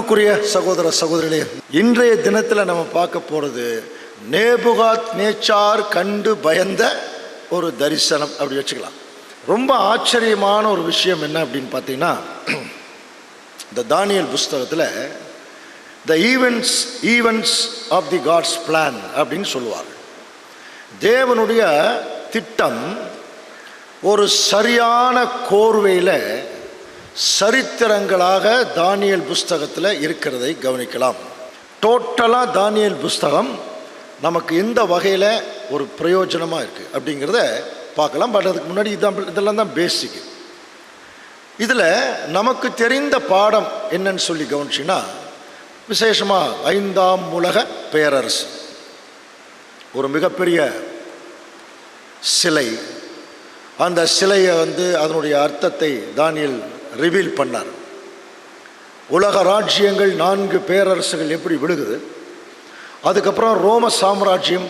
அன்புக்குரிய சகோதர சகோதரிகளே, இன்றைய தினத்தில் நம்ம பார்க்க போகிறது நேபுகாத் நேச்சார் கண்டு பயந்த ஒரு தரிசனம் அப்படி வச்சுக்கலாம். ரொம்ப ஆச்சரியமான ஒரு விஷயம் என்ன அப்படின்னு பார்த்தீங்கன்னா, இந்த தானியேல் புஸ்தகத்தில் the events of the God's plan அப்படின்னு சொல்லுவாங்க. தேவனுடைய திட்டம் ஒரு சரியான கோர்வையில் சரித்திரங்களாக தானியேல் புஸ்தகத்தில் இருக்கிறதை கவனிக்கலாம். டோட்டலாக தானியேல் புஸ்தகம் நமக்கு எந்த வகையில் ஒரு பிரயோஜனமாக இருக்குது அப்படிங்கிறத பார்க்கலாம். பட் அதுக்கு முன்னாடி இதெல்லாம் தான் பேசிக். இதில் நமக்கு தெரிந்த பாடம் என்னன்னு சொல்லி கவனிச்சின்னா, விசேஷமாக 5ஆம் உலக பேரரசு ஒரு மிகப்பெரிய சிலை, அந்த சிலையை அதனுடைய அர்த்தத்தை தானியேல் ரிவீல் பண்ணார். உலக ராஜ்யங்கள் 4 பேரரசுகள் எப்படி விழுகுது, அதுக்கப்புறம் ரோம சாம்ராஜ்யம்,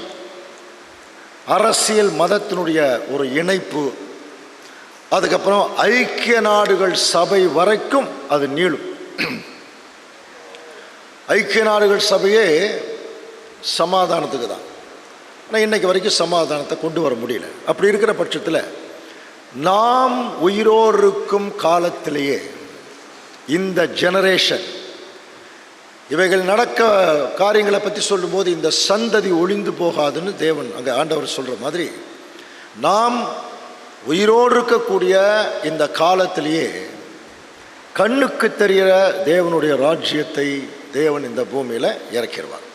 அரசியல் மதத்தினுடைய ஒரு இணைப்பு, அதுக்கப்புறம் ஐக்கிய நாடுகள் சபை வரைக்கும் அது நீளும். ஐக்கிய நாடுகள் சபையே சமாதானத்துக்கு தான், ஆனால் இன்னைக்கு வரைக்கும் சமாதானத்தை கொண்டு வர முடியல. அப்படி இருக்கிற பட்சத்தில் நாம் உயிரோடு இருக்கும் காலத்திலேயே இந்த ஜெனரேஷன் இவைகள் நடக்க காரியங்களை பற்றி சொல்லும்போது இந்த சந்ததி ஒளிந்து போகாதுன்னு தேவன் அங்கே ஆண்டவர் சொல்கிற மாதிரி, நாம் உயிரோடு இருக்கக்கூடிய இந்த காலத்திலேயே கண்ணுக்கு தெரிகிற தேவனுடைய ராஜ்யத்தை தேவன் இந்த பூமியில் இறக்கிடுவார்.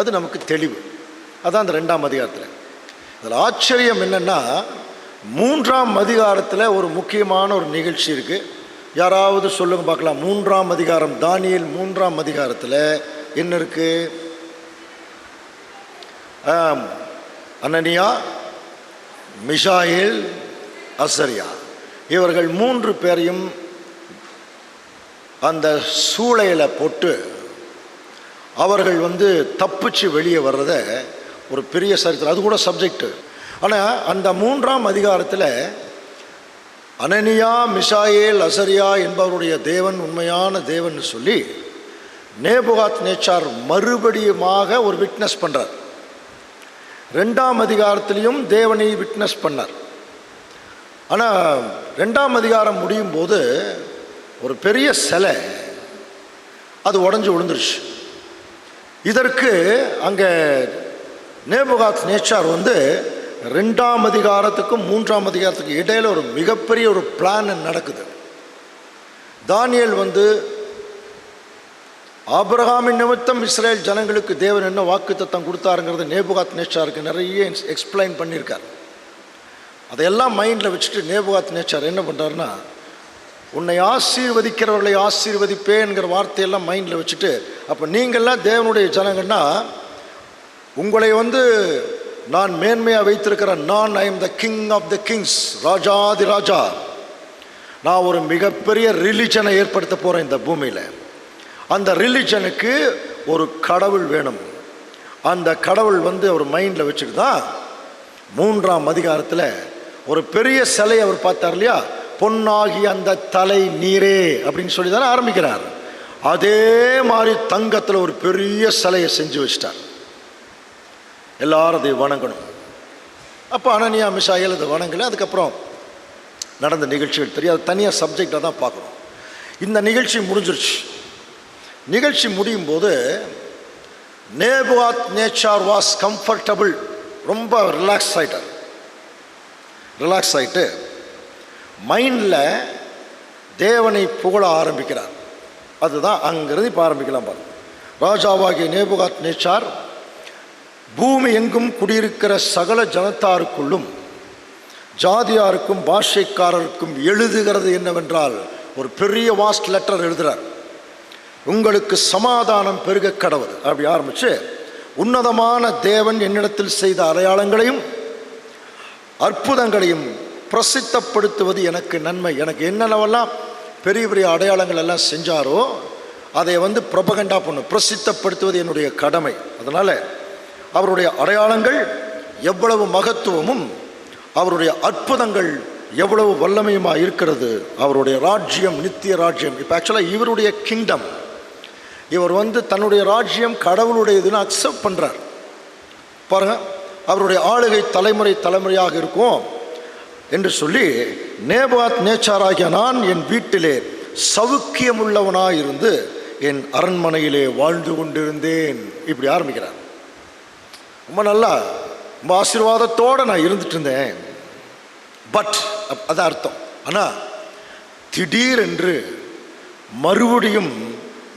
அது நமக்கு தெளிவு. அதான் அந்த 2ஆம் அதிகாரத்தில். அதில் ஆச்சரியம் என்னென்னா, 3ஆம் அதிகாரத்தில் ஒரு முக்கியமான ஒரு நிகழ்ச்சி இருக்குது. யாராவது சொல்லுங்க பார்க்கலாம். 3ஆம் அதிகாரம், தானியேல் 3ஆம் அதிகாரத்தில் என்ன இருக்குது? அனனியா, மிஷாயேல், அசரியா இவர்கள் 3 பேரையும் அந்த சூளையில் போட்டு அவர்கள் தப்பிச்சு வெளியே வர்றத ஒரு பெரிய சரித்திரம். அது கூட சப்ஜெக்டு. ஆனால் அந்த 3ஆம் அதிகாரத்தில் அனனியா, மிஷாயேல், அசரியா என்பவருடைய தேவன் உண்மையான தேவன் சொல்லி நேபுகாத் நேச்சார் மறுபடியுமாக ஒரு விட்னஸ் பண்ணுறார். 2ஆம் அதிகாரத்திலையும் தேவனை விட்னஸ் பண்ணார். ஆனால் 2ஆம் அதிகாரம் முடியும் போது ஒரு பெரிய சிலை அது உடஞ்சி விழுந்துருச்சு. இதற்கு அங்கே நேபுகாத் நேச்சார் 2ஆம் அதிகாரத்துக்கும் 3ஆம் அதிகாரத்துக்கும் இடையில் ஒரு மிகப்பெரிய ஒரு பிளான் நடக்குது. தானியேல் ஆபிரகாமின் நிமித்தம் இஸ்ரேல் ஜனங்களுக்கு தேவன் என்ன வாக்குத்தத்தம் கொடுத்தாருங்கிறது நேபுகாத் நேச்சாருக்கு நிறைய எக்ஸ்பிளைன் பண்ணியிருக்கார். அதையெல்லாம் மைண்டில் வச்சுட்டு நேபுகாத் நேச்சார் என்ன பண்ணுறாருன்னா, உன்னை ஆசீர்வதிக்கிறவர்களை ஆசீர்வதிப்பேங்கிற வார்த்தையெல்லாம் மைண்டில் வச்சுட்டு, அப்போ நீங்கள்லாம் தேவனுடைய ஜனங்கன்னா உங்களை நான் மேன்மையாக வைத்திருக்கிற I am the king of the kings, ராஜாதி ராஜா. நான் ஒரு மிகப்பெரிய ரிலிஜனை ஏற்படுத்த போகிறேன் இந்த பூமியில். அந்த ரிலிஜனுக்கு ஒரு கடவுள் வேணும். அந்த கடவுள் அவர் மைண்டில் வச்சுட்டு தான் 3ஆம் அதிகாரத்தில் ஒரு பெரிய சிலையை அவர் பார்த்தார் இல்லையா, பொன்னாகி அந்த தலை நீரே அப்படின்னு சொல்லி தானே ஆரம்பிக்கிறார். அதே மாதிரி தங்கத்தில் ஒரு பெரிய சிலையை செஞ்சு வச்சிட்டார். எல்லாரும் அதை வணங்கணும். அப்போ அனனியா, மிஷாயேல் அதை வணங்கலை. அதுக்கப்புறம் நடந்த நிகழ்ச்சிகள் தெரியும். அது தனியாக சப்ஜெக்டாக தான் பார்க்கணும். இந்த நிகழ்ச்சி முடிஞ்சிருச்சு. நிகழ்ச்சி முடியும் போது நேபுகாத் நேச்சார் வாஸ் கம்ஃபர்டபுள். ரொம்ப ரிலாக்ஸ் ஆகிட்டு மைண்டில் தேவனை புகழ ஆரம்பிக்கிறார். அதுதான் அங்கிருந்து இப்போ ஆரம்பிக்கலாம் பாருங்க. ராஜாவாகிய நேபுகாத் நேச்சார் பூமி எங்கும் குடியிருக்கிற சகல ஜனத்தாருக்குள்ளும் ஜாதியாருக்கும் பாஷைக்காரருக்கும் எழுதுகிறது என்னவென்றால், ஒரு பெரிய வாஸ்ட் லெட்டர் எழுதுகிறார். உங்களுக்கு சமாதானம் பெருக கடவுள் அப்படி ஆரம்பித்து, உன்னதமான தேவன் என்னிடத்தில் செய்த அடையாளங்களையும் அற்புதங்களையும் பிரசித்தப்படுத்துவது எனக்கு நன்மை. எனக்கு என்னென்னவெல்லாம் பெரிய பெரிய அடையாளங்கள் எல்லாம் செஞ்சாரோ அதை ப்ரொபகண்டா பண்ணும், பிரசித்தப்படுத்துவது என்னுடைய கடமை. அதனால் அவருடைய அடையாளங்கள் எவ்வளவு மகத்துவமும் அவருடைய அற்புதங்கள் எவ்வளவு வல்லமையுமாக இருக்கிறது. அவருடைய ராஜ்யம் நித்திய ராஜ்யம். இப்போ ஆக்சுவலாக இவருடைய கிங்டம் இவர் தன்னுடைய ராஜ்யம் கடவுளுடையதுன்னு அக்செப்ட் பண்ணுறார். பாருங்க, அவருடைய ஆளுகை தலைமுறையாக இருக்கும் என்று சொல்லி, நேபுகாத் நேச்சாராகிய நான் என் வீட்டிலே சவுக்கியமுள்ளவனாயிருந்து என் அரண்மனையிலே வாழ்ந்து கொண்டிருந்தேன். இப்படி ஆரம்பிக்கிறார். ரொம்ப நல்லா, ரொம்ப ஆசீர்வாதத்தோடு நான் இருந்துட்டு இருந்தேன். பட் அதான் அர்த்தம். ஆனால் திடீரென்று மறுபடியும்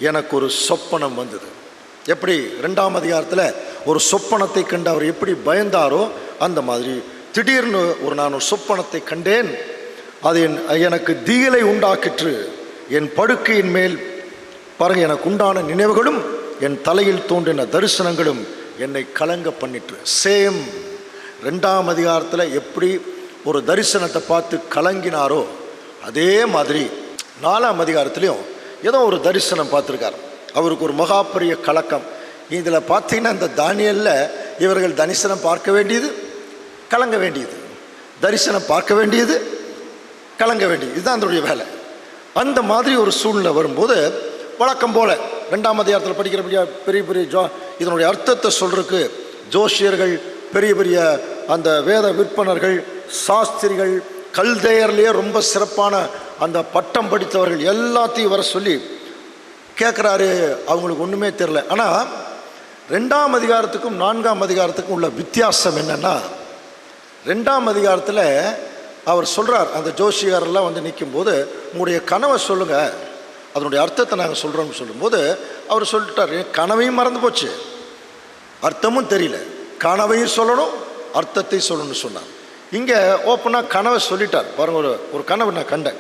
எனக்கு ஒரு சொப்பனம் வந்தது. எப்படி 2ஆம் அதிகாரத்தில் ஒரு சொப்பனத்தை கண்டு அவர் எப்படி பயந்தாரோ அந்த மாதிரி திடீர்னு நான் ஒரு சொப்பனத்தை கண்டேன். அது எனக்கு திகிலை உண்டாக்கிற்று. என் படுக்கையின் மேல் பாருங்க, எனக்கு உண்டான நினைவுகளும் என் தலையில் தோன்றின தரிசனங்களும் என்னை கலங்க பண்ணிற்று. சேம் 2ஆம் அதிகாரத்தில் எப்படி ஒரு தரிசனத்தை பார்த்து கலங்கினாரோ அதே மாதிரி 4ஆம் அதிகாரத்துலேயும் ஏதோ ஒரு தரிசனம் பார்த்துருக்கார். அவருக்கு ஒரு மகா பெரிய கலக்கம். இதில் பார்த்தீங்கன்னா இந்த தானியேலில் இவர்கள் தரிசனம் பார்க்க வேண்டியது, கலங்க வேண்டியது, தரிசனம் பார்க்க வேண்டியது, கலங்க வேண்டியது, இதுதான் அதனுடைய வேலை. அந்த மாதிரி ஒரு சூழ்நிலை வரும்போது வழக்கம் போல் 2ஆம் அதிகாரத்தில் படிக்கிறபடியா பெரிய இதனுடைய அர்த்தத்தை சொல்கிறதுக்கு ஜோஷியர்கள், பெரிய அந்த வேத விற்பனர்கள், சாஸ்திரிகள், கல்தேயர்லேயே ரொம்ப சிறப்பான அந்த பட்டம் படித்தவர்கள் எல்லாத்தையும் வர சொல்லி கேட்குறாரு. அவங்களுக்கு ஒன்றுமே தெரில. ஆனால் 2ஆம் அதிகாரத்துக்கும் 4ஆம் அதிகாரத்துக்கும் உள்ள வித்தியாசம் என்னென்னா, 2ஆம் அதிகாரத்தில் அவர் சொல்கிறார், அந்த ஜோஷிகாரெல்லாம் நிற்கும்போது உங்களுடைய கனவை சொல்லுங்கள், அதனுடைய அர்த்தத்தை நாங்கள் சொல்கிறோம்னு சொல்லும்போது அவர் சொல்லிட்டார், கனவையும் மறந்து போச்சு, அர்த்தமும் தெரியல, கனவையும் சொல்லணும் அர்த்தத்தையும் சொல்லணும்னு சொன்னார். இங்கே ஓப்பனாக கனவை சொல்லிட்டார். பாருங்க, ஒரு கனவை நான் கண்டேன்.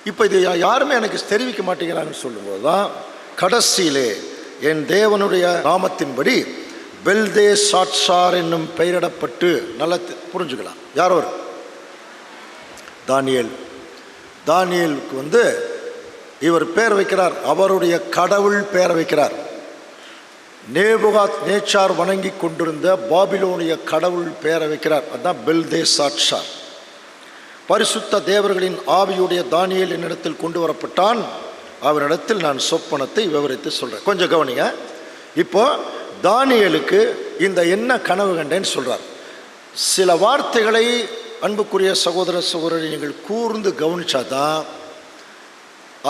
இப்போ இது யாருமே எனக்கு தெரிவிக்க மாட்டேங்கிறாங்கன்னு சொல்லும்போது தான் கடைசியிலே என் தேவனுடைய நாமத்தின்படி பெல்தே சாட்சார் என்னும் பெயரிடப்பட்டு, நல்லா புரிஞ்சுக்கலாம் யாரோ ஒரு தானியேலுக்கு இவர் பேர் வைக்கிறார், அவருடைய கடவுள் பேரை வைக்கிறார். நேபுகாத் நேச்சார் வணங்கி கொண்டிருந்த பாபிலோனிய கடவுள் பேரை வைக்கிறார். அதுதான் பெல்தே சாட்சார். பரிசுத்த தேவர்களின் ஆவியுடைய தானியேல் என்னிடத்தில் கொண்டு வரப்பட்டான். அவரிடத்தில் நான் சொப்பனத்தை விவரித்து சொல்கிறேன். கொஞ்சம் கவனிங்க. இப்போ தானியேலுக்கு இந்த என்ன கனவு கண்டேன்னு சொல்கிறார். சில வார்த்தைகளை அன்புக்குரிய சகோதர சகோதரி நீங்கள் கூர்ந்து கவனிச்சாதான்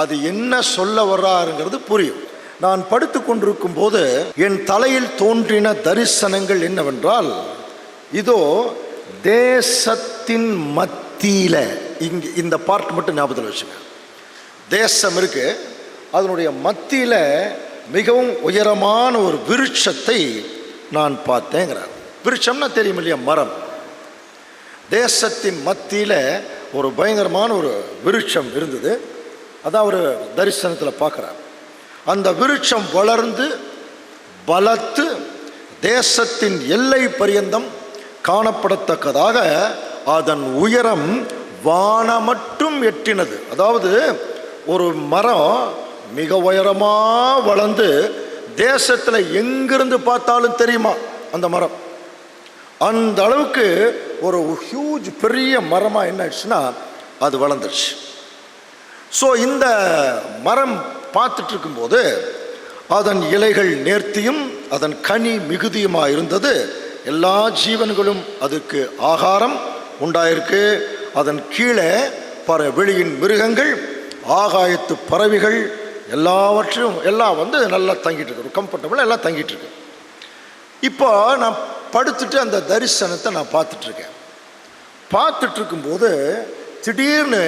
அது என்ன சொல்ல வர்றாருங்கிறது புரியும். நான் படுத்து கொண்டிருக்கும் போது என் தலையில் தோன்றின தரிசனங்கள் என்னவென்றால், இதோ தேசத்தின் மத்தியில, இங்கே இந்த பார்ட் மட்டும் ஞாபகத்தில் வச்சுங்க, தேசம் இருக்கு, அதனுடைய மத்தியில மிகவும் உயரமான ஒரு விருட்சத்தை நான் பார்த்தேங்கிறார். விருட்சம்னா தெரியும் இல்லையா, மரம். தேசத்தின் மத்தியில ஒரு பயங்கரமான ஒரு விருட்சம் இருந்தது. அதான் ஒரு தரிசனத்தில் பார்க்குறார். அந்த விருட்சம் வளர்ந்து பலத்து தேசத்தின் எல்லை பரியந்தம் காணப்படத்தக்கதாக அதன் உயரம் வானமட்டும் எட்டினது. அதாவது ஒரு மரம் மிக உயரமாக வளர்ந்து தேசத்தில் எங்கிருந்து பார்த்தாலும் தெரியுமா அந்த மரம். அந்த அளவுக்கு ஒரு ஹியூஜ் பெரிய மரமாக என்ன ஆயிடுச்சுன்னா அது வளர்ந்துருச்சு. ஸோ இந்த மரம் பார்த்துட்டு இருக்கும்போது அதன் இலைகள் நேர்த்தியும் அதன் கனி மிகுதியுமாக இருந்தது. எல்லா ஜீவன்களும் அதுக்கு ஆகாரம் உண்டாயிருக்கு. அதன் கீழே வெளியின் மிருகங்கள், ஆகாயத்து பறவைகள் எல்லாவற்றையும் எல்லாம் நல்லா தங்கிட்டு இருக்கு, கம்ஃபர்டபுளாக எல்லாம் தங்கிட்டு இருக்கு. இப்போ நான் படுத்துட்டு அந்த தரிசனத்தை நான் பார்த்துட்ருக்கேன். பார்த்துட்டு இருக்கும்போது திடீர்னு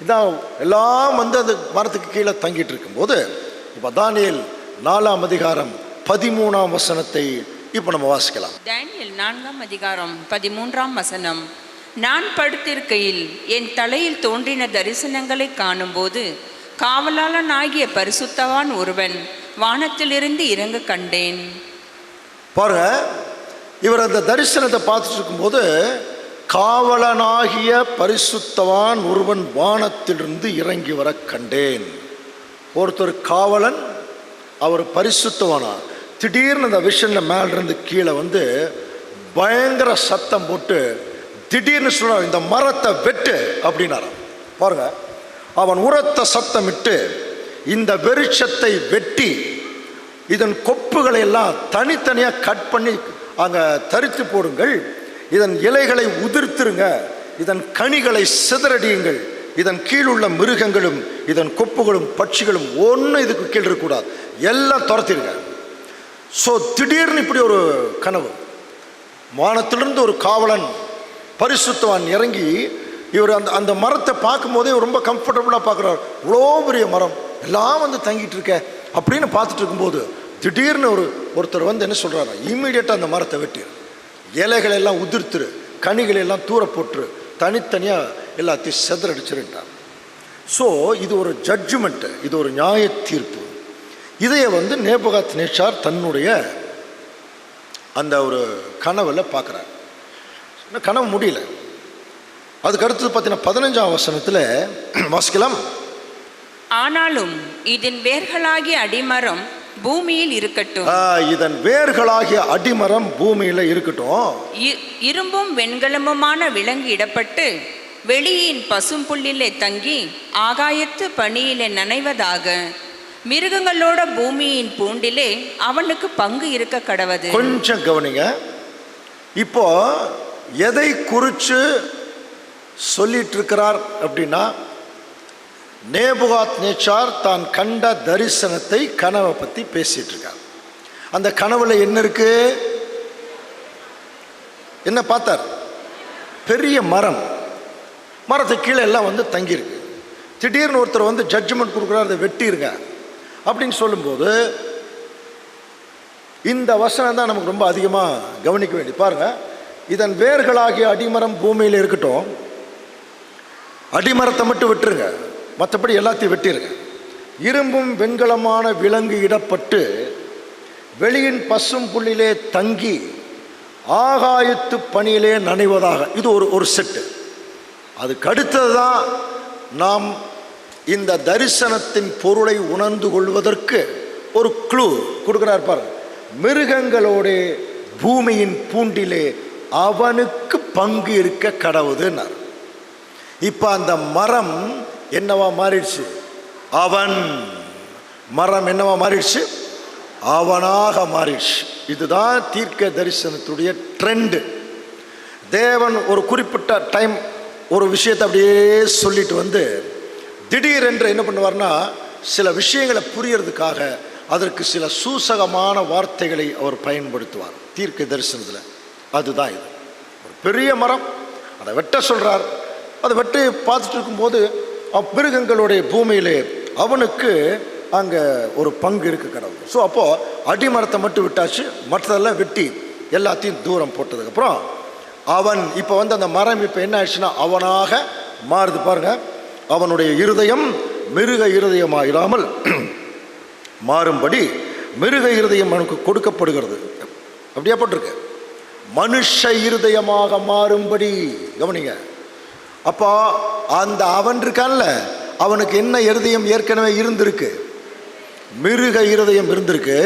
இதான் எல்லாம் அந்த மரத்துக்கு கீழே தங்கிட்டு இருக்கும்போது இப்போ தானியேல் 4ஆம் அதிகாரம் 13ஆம் வசனத்தை இப்போ நம்ம வாசிக்கலாம். தானியேல் 4ஆம் அதிகாரம் 13ஆம் வசனம். நான் படுத்திருக்கையில் என் தலையில் தோன்றின தரிசனங்களை காணும்போது காவலாளனாகிய பரிசுத்தவான் ஒருவன் வானத்திலிருந்து இறங்க கண்டேன். பாருங்க, இவர் அந்த தரிசனத்தை பார்த்துட்டு இருக்கும்போது காவலனாகிய பரிசுத்தவான் ஒருவன் வானத்திலிருந்து இறங்கி வர கண்டேன். ஒருத்தர் காவலன், அவர் பரிசுத்தவானா. திடீர்னு அந்த விஷனில் மேலிருந்து கீழே பயங்கர சத்தம் போட்டு திடீர்னு சொல்ற, இந்த மரத்தை வெட்டு அப்படின்னாராம். பாருங்க, அவன் உரத்த சத்தமிட்டு இந்த விருட்சத்தை வெட்டி இதன் கொப்புகளை எல்லாம் தனித்தனியாக கட் பண்ணி அங்கே தரித்து போடுங்கள், இதன் இலைகளை உதிர்த்திருங்க, இதன் கனிகளை சிதறடியுங்கள், இதன் கீழுள்ள மிருகங்களும் இதன் கொப்புகளும் பட்சிகளும் ஒன்றும் இதுக்கு கீழ் இருக்கக்கூடாது, எல்லாம் துரத்திருங்க. ஸோ திடீர்னு இப்படி ஒரு கனவு, வானத்திலிருந்து ஒரு காவலன் பரிசுத்தவான் இறங்கி இவர் அந்த மரத்தை பார்க்கும்போதே ரொம்ப கம்ஃபர்டபுளாக பார்க்குறாரு. இவ்வளோ பெரிய மரம் எல்லாம் வந்து தங்கிட்டு இருக்க அப்படின்னு பார்த்துட்டு இருக்கும்போது திடீர்னு ஒருத்தர் வந்து என்ன சொல்கிறாரு, இம்மீடியட்டாக அந்த மரத்தை வெட்டி இலைகளை எல்லாம் உதிர்த்துரு, கனிகளை எல்லாம் தூர போட்டுரு, தனித்தனியாக எல்லாத்தையும் செதறடிச்சிருந்தார். ஸோ இது ஒரு ஜட்ஜ்மெண்ட்டு, இது ஒரு நியாய தீர்ப்பு. இதைய வந்து நேபுகாத்நேச்சார் தன்னுடைய அந்த ஒரு கனவில் பார்க்குறார். கனவு முடியல. அதுக்கு அடுத்தது பார்த்தீங்கன்னா 15ஆம் வசனத்தில் வாசிக்கலாம். ஆனாலும் இதன் வேர்களாகிய அடிமரம் பூமியில் இருக்கட்டும். இதன் வேர்களாகிய அடிமரம் பூமியில இருக்கட்டும். இரும்பும் வெண்கலமுமான விலங்கு இடப்பட்டு வெளியின் பசும்புல்லிலே தங்கி ஆகாயத்து பனியிலே நனைவதாக, மிருகங்களோட பூமியின் பூண்டிலே அவனுக்கு பங்கு இருக்க கடவது. கொஞ்சம் கவனிங்க. இப்போ எதை குறித்து சொல்லிட்டு இருக்கிறார் அப்படின்னா, நேபுகாத்நேச்சார் தான் கண்ட தரிசனத்தை, கனவை பற்றி பேசிட்டு இருக்கார். அந்த கனவுல என்ன இருக்கு? என்ன பார்த்தார்? பெரிய மரம், மரத்துக்கு கீழே எல்லாம் வந்து தங்கியிருக்கு. திடீர்னு ஒருத்தர் வந்து ஜட்ஜ்மெண்ட் கொடுக்குறாரு, அதை வெட்டிருங்க அப்படின்னு சொல்லும்போது இந்த வசனம் தான் நமக்கு ரொம்ப அதிகமாக கவனிக்க வேண்டி. பாருங்க, இதன் வேர்களாகிய அடிமரம் பூமியில் இருக்கட்டும், அடிமரத்தை மட்டும் விட்டுருங்க, மற்றபடி எல்லாத்தையும் வெட்டிருங்க. இரும்பும் வெண்கலமான விலங்கு இடப்பட்டு வெளியின் பசும் புல்லிலே தங்கி ஆகாயத்து பனியிலே நனைவதாக. இது ஒரு செட்டு. அதுக்கு அடுத்தது தான் நாம் இந்த தரிசனத்தின் பொருளை உணர்ந்து கொள்வதற்கு ஒரு க்ளூ கொடுக்குறார். பாருங்க, மிருகங்களோட பூமியின் பூண்டிலே அவனுக்கு பங்கு இருக்க கடவுதுன்னார். இப்போ அந்த மரம் என்னவா மாறிடுச்சு? அவன் மரம் என்னவா மாறிடுச்சு? அவனாக மாறிடுச்சு. இதுதான் தீர்க்க தரிசனத்துடைய ட்ரெண்டு. தேவன் ஒரு குறிப்பிட்ட டைம் ஒரு விஷயத்தை அப்படியே சொல்லிட்டு வந்து திடீரென்று என்ன பண்ணுவார்னா, சில விஷயங்களை புரியறதுக்காக அதற்கு சில சூசகமான வார்த்தைகளை அவர் பயன்படுத்துவார் தீர்க்க தரிசனத்தில். அதுதான் இது. ஒரு பெரிய மரம், அதை வெட்ட சொல்கிறார். அதை வெட்டி பார்த்துட்டு இருக்கும்போது மிருகங்களுடைய பூமியிலே அவனுக்கு அங்கே ஒரு பங்கு இருக்கு கடவுள். ஸோ அப்போது அடிமரத்தை மட்டும் விட்டாச்சு, மற்றதெல்லாம் வெட்டி எல்லாத்தையும் தூரம் போட்டதுக்கப்புறம் அவன் இப்போ வந்து அந்த மரம் இப்போ என்ன ஆயிடுச்சுன்னா அவனாக மாறுது. பாருங்க, அவனுடைய இருதயம் மிருக இருதயமாயிராமல் மாறும்படி மிருக இருதயம் அவனுக்கு கொடுக்கப்படுகிறது. அப்படியே போட்டிருக்கு, மனுஷ இருதயமாக மாறும்படி. கவனிங்க, அப்போ அந்த அவன் இருக்கான்ல, அவனுக்கு என்ன இருதயம் ஏற்கனவே இருந்திருக்கு? மிருக இருதயம் இருந்திருக்கு.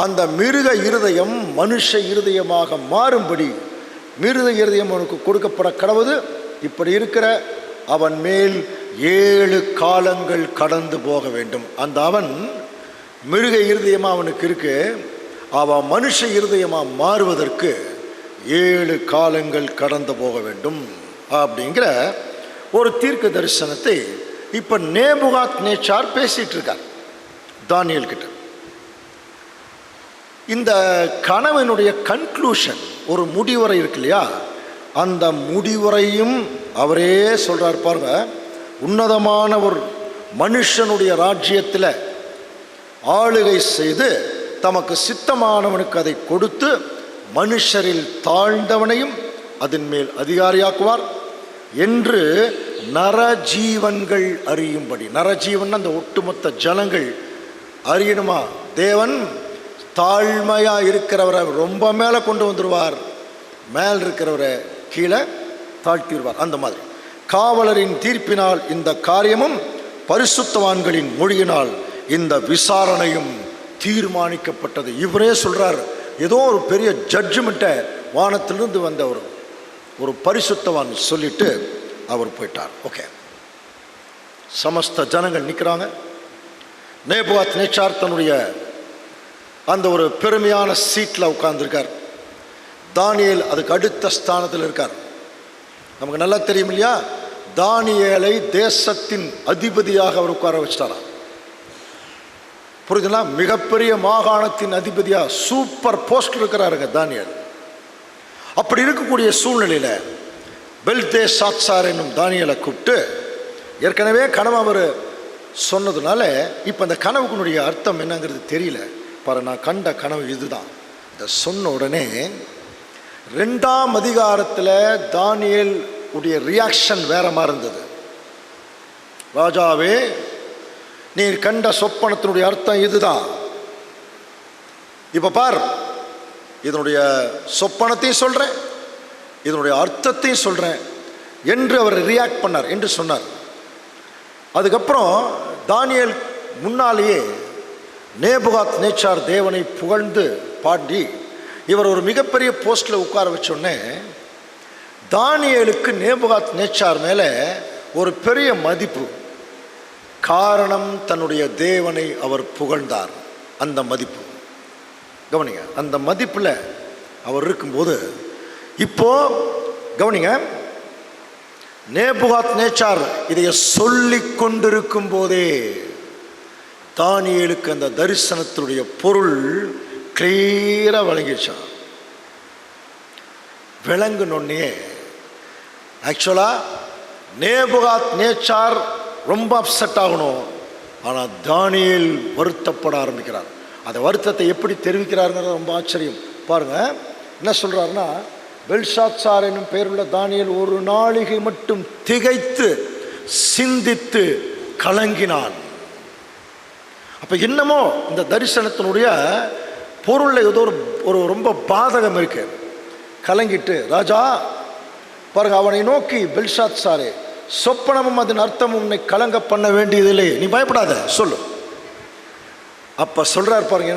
அந்த மிருக இருதயம் மனுஷ இருதயமாக மாறும்படி மிருக இருதயம் அவனுக்கு கொடுக்கப்பட கடவுது. இப்படி இருக்கிற அவன் மேல் 7 காலங்கள் கடந்து போக வேண்டும். அந்த அவன் மிருக இருதயமாக அவனுக்கு இருக்கு, அவன் மனுஷ இருதயமாக மாறுவதற்கு 7 காலங்கள் கடந்து போக வேண்டும் அப்படிங்கிற ஒரு தீர்க்க தரிசனத்தை இப்போ நேபுகாத்நேச்சார் பேசிட்டு இருக்கார் தானியேல் கிட்ட. இந்த கனவினுடைய கன்க்ளூஷன், ஒரு முடிவுரை இருக்கு இல்லையா, அந்த முடிவுரையும் அவரே சொல்றார். பாருங்க, உன்னதமான ஒரு மனுஷனுடைய ராஜ்யத்தில் ஆளுகை செய்து தமக்கு சித்தமானவனுக்கு அதை கொடுத்து மனுஷரில் தாழ்ந்தவனையும் அதன் மேல் அதிகாரியாக்குவார் என்று நரஜீவன்கள் அறியும்படி. நரஜீவன் அந்த ஒட்டுமொத்த ஜனங்கள் அறியணுமா? தேவன் தாழ்மையா இருக்கிறவரை ரொம்ப மேலே கொண்டு வந்துடுவார், மேல் இருக்கிறவரை கீழே தாழ்த்திடுவார். அந்த மாதிரி காவலரின் தீர்ப்பினால் இந்த காரியமும் பரிசுத்தவான்களின் மொழியினால் இந்த விசாரணையும் தீர்மானிக்கப்பட்டது. இவரே சொல்றார், ஏதோ ஒரு பெரிய ஜட்ஜ்மெண்ட்டை வானத்திலிருந்து வந்த ஒரு பரிசுத்தவான் சொல்லிட்டு அவர் போயிட்டார். ஓகே, சமஸ்த ஜனங்கள் நிற்கிறாங்க. நேபுகாத்நேச்சார் தன்னுடைய அந்த ஒரு பெருமையான சீட்டில் உட்கார்ந்துருக்கார். தானியேல் அதுக்கு அடுத்த ஸ்தானத்தில் இருக்கார். நமக்கு நல்லா தெரியும் இல்லையா, தானியேலை தேசத்தின் அதிபதியாக அவர் உட்கார வச்சிட்டாராம். புரியுதுங்களா? மிகப்பெரிய மாகாணத்தின் அதிபதியாக சூப்பர் போஸ்ட் இருக்கிறாருங்க தானியேல். அப்படி இருக்கக்கூடிய சூழ்நிலையில் பெல்தேஷாத்சார் என்னும் தானியேலை கூப்பிட்டு, ஏற்கனவே கனவு அவர் சொன்னதுனால இப்போ அந்த கனவுக்குனுடைய அர்த்தம் என்னங்கிறது தெரியல. பாரு, நான் கண்ட கனவு இதுதான். இதை சொன்ன உடனே 2ஆம் அதிகாரத்தில் தானியேல் உடைய ரியாக்ஷன் வேற மாதிரி இருந்தது. ராஜாவே, நீர் கண்ட சொப்பனத்தினுடைய அர்த்தம் இதுதான். இப்போ பார், இதனுடைய சொப்பனத்தையும் சொல்கிறேன், இதனுடைய அர்த்தத்தையும் சொல்கிறேன் என்று அவர் ரியாக்ட் பண்ணார் என்று சொன்னார். அதுக்கப்புறம் தானியேல் முன்னாலேயே நேபுகாத் நேச்சார் தேவனை புகழ்ந்து பாடி இவர் ஒரு மிகப்பெரிய போஸ்டில் உட்கார வச்சோடனே தானியேலுக்கு நேபுகாத் நேச்சார் மேலே ஒரு பெரிய மதிப்பு. காரணம், தன்னுடைய தேவனை அவர் புகழ்ந்தார். அந்த மதிப்பு கவனிங்க. அந்த மதிப்பில் அவர் இருக்கும்போது இப்போ கவனிங்க, நேபுகாத் நேச்சார் இதைய சொல்லி கொண்டிருக்கும் போதே தானியேலுக்கு அந்த தரிசனத்தினுடைய பொருள் கிளியராக விளங்கிடுச்சான். விளங்குனொன்னே ஆக்சுவலாக நேபுகாத் நேச்சார் ரொம்ப அப்செட் ஆகணும். ஆனால் தானியேல் வருத்தப்பட ஆரம்பிக்கிறார். அந்த வருத்தத்தை எப்படி தெரிவிக்கிறாருங்கிறது ரொம்ப ஆச்சரியம். பாருங்கள், என்ன சொல்கிறாருன்னா, பெல்ஷாத்சார் என்னும் பெயருள்ள தானியேல் ஒரு நாளிகை மட்டும் திகைத்து சிந்தித்து கலங்கினான். அப்போ என்னமோ இந்த தரிசனத்தினுடைய பொருளில் ஏதோ ஒரு ரொம்ப பாதகம் இருக்கு. கலங்கிட்டு, ராஜா பாருங்க, அவனை நோக்கி, பெல்ஷாத்சாரே, சொப்பனமும் அதன் அர்த்தமும் உன்னை கலங்க பண்ண வேண்டியதில்லை, நீ பயப்படாத, சொல்லு. அப்போ சொல்கிறார் பாருங்க,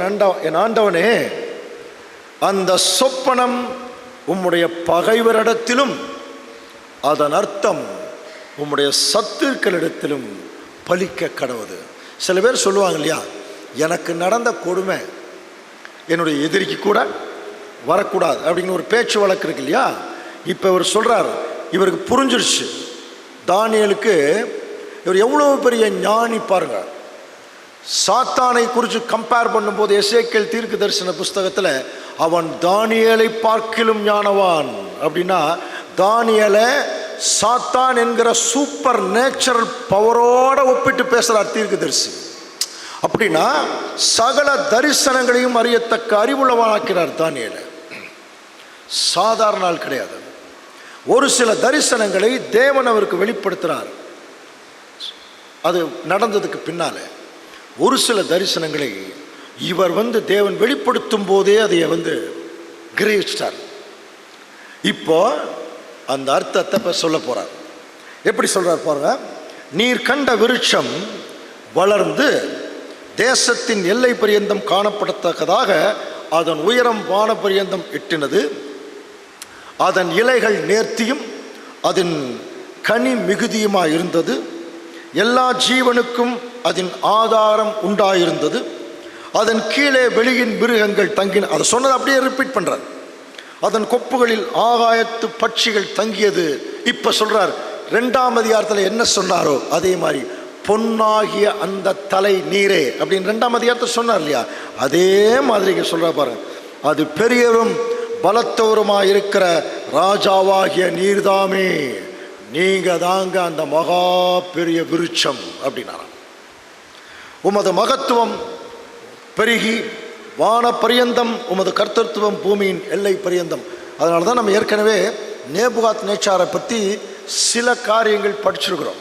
என் ஆண்டவனே, அந்த சொப்பனம் உம்முடைய பகைவரிடத்திலும் அதன் அர்த்தம் உம்முடைய சத்துருக்களிடத்திலும் பலிக்க கடவுது. சில பேர் சொல்லுவாங்க இல்லையா, எனக்கு நடந்த கொடுமை என்னுடைய எதிரிக்கு கூட வரக்கூடாது அப்படின்னு ஒரு பேச்சு வழக்கு இருக்கு இல்லையா. இப்போ இவர் சொல்கிறார், இவருக்கு புரிஞ்சிருச்சு தானியேலுக்கு. இவர் எவ்வளோ பெரிய ஞானி பாருங்க. சாத்தானை குறித்து கம்பேர் பண்ணும்போது எசேக்கியேல் தீர்க்க தரிசன புஸ்தகத்தில் அவன் தானியேலை பார்க்கிலும் ஞானவான் அப்படின்னா, தானியேலை சாத்தான் என்கிற சூப்பர் நேச்சுரல் பவரோட ஒப்பிட்டு பேசுகிறார் தீர்க்க தரிசி. அப்படின்னா சகல தரிசனங்களையும் அறியத்தக்க அறிவுள்ளவனாக்கிறார் தானியேலை. சாதாரண ஆள் கிடையாது. ஒரு சில தரிசனங்களை தேவன் அவருக்கு வெளிப்படுத்துகிறார். அது நடந்ததுக்கு பின்னால ஒரு சில தரிசனங்களை இவர் தேவன் வெளிப்படுத்தும் போதே அதைய கிரகிச்சிட்டார். இப்போ அந்த அர்த்தத்தை சொல்ல போறார். எப்படி சொல்றார் பாருங்க, நீர் கண்ட விருட்சம் வளர்ந்து தேசத்தின் எல்லை பரியந்தம் காணப்படத்தக்கதாக அதன் உயரம் வான பரியந்தம் எட்டினது. அதன் இலைகள் நேர்த்தியும் அதன் கனி மிகுதியுமாய் இருந்தது. எல்லா ஜீவனுக்கும் அதன் ஆதாரம் உண்டாயிருந்தது. அதன் கீழே வெளியின் மிருகங்கள் தங்கின. அதை சொன்னதை அப்படியே ரிப்பீட் பண்றார். அதன் கொப்புகளில் ஆகாயத்து பட்சிகள் தங்கியது. இப்ப சொல்றார், 2ஆம் அதிகாரத்தில் என்ன சொன்னாரோ அதே மாதிரி, பொன்னாகிய அந்த தலை நீரே அப்படின்னு 2ஆம் அதிகாரத்தை சொன்னார் இல்லையா, அதே மாதிரி சொல்ற பாருங்க, அது பெரியவரும் பலத்தவருமாய் இருக்கிற ராஜாவாகிய நீர்தாமே, நீங்க தாங்க அந்த மகா பெரிய விருட்சம் அப்படின்னாராம். உமது மகத்துவம் பெருகி வான பரியந்தம், உமது கர்த்தத்துவம் பூமியின் எல்லை பரியந்தம். அதனால தான் நம்ம ஏற்கனவே நேபுகாத் நேச்சாரை பற்றி சில காரியங்கள் படிச்சிருக்கிறோம்.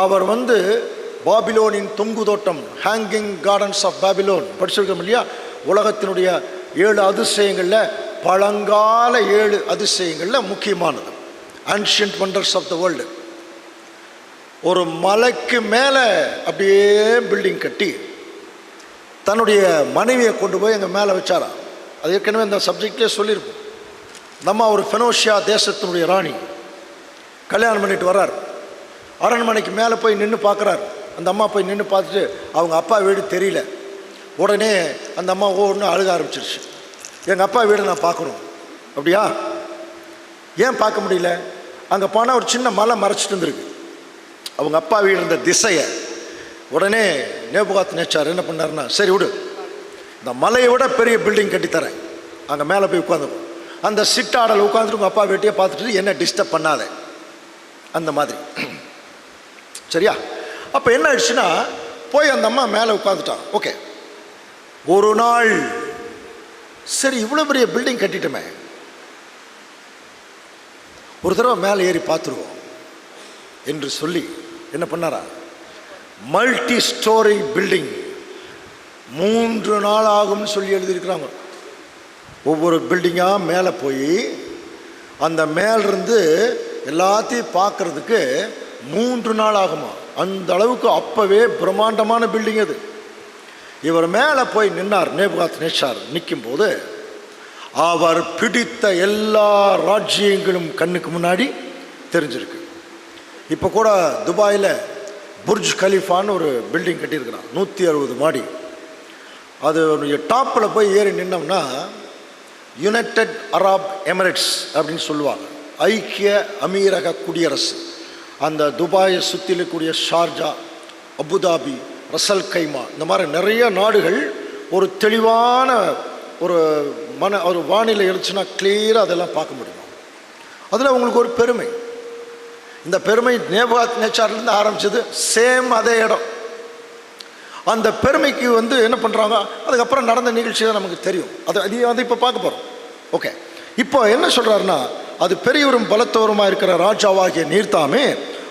அவர் பாபிலோனின் தொங்கு தோட்டம், ஹேங்கிங் கார்டன்ஸ் ஆஃப் பாபிலோன் படிச்சிருக்கோம் இல்லையா. உலகத்தினுடைய 7 அதிசயங்களில் பழங்கால 7 அதிசயங்களில் முக்கியமானது ancient wonders of the world. ஒரு மலைக்கு மேலே அப்படியே பில்டிங் கட்டி தன்னுடைய மனைவியை கொண்டு போய் எங்கள் மேலே வச்சாராம். அது ஏற்கனவே இந்த சப்ஜெக்ட்லேயே சொல்லியிருப்போம். நம்ம ஒரு ஃபெனோஷியா தேசத்தினுடைய ராணி கல்யாணம் பண்ணிட்டு வர்றார். அரண்மனைக்கு மேலே போய் நின்று பார்க்குறார். அந்த அம்மா போய் நின்று பார்த்துட்டு, அவங்க அப்பா வீடு தெரியல, உடனே அந்த அம்மா ஒன்று அழுக ஆரம்பிச்சிருச்சு. எங்கள் அப்பா வீடை நான் பார்க்கணும். அப்படியா? ஏன் பார்க்க முடியல? அங்கே போனால் ஒரு சின்ன மலை மறைச்சிட்டு இருந்திருக்கு அவங்க அப்பா வீடு இருந்த திசையை. உடனே நேபுகாத்நேச்சார் என்ன பண்ணாருன்னா, சரி விடு, இந்த மலையை விட பெரிய பில்டிங் கட்டித்தரேன், அங்கே மேலே போய் உட்காந்துக்கும். அந்த சிட்டாடல் உட்காந்துட்டு உங்கள் அப்பா வீட்டையே பார்த்துட்டு என்ன டிஸ்டர்ப் பண்ணாத, அந்த மாதிரி. சரியா? அப்போ என்ன ஆயிடுச்சுன்னா, போய் அந்த அம்மா மேலே உட்காந்துட்டான். ஓகே, ஒரு நாள் சரி இவ்வளோ பெரிய பில்டிங் கட்டிட்டோமே, ஒரு தடவை மேலே ஏறி பார்த்துருவோம் என்று சொல்லி என்ன பண்ணாரா, மல்டி ஸ்டோரி பில்டிங் 3 நாள் ஆகும்னு சொல்லி எழுதியிருக்கிறாங்க. ஒவ்வொரு பில்டிங்காக மேலே போய் அந்த மேலிருந்து எல்லாத்தையும் பார்க்குறதுக்கு 3 நாள் ஆகுமா. அந்த அளவுக்கு அப்போவே பிரம்மாண்டமான பில்டிங் அது. இவர் மேலே போய் நின்னார். நேபுகாத்நேச்சார் நிற்கும்போது அவர் பிடித்த எல்லா ராஜ்யங்களும் கண்ணுக்கு முன்னாடி தெரிஞ்சிருக்கு. இப்போ கூட துபாயில் புர்ஜ் கலீஃபான்னு ஒரு பில்டிங் கட்டியிருக்கிறான், 160 மாடி. அது டாப்பில் போய் ஏறி நின்னோம்னா யுனைடெட் அரப் எமிரேட்ஸ் அப்படின்னு சொல்லுவாங்க, ஐக்கிய அமீரக குடியரசு. அந்த துபாயை சுற்றி இருக்கக்கூடிய ஷார்ஜா, அபுதாபி, ரசல் கைமா, இந்த மாதிரி நிறைய நாடுகள் ஒரு தெளிவான ஒரு வானிலை இருந்துச்சுன்னா கிளியராக அதெல்லாம் பார்க்க முடியும். அதில் உங்களுக்கு ஒரு பெருமை. இந்த பெருமை நேபுகாத்நேச்சார்லேருந்து ஆரம்பிச்சது, சேம் அதே இடம். அந்த பெருமைக்கு என்ன பண்ணுறாங்க, அதுக்கப்புறம் நடந்த நிகழ்ச்சி தான் நமக்கு தெரியும். அதை இப்போ பார்க்க போகிறோம். ஓகே, இப்போ என்ன சொல்கிறாருன்னா, அது பெரியவரும் பலத்தவருமாக இருக்கிற ராஜாவாகிய நீர்த்தாமே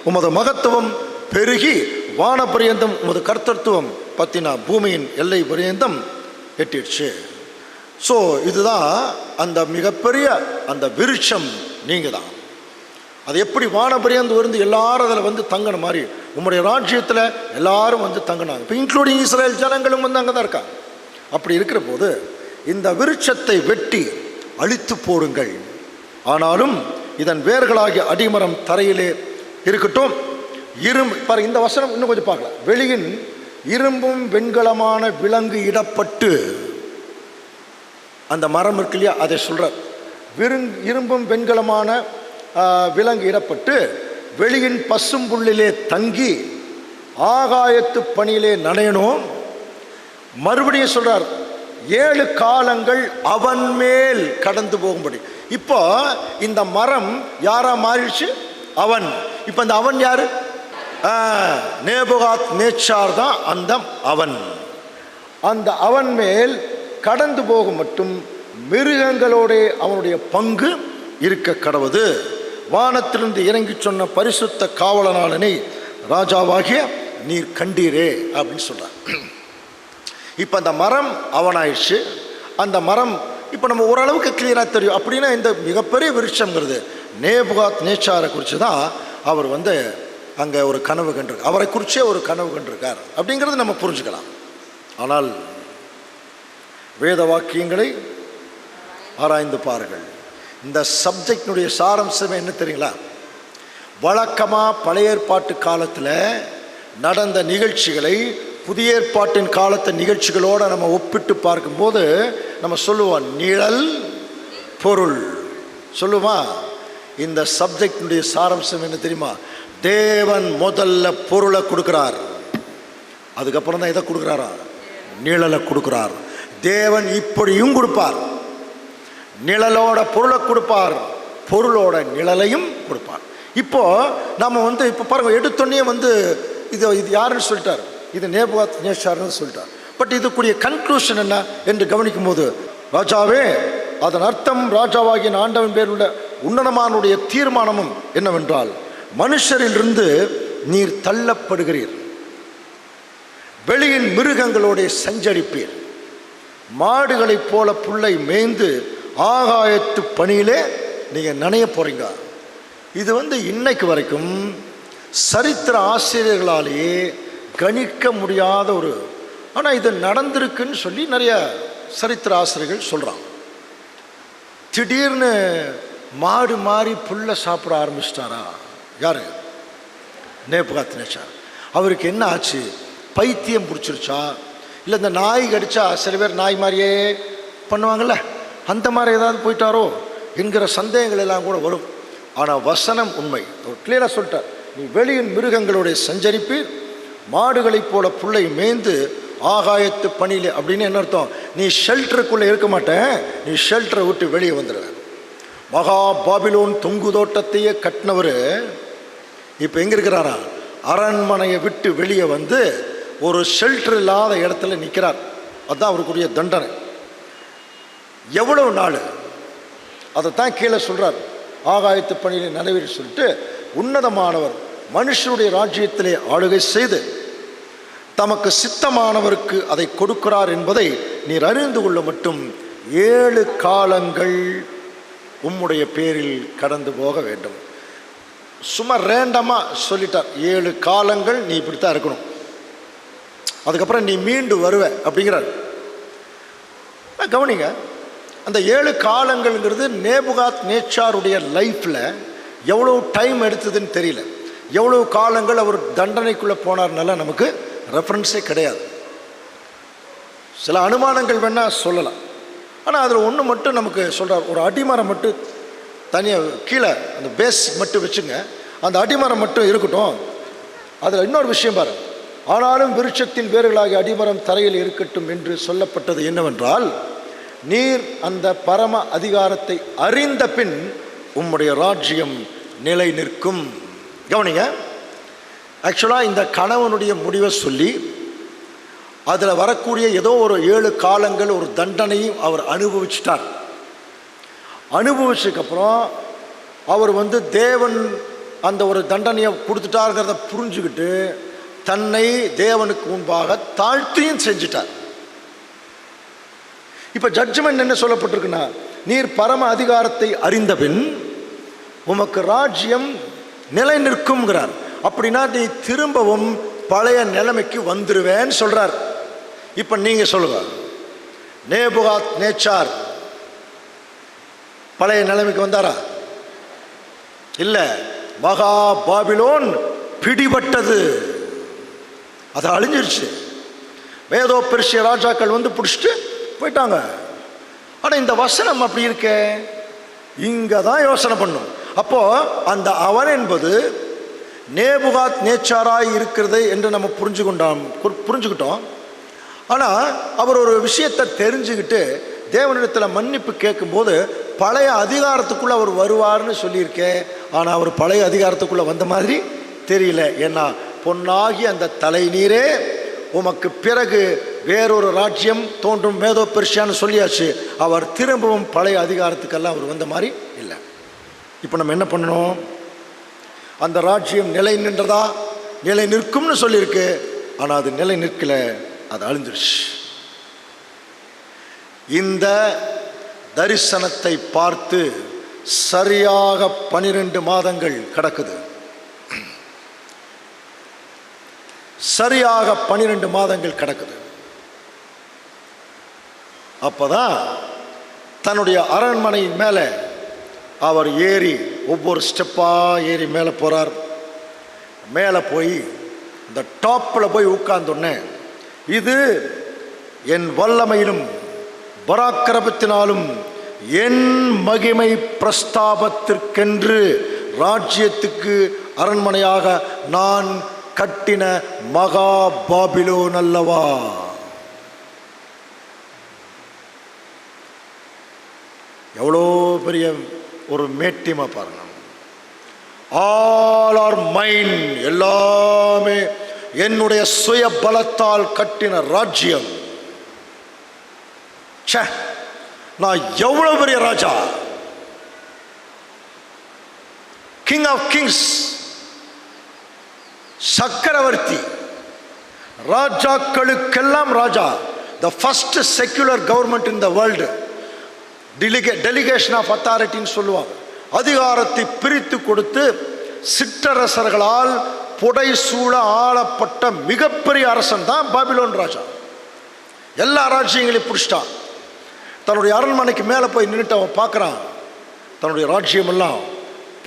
உமது மகத்துவம் பெருகி வான பரியந்தம் உமது கர்த்தத்துவம் பற்றின பூமியின் எல்லை பரியந்தம் எட்டிடுச்சு. ஸோ இதுதான் அந்த மிகப்பெரிய அந்த விருட்சம் நீங்கள் தான். அது எப்படி வானபரியந்து இருந்து எல்லாரும் அதில் தங்கின மாதிரி உங்களுடைய ராஜ்யத்தில் எல்லாரும் தங்கினாங்க. இப்போ இன்க்ளூடிங் இஸ்ரேல் ஜனங்களும் அங்கே தான் இருக்காங்க. அப்படி இருக்கிற போது இந்த விருட்சத்தை வெட்டி அழித்து போடுங்கள், ஆனாலும் இதன் வேர்களாகிய அடிமரம் தரையிலே இருக்கட்டும். பாரு, இந்த வசனம் இன்னும் கொஞ்சம் பார்க்கலாம். வெளியின் இரும்பும் வெண்கலமான விலங்கு இடப்பட்டு, அந்த மரம் இருக்கு இல்லையா, அதை சொல்கிறார். இரும்பும் வெண்கலமான விலங்கு இடப்பட்டு வெளியின் பசும்புள்ளிலே தங்கி ஆகாயத்து பணியிலே நனையணும். மறுபடியும் சொல்றார், 7 காலங்கள் அவன் மேல் கடந்து போகும்படி. இப்போ இந்த மரம் யாரா மாறிடுச்சு? அவன். இப்போ இந்த அவன் யாரு? நேபுகாத்நேச்சார் தான் அந்த அவன். அந்த அவன் மேல் கடந்து போக மட்டும் மிருகங்களோட அவனுடைய பங்கு இருக்க கடவுது. வானத்திலிருந்து இறங்கி சொன்ன பரிசுத்த காவலனாளனை ராஜாவாகிய நீர் கண்டீரே அப்படின்னு சொல்றார். இப்போ அந்த மரம் அவனாயிடுச்சு. அந்த மரம் இப்போ நம்ம ஓரளவுக்கு கிளியராக தெரியும். அப்படின்னா இந்த மிகப்பெரிய விருட்சம்ங்கிறது நேபுகாத்நேச்சாரை குறித்து தான் அவர் அங்கே ஒரு கனவு கண்டிருக்கார், அவரை குறிச்சே ஒரு கனவு கண்டிருக்கார் அப்படிங்கிறது நம்ம புரிஞ்சுக்கலாம். ஆனால் வேத வாக்கியங்களை ஆராய்ந்து பாருங்கள். இந்த சப்ஜெக்டினுடைய சாராம்சமே என்ன தெரியுங்களா? வழக்கமாக பழைய ஏற்பாட்டு காலத்தில் நடந்த நிகழ்ச்சிகளை புதிய ஏற்பாட்டின் காலத்து நிகழ்ச்சிகளோடு நம்ம ஒப்பிட்டு பார்க்கும்போது நம்ம சொல்லுவோம் நிழல் பொருள் சொல்லுவோம். இந்த சப்ஜெக்டினுடைய சாராம்சம் என்ன தெரியுமா? தேவன் முதல்ல பொருளை கொடுக்குறார், அதுக்கப்புறம் தான் எதை கொடுக்குறாரா? நிழலை கொடுக்குறார். தேவன் இப்படியும் கொடுப்பார், நிழலோட பொருளை கொடுப்பார், பொருளோட நிழலையும் கொடுப்பார். இப்போ நம்ம இப்போ பாருங்க, எடுத்தோடனே இது யாருன்னு சொல்லிட்டார், இது நேபுகாத்நேச்சார்னு சொல்லிட்டார். பட் இதுக்குரிய கன்க்ளூஷன் என்ன என்று கவனிக்கும் போது, ராஜாவே, அதன் அர்த்தம் ராஜாவாகிய ஆண்டவன் பேர் உள்ள உன்னதமானுடைய தீர்மானமும் என்னவென்றால், மனுஷரிலிருந்து நீர் தள்ளப்படுகிறீர், வெளியின் மிருகங்களோட சஞ்சரிப்பீர், மாடுகளைப் போல புல்லை மேய்ந்து ஆகாயத்து பணியிலே நீங்கள் நனைய போறீங்க. இது இன்னைக்கு வரைக்கும் சரித்திர ஆசிரியர்களாலேயே கணிக்க முடியாத ஆனால் இது நடந்திருக்குன்னு சொல்லி நிறைய சரித்திர ஆசிரியர்கள் சொல்கிறாங்க. திடீர்னு மாடு மாறி புல்லை சாப்பிட ஆரம்பிச்சிட்டாரா? யாரு? நேபுகாத்நேச்சார். அவருக்கு என்ன ஆச்சு? பைத்தியம் பிடிச்சிருச்சா? இல்லை இந்த நாய் கடிச்சா சில பேர் நாய் மாதிரியே பண்ணுவாங்கள்ல, அந்த மாதிரி ஏதாவது போயிட்டாரோ என்கிற சந்தேகங்கள் எல்லாம் கூட வரும். ஆனால் வசனம் உண்மை. அவர் கிளியராக சொல்லிட்டார், நீ வெளியின் மிருகங்களுடைய சஞ்சரிப்பீர், மாடுகளைப் போல புல்லை மேய்ந்து ஆகாயத்து பணியிலே. அப்படின்னு என்ன அர்த்தம்? நீ ஷெல்டருக்குள்ளே இருக்க மாட்டேன், நீ ஷெல்டரை விட்டு வெளியே வந்துடுவ. மகா பாபிலோன் தொங்கு தோட்டத்தையே கட்டினவர் இப்போ எங்கே இருக்கிறாரா? அரண்மனையை விட்டு வெளியே வந்து ஒரு ஷெல்டர் இல்லாத இடத்துல நிற்கிறார். அதுதான் அவருக்குரிய தண்டனை. எவ்வளவு நாள்? அதைத்தான் கீழே சொல்கிறார், ஆகாயத்து பணியிலே நடைபெற சொல்லிட்டு, உன்னதமானவர் மனுஷனுடைய ராஜ்யத்திலே ஆளுகை செய்து தமக்கு சித்தமானவருக்கு அதை கொடுக்கிறார் என்பதை நீர் அறிந்து கொள்ள மட்டும் 7 காலங்கள் உம்முடைய பேரில் கடந்து போக வேண்டும். சும்மா ரேண்டமாக சொல்லிட்டார், 7 காலங்கள் நீ இப்படித்தான் இருக்கணும், அதுக்கப்புறம் நீ மீண்டு வருவ அப்படிங்கிறார். கவனிங்க, அந்த 7 காலங்கள்ங்கிறது நேபுகாத் நேச்சாருடைய லைஃப்பில் எவ்வளோ டைம் எடுத்ததுன்னு தெரியல. எவ்வளோ காலங்கள் அவர் தண்டனைக்குள்ளே போனார்னால நமக்கு ரெஃபரன்ஸே கிடையாது. சில அனுமானங்கள் வேணால் சொல்லலாம். ஆனால் அதில் ஒன்று மட்டும் நமக்கு சொல்கிறார், ஒரு அடிமரம் மட்டும் தனியாக கீழே அந்த பேஸ் மட்டும் வச்சுங்க, அந்த அடிமரம் மட்டும் இருக்கட்டும். அதில் இன்னொரு விஷயம் பாரு, ஆனாலும் விருட்சத்தின் வேர்களாகிய அடிமரம் தரையில் இருக்கட்டும் என்று சொல்லப்பட்டது என்னவென்றால், நீர் அந்த பரம அதிகாரத்தை அறிந்த பின் உம்முடைய ராஜ்யம் நிலை நிற்கும். கவனிங்க, ஆக்சுவலாக இந்த கணவனுடைய முடிவை சொல்லி அதில் வரக்கூடிய ஏதோ ஒரு 7 காலங்கள் ஒரு தண்டனையும் அவர் அனுபவிச்சிட்டார். அனுபவிச்சதுக்கப்புறம் அவர் தேவன் அந்த ஒரு தண்டனையை கொடுத்துட்டாருங்கிறத புரிஞ்சுக்கிட்டு தன்னை தேவனுக்கு முன்பாக தாழ்த்தியும் செஞ்சிட்டார். இப்போ ஜட்ஜ்மெண்ட் என்ன சொல்லப்பட்டிருக்குன்னா, நீர் பரம அதிகாரத்தை அறிந்தபின் உமக்கு ராஜ்யம் நிலை நிற்கும்ங்கிறார். அப்படின்னா நீ திரும்பவும் பழைய நிலைமைக்கு வந்துருவேன்னு சொல்றார். இப்போ நீங்க சொல்லுங்க, நேபுகாத் நேச்சார் பழைய நிலைமைக்கு வந்தாரா? இல்லை, மகா பாபிலோன் பிடிபட்டது, அது அழிஞ்சிருச்சு. வேதோ பெர்ஷிய ராஜாக்கள் பிடிச்சிட்டு போயிட்டாங்க. ஆனால் இந்த வசனம் அப்படி இருக்கே, இங்கே தான் யோசனை பண்ணும். அப்போ அந்த அவன் என்பது நேபுகாத் நேச்சாராய் இருக்கிறது என்று நம்ம புரிஞ்சுக்கிட்டோம். ஆனால் அவர் ஒரு விஷயத்தை தெரிஞ்சுக்கிட்டு தேவனிடத்தில் மன்னிப்பு கேட்கும்போது பழைய அதிகாரத்துக்குள்ளே அவர் வருவார்னு சொல்லியிருக்கேன். ஆனால் அவர் பழைய அதிகாரத்துக்குள்ளே வந்த மாதிரி தெரியல. ஏன்னா பொன்னாகி அந்த தலை நீரே உமக்கு பிறகு வேறொரு ராஜ்யம் தோன்றும் மேதோ பெர்ஷியான்னு சொல்லியாச்சு. அவர் திரும்பவும் பழைய அதிகாரத்துக்கெல்லாம் அவர் வந்த மாதிரி இல்லை. இப்போ நம்ம என்ன பண்ணணும்? அந்த ராஜ்யம் நிலை நின்றதா? நிலை நிற்கும்னு சொல்லியிருக்கு, ஆனால் அது நிலை நிற்கல, அது அழிஞ்சிருச்சு. இந்த தரிசனத்தை பார்த்து சரியாக 12 மாதங்கள் கிடக்குது. சரியாக 12 மாதங்கள் கிடக்குது. அப்பதான் தன்னுடைய அரண்மனை மேலே அவர் ஏறி ஒவ்வொரு ஸ்டெப்பாக ஏறி மேலே போகிறார். மேலே போய் இந்த டாப்பில் போய் உட்கார்ந்தோடனே, இது என் வல்லமையிலும் பராக்கிரமத்தினாலும் என் மகிமை பிரஸ்தாபத்திற்கென்று ராஜ்யத்துக்கு அரண்மனையாக நான் கட்டின மகா பாபிலோன் அல்லவா. எவ்வளோ பெரிய ஒரு மேட்டிமா பாருங்க. ஆல் ஆர் மைன், எல்லாமே என்னுடைய சுய பலத்தால் கட்டின ராஜ்யம். நான் எவ்வளவு பெரிய ராஜா, கிங் ஆஃப் கிங்ஸ், சக்கரவர்த்தி, ராஜாக்களுக்கெல்லாம் ராஜா. The first secular government in the world. Delegation of அத்தாரிட்டின்னு சொல்லுவாங்க. அதிகாரத்தை பிரித்து கொடுத்து சிற்றரசர்களால் புடைசூழ ஆளப்பட்ட மிகப்பெரிய அரசன் தான் பாபிலோன் ராஜா. எல்லா ராஜ்யங்களையும் பிடிச்சிட்டான். தன்னுடைய அரண்மனைக்கு மேலே போய் நின்றுட்டு அவன் பார்க்குறான், தன்னுடைய ராஜ்யமெல்லாம்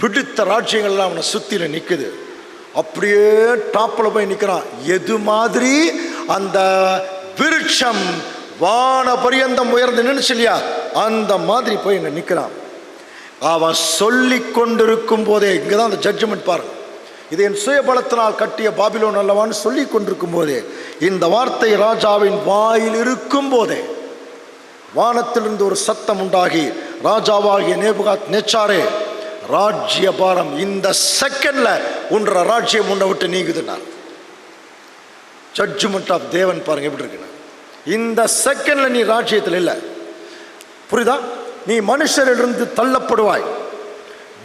பிடித்த ராஜ்யங்கள்லாம் அவனை சுற்றில நிற்குது. அப்படியே டாப்பில் போய் நிற்கிறான். எது மாதிரி அந்த விருட்சம் வான பரியந்தம் உயர்ந்து நின்னுச்சு இல்லையா, அந்த மாதிரி போய் இங்க நிற்கிறான். அவன் சொல்லி கொண்டிருக்கும் போதே, இங்கதான் அந்த ஜட்ஜ்மெண்ட் பாருங்க. இது என் சுயபலத்தினால் கட்டிய பாபிலோன் அல்லவான்னு சொல்லி கொண்டிருக்கும் போதே, இந்த வார்த்தை ராஜாவின் வாயில் இருக்கும் போதே வானத்திலிருந்து ஒரு சத்தம் உண்டாகி, ராஜாவாகிய நேபுகாத் நேச்சாரே, ராஜ்ய பாரம் இந்த செகண்ட்ல உன்ற ராஜ்யம் உன்னை விட்டு நீங்குதுன்னார். ஜட்ஜ்மெண்ட் ஆஃப் தேவன் பாருங்க எப்படி இருக்குன்னு. இந்த செகண்ட்ல நீ ராஜ்யத்தில் இல்லை, புரியுதா? நீ மனுஷரிலிருந்து தள்ளப்படுவாய்,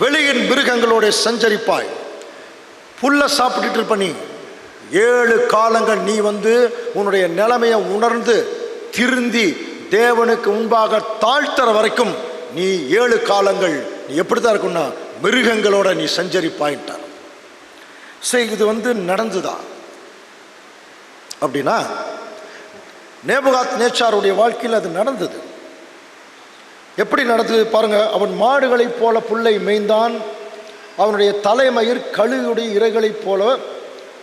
வெளியின் மிருகங்களோட சஞ்சரிப்பாய், புல்ல சாப்பிட்டுட்டு இருப்ப. நீ 7 காலங்கள் நீ உன்னுடைய நிலைமையை உணர்ந்து திருந்தி தேவனுக்கு முன்பாக தாழ்த்துற வரைக்கும் நீ 7 காலங்கள் நீ எப்படிதான் இருக்கும்னா மிருகங்களோட நீ சஞ்சரிப்பாயிட்டார். சரி, இது நடந்துதான் அப்படின்னா நேபுகாத் நேச்சாருடைய வாழ்க்கையில் அது நடந்தது. எப்படி நடந்தது பாருங்க. அவன் மாடுகளைப் போல புல்லை மேய்ந்தான், அவனுடைய தலைமயிர் கழுகுடைய இரைகளைப் போல,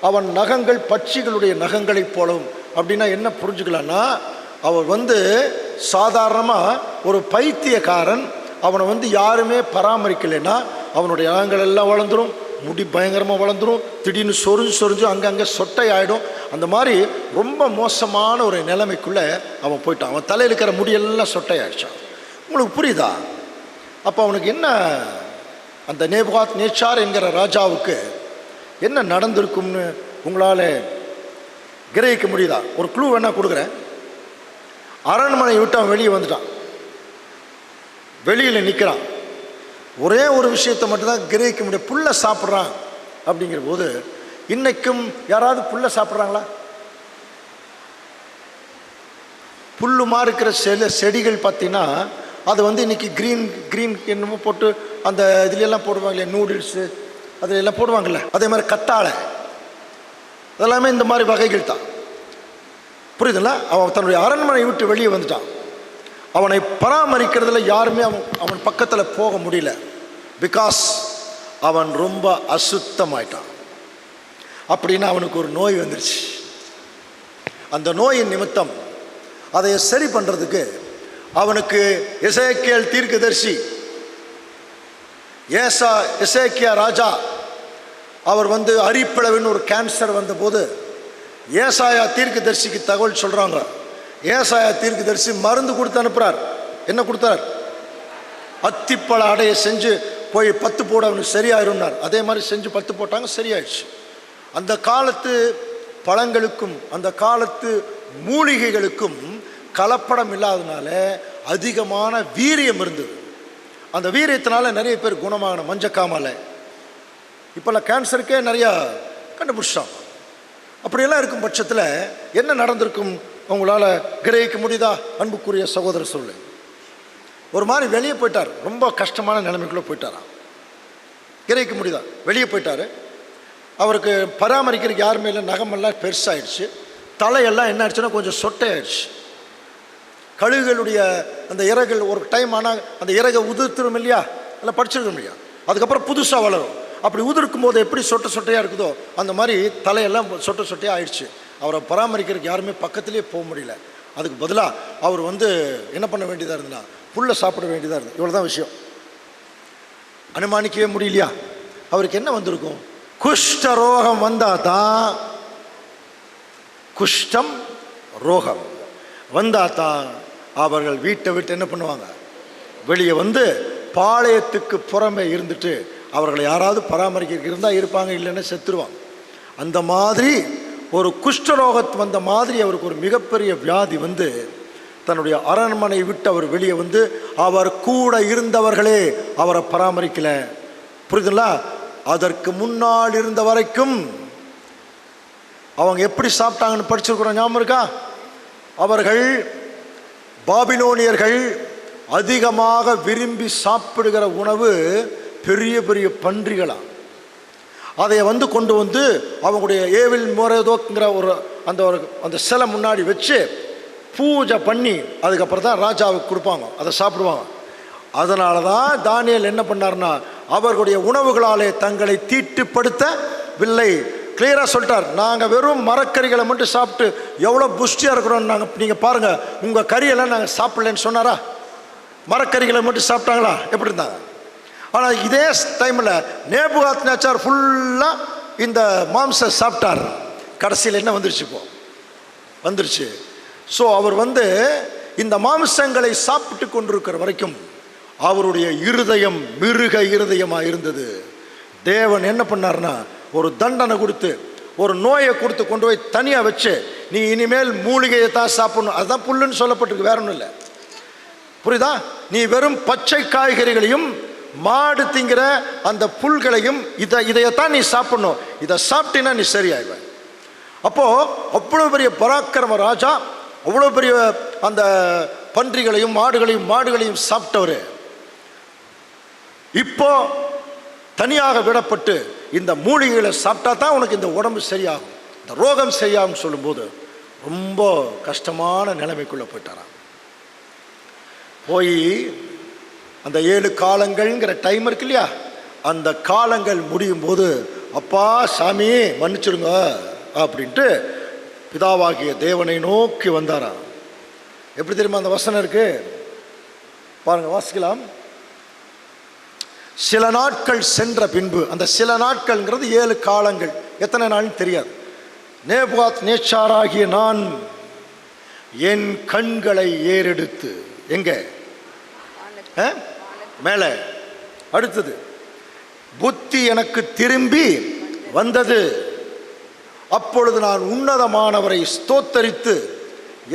அவன் நகங்கள் பட்சிகளுடைய நகங்களைப் போலவும். அப்படின்னா என்ன புரிஞ்சுக்கலான்னா, அவன் சாதாரணமாக ஒரு பைத்தியக்காரன், அவனை யாருமே பராமரிக்கலைன்னா அவனுடைய நகங்கள் எல்லாம் வளர்ந்துடும், முடி பயங்கரமாக வளர்ந்துடும், திடீர்னு சொரிஞ்சு அங்கங்கே சொட்டை ஆகிடும். அந்த மாதிரி ரொம்ப மோசமான ஒரு நிலைமைக்குள்ளே அவன் போயிட்டான். அவன் தலையில் இருக்கிற முடியெல்லாம் சொட்டை ஆகிடுச்சான். உங்களுக்கு புரியுதா? அப்போ அவனுக்கு என்ன, அந்த நேபுகாத் நேச்சார் என்கிற ராஜாவுக்கு என்ன நடந்திருக்கும்னு உங்களால் கிரகிக்க முடியுதா? ஒரு க்ளூ வேணா கொடுக்குறேன். அரண்மனை விட்டு அவன் வெளியே வந்துட்டான், வெளியில் நிற்கிறான். ஒரே ஒரு விஷயத்தை மட்டும்தான் கிரகிக்க முடியும், புல்லை சாப்பிட்றான். அப்படிங்கிற போது இன்னைக்கும் யாராவது புல்லை சாப்பிட்றாங்களா? புல்லுமா இருக்கிற செடிகள் பார்த்தீங்கன்னா அது இன்னைக்கு க்ரீன் என்னமோ போட்டு அந்த இதுலையெல்லாம் போடுவாங்க இல்லையா, நூடுல்ஸு அதில் எல்லாம் போடுவாங்கள்ல, அதே மாதிரி கத்தாழை, அதெல்லாமே இந்த மாதிரி வகைகள் தான். புரியுதுல்ல? அவன் தன்னுடைய அரண்மனை விட்டு வெளியே வந்துட்டான். அவனை பராமரிக்கிறதுல யாருமே அவன் பக்கத்தில் போக முடியல. பிகாஸ் அவன் ரொம்ப அசுத்தமாயிட்டான். அப்படின்னு அவனுக்கு ஒரு நோய் வந்துருச்சு. அந்த நோயின் நிமித்தம் அதை சரி பண்ணுறதுக்கு அவனுக்கு எசேக்கியேல் தீர்க்கதரிசி, எசேக்கியா ராஜா, அவர் அரிப்பிளவின்னு ஒரு கேன்சர் வந்தபோது ஏசாயா தீர்க்கதரிசிக்கு தகவல் சொல்கிறாங்க. ஏசாயா தீர்க்கதரிசி மருந்து கொடுத்து அனுப்புகிறார். என்ன கொடுத்தார்? அத்திப்பழ அடையை செஞ்சு போய் 10 போட அவனுக்கு சரியாயிரும்னார். அதே மாதிரி செஞ்சு 10 போட்டாங்க, சரியாயிடுச்சு. அந்த காலத்து பழங்களுக்கும் அந்த காலத்து மூலிகைகளுக்கும் கலப்படம் இல்லாதனால அதிகமான வீரியம் இருந்தது. அந்த வீரியத்தினால நிறைய பேர் குணமான மஞ்சக்காமலை, இப்போல்லாம் கேன்சருக்கே நிறையா கண்டுபிடிச்சான். அப்படியெல்லாம் இருக்கும் பட்சத்தில் என்ன நடந்திருக்கும் உங்களால் கிரகிக்க முடியுதா? அன்புக்குரிய சகோதர சொல்லு, ஒரு மாதிரி வெளியே போயிட்டார், ரொம்ப கஷ்டமான நிலைமைக்குள்ளே போயிட்டாராம். கிரகிக்க முடியுதா? வெளியே போயிட்டார். அவருக்கு பராமரிக்கிறதுக்கு யாருமே இல்லை, நகமெல்லாம் பெருசாகிடுச்சு, தலையெல்லாம் என்ன ஆயிடுச்சுன்னா கொஞ்சம் சொட்டை ஆயிடுச்சு. கழுகுகளுடைய அந்த இறகுகள் ஒரு டைம் ஆனால் அந்த இறகை உதிர்த்துரும் இல்லையா, எல்லாம் படிச்சிருக்கோம் இல்லையா, அதுக்கப்புறம் புதுசாக வளரும். அப்படி உதிர்க்கும் போது எப்படி சொட்டையாக இருக்குதோ அந்த மாதிரி தலையெல்லாம் சொட்டையாக ஆயிடுச்சு. அவரை பராமரிக்கிறதுக்கு யாருமே பக்கத்துலேயே போக முடியல. அதுக்கு பதிலாக அவர் என்ன பண்ண வேண்டியதாக இருந்ததுன்னா புல்லை சாப்பிட வேண்டியதாக இருந்தது. இவ்வளோ தான் விஷயம். அனுமானிக்கவே முடியலையா? அவருக்கு என்ன வந்திருக்கும்? குஷ்ட ரோகம் வந்தால் தான், குஷ்டம் ரோகம் வந்தால் தான் அவர்கள் வீட்டை விட்டு என்ன பண்ணுவாங்க? வெளியே பாளையத்துக்கு புறமே இருந்துட்டு அவர்களை யாராவது பராமரிக்க இருந்தால் இருப்பாங்க, இல்லைன்னா செத்துருவாங்க. அந்த மாதிரி ஒரு குஷ்டரோகத்து வந்த மாதிரி அவருக்கு ஒரு மிகப்பெரிய வியாதி தன்னுடைய அரண்மனை விட்டு அவர் வெளியே அவர் கூட இருந்தவர்களே அவரை பராமரிக்கல. புரியுதுங்களா? அதற்கு முன்னால் இருந்த வரைக்கும் அவங்க எப்படி சாப்பிட்டாங்கன்னு படிச்சிருக்கிறோம், ஞாபகம் இருக்கா? அவர்கள் பாபிலோனியர்கள் அதிகமாக விரும்பி சாப்பிடுகிற உணவு பெரிய பெரிய பன்றிகளா. அதை கொண்டு அவங்களுடைய ஏவில் மோரேதோங்கிற அந்த சிலை முன்னாடி வச்சு பூஜை பண்ணி அதுக்கப்புறம் தான் ராஜாவுக்கு கொடுப்பாங்க, அதை சாப்பிடுவாங்க. அதனால தான் தானியேல் என்ன பண்ணார்னா அவர்களுடைய உணவுகளாலே தங்களை தீட்டுப்படுத்தவில்லை, கிளியராக சொல்லிட்டார், நாங்கள் வெறும் மரக்கறிகளை மட்டும் சாப்பிட்டு எவ்வளோ புஷ்டியாக இருக்கிறோம் நீங்கள் பாருங்கள், உங்கள் கறியெல்லாம் நாங்கள் சாப்பிட்லன்னு சொன்னாரா? மரக்கறிகளை மட்டும் சாப்பிட்டாங்களா? எப்படி இருந்தாங்க? ஆனால் இதே டைமில் நேபுகாத்நேச்சார் ஃபுல்லாக இந்த மாம்சம் சாப்பிட்டார். கடைசியில் என்ன வந்துருச்சு? இப்போ வந்துருச்சு. ஸோ அவர் இந்த மாம்சங்களை சாப்பிட்டு கொண்டிருக்கிற வரைக்கும் அவருடைய இருதயம் மிருக இருதயமாக இருந்தது. தேவன் என்ன பண்ணார்னா, ஒரு தண்டனை கொடுத்து, ஒரு நோயை கொடுத்து கொண்டு போய் தனியாக வச்சு, நீ இனிமேல் மூலிகையை தான் சாப்பிடணும். அதுதான் புல்லுன்னு சொல்லப்பட்டிருக்கு, வேற ஒன்றும் இல்லை. புரியுதா? நீ வெறும் பச்சை காய்கறிகளையும் மாடு திங்கிற அந்த புல்களையும் இதையத்தான் நீ சாப்பிடணும். இதை சாப்பிட்டீன்னா நீ சரியாயிடுவ. அப்போ அவ்வளோ பெரிய பராக்கிரம ராஜா, அவ்வளோ பெரிய அந்த பன்றிகளையும் மாடுகளையும் சாப்பிட்டவர் இப்போ தனியாக விடப்பட்டு இந்த மூலிகைகளை சாப்பிட்டா தான் உனக்கு இந்த உடம்பு சரியாகும், இந்த ரோகம் சரியாகும் சொல்லும்போது ரொம்ப கஷ்டமான நிலைமைக்குள்ளே போயிட்டாராம். போய் அந்த 7 காலங்கள்ங்கிற டைம் இருக்கு இல்லையா, அந்த காலங்கள் முடியும் போது, அப்பா சாமி மன்னிச்சிடுங்க அப்படின்ட்டு பிதாவாகிய தேவனை நோக்கி வந்தாராம். எப்படி தெரியுமா அந்த வசனம் இருக்கு பாருங்க, வாசிக்கலாம். சில நாட்கள் சென்ற பின்பு, அந்த சில நாட்கள்ங்கிறது 7 காலங்கள், எத்தனை நாள்னு தெரியாது. நேபுகாத்நேச்சாராகிய நான் என் கண்களை ஏறெடுத்து, எங்க மேலே, அடுத்தது புத்தி எனக்கு திரும்பி வந்தது. அப்பொழுது நான் உன்னதமானவரை ஸ்தோத்தரித்து